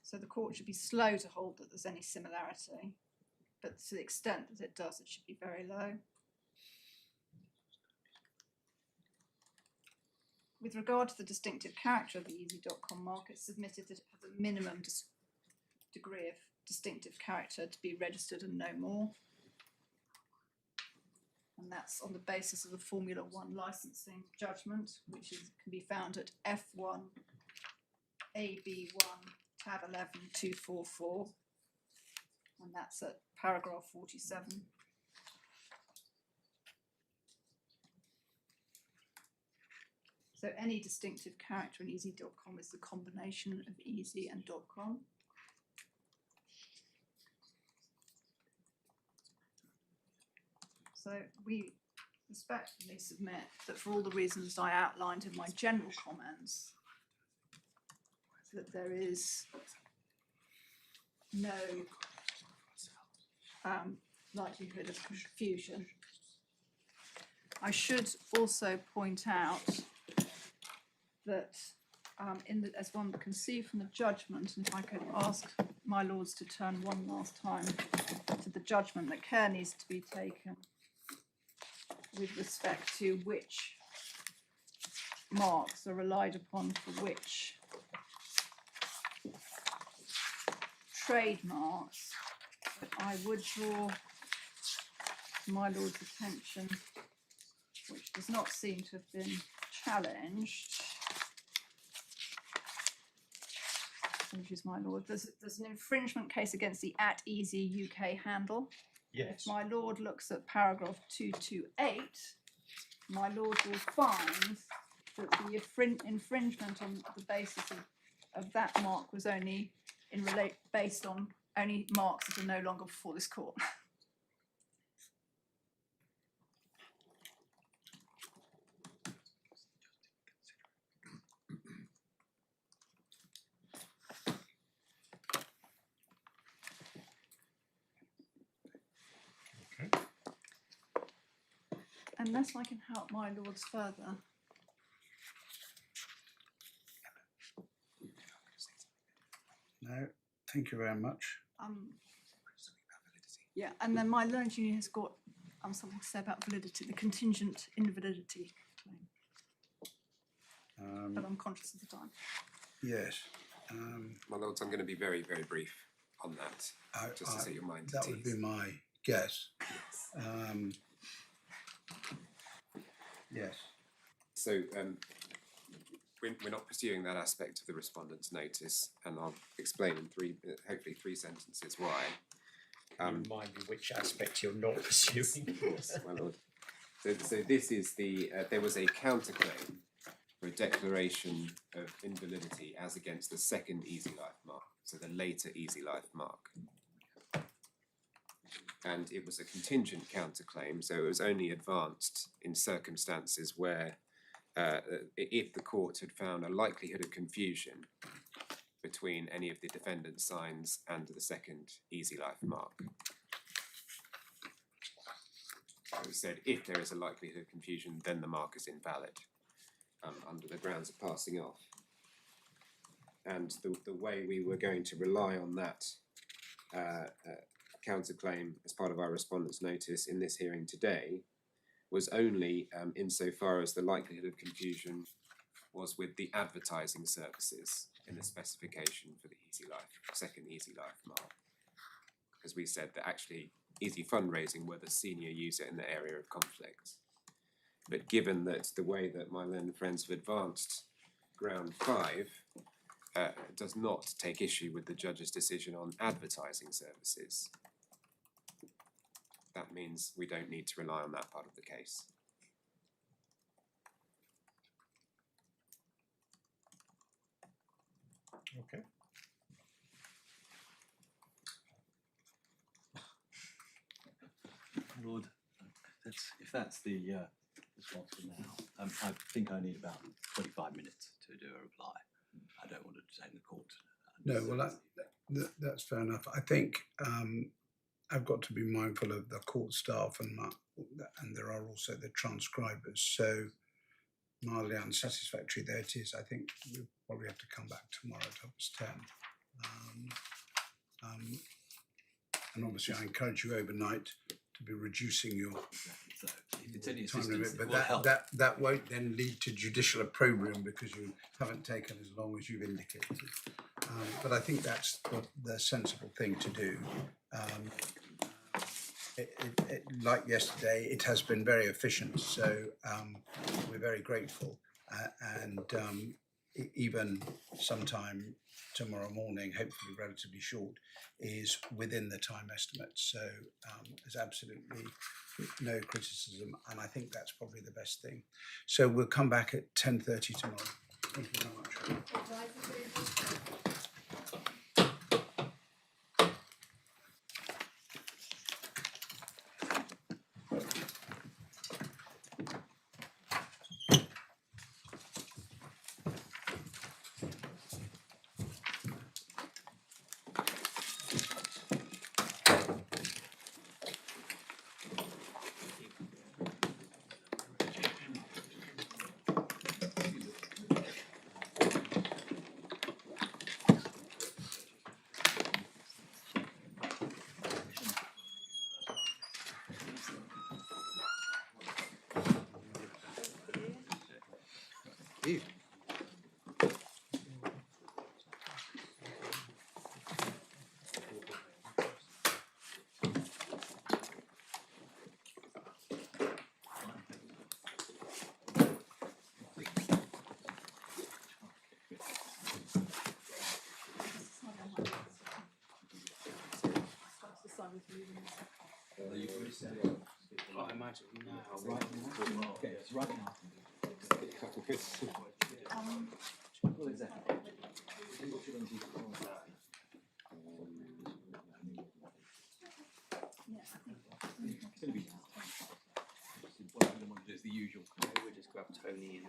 So the court should be slow to hold that there's any similarity, but to the extent that it does, it should be very low. With regard to the distinctive character of the easy.com mark, it's submitted that it has a minimum degree of distinctive character to be registered and no more. And that's on the basis of the Formula 1 licensing judgment, which can be found at F1 AB1 tab 11244, and that's at paragraph 47. So any distinctive character in easy.com is the combination of easy and .com. So we respectfully submit that for all the reasons I outlined in my general comments, that there is no likelihood of confusion. I should also point out that as one can see from the judgment, and if I could ask my lords to turn one last time to the judgment, that care needs to be taken with respect to which marks are relied upon for which trademarks. But I would draw my lord's attention, which does not seem to have been challenged. Apologies, my lord. There's an infringement case against the @easy UK handle. Yes. If my lord looks at paragraph 228, my lord will find that the infringement on the basis of that mark was only based on only marks that are no longer before this court. Unless I can help my lords further. No, thank you very much. Yeah, and then my learned junior has got something to say about validity, the contingent invalidity claim. But I'm conscious of the time. Yes. My lords, I'm going to be very, very brief on that, just to set your mind at That would be ease. my guess. Yes. So we're not pursuing that aspect of the respondent's notice, and I'll explain in hopefully three sentences why. Remind me which aspect you're not pursuing. Yes, my lord. So this is there was a counterclaim for a declaration of invalidity as against the second Easy Life mark, so the later Easy Life mark. And it was a contingent counterclaim, so it was only advanced in circumstances where if the court had found a likelihood of confusion between any of the defendant's signs and the second Easy Life mark. So it said if there is a likelihood of confusion, then the mark is invalid under the grounds of passing off. And the way we were going to rely on that counterclaim as part of our respondent's notice in this hearing today was only insofar as the likelihood of confusion was with the advertising services in the specification for the second Easy Life mark. Because we said that actually EasyFundraising were the senior user in the area of conflict. But given that the way that my learned friends have advanced ground 5, does not take issue with the judge's decision on advertising services. That means we don't need to rely on that part of the case. Okay. Lord, if that's the response for now, I think I need about 25 minutes to do a reply. I don't want to detain the court. No, well, that's fair enough. I think I've got to be mindful of the court staff and there are also the transcribers. So mildly unsatisfactory there it is. I think we'll probably have to come back tomorrow at 10:30. And obviously I encourage you overnight to be reducing your So if it's any time assistance, limit, it but will help. that won't then lead to judicial opprobrium because you haven't taken as long as you've indicated. But I think that's the sensible thing to do. Like yesterday, it has been very efficient, so we're very grateful. Even sometime tomorrow morning, hopefully relatively short, is within the time estimate. So there's absolutely no criticism, and I think that's probably the best thing. So we'll come back at 10:30 tomorrow. Thank you very much. I imagine now, right now. Okay, it's right now. Well, exactly. It's going to be. What I want to do is the usual. We'll just grab Tony and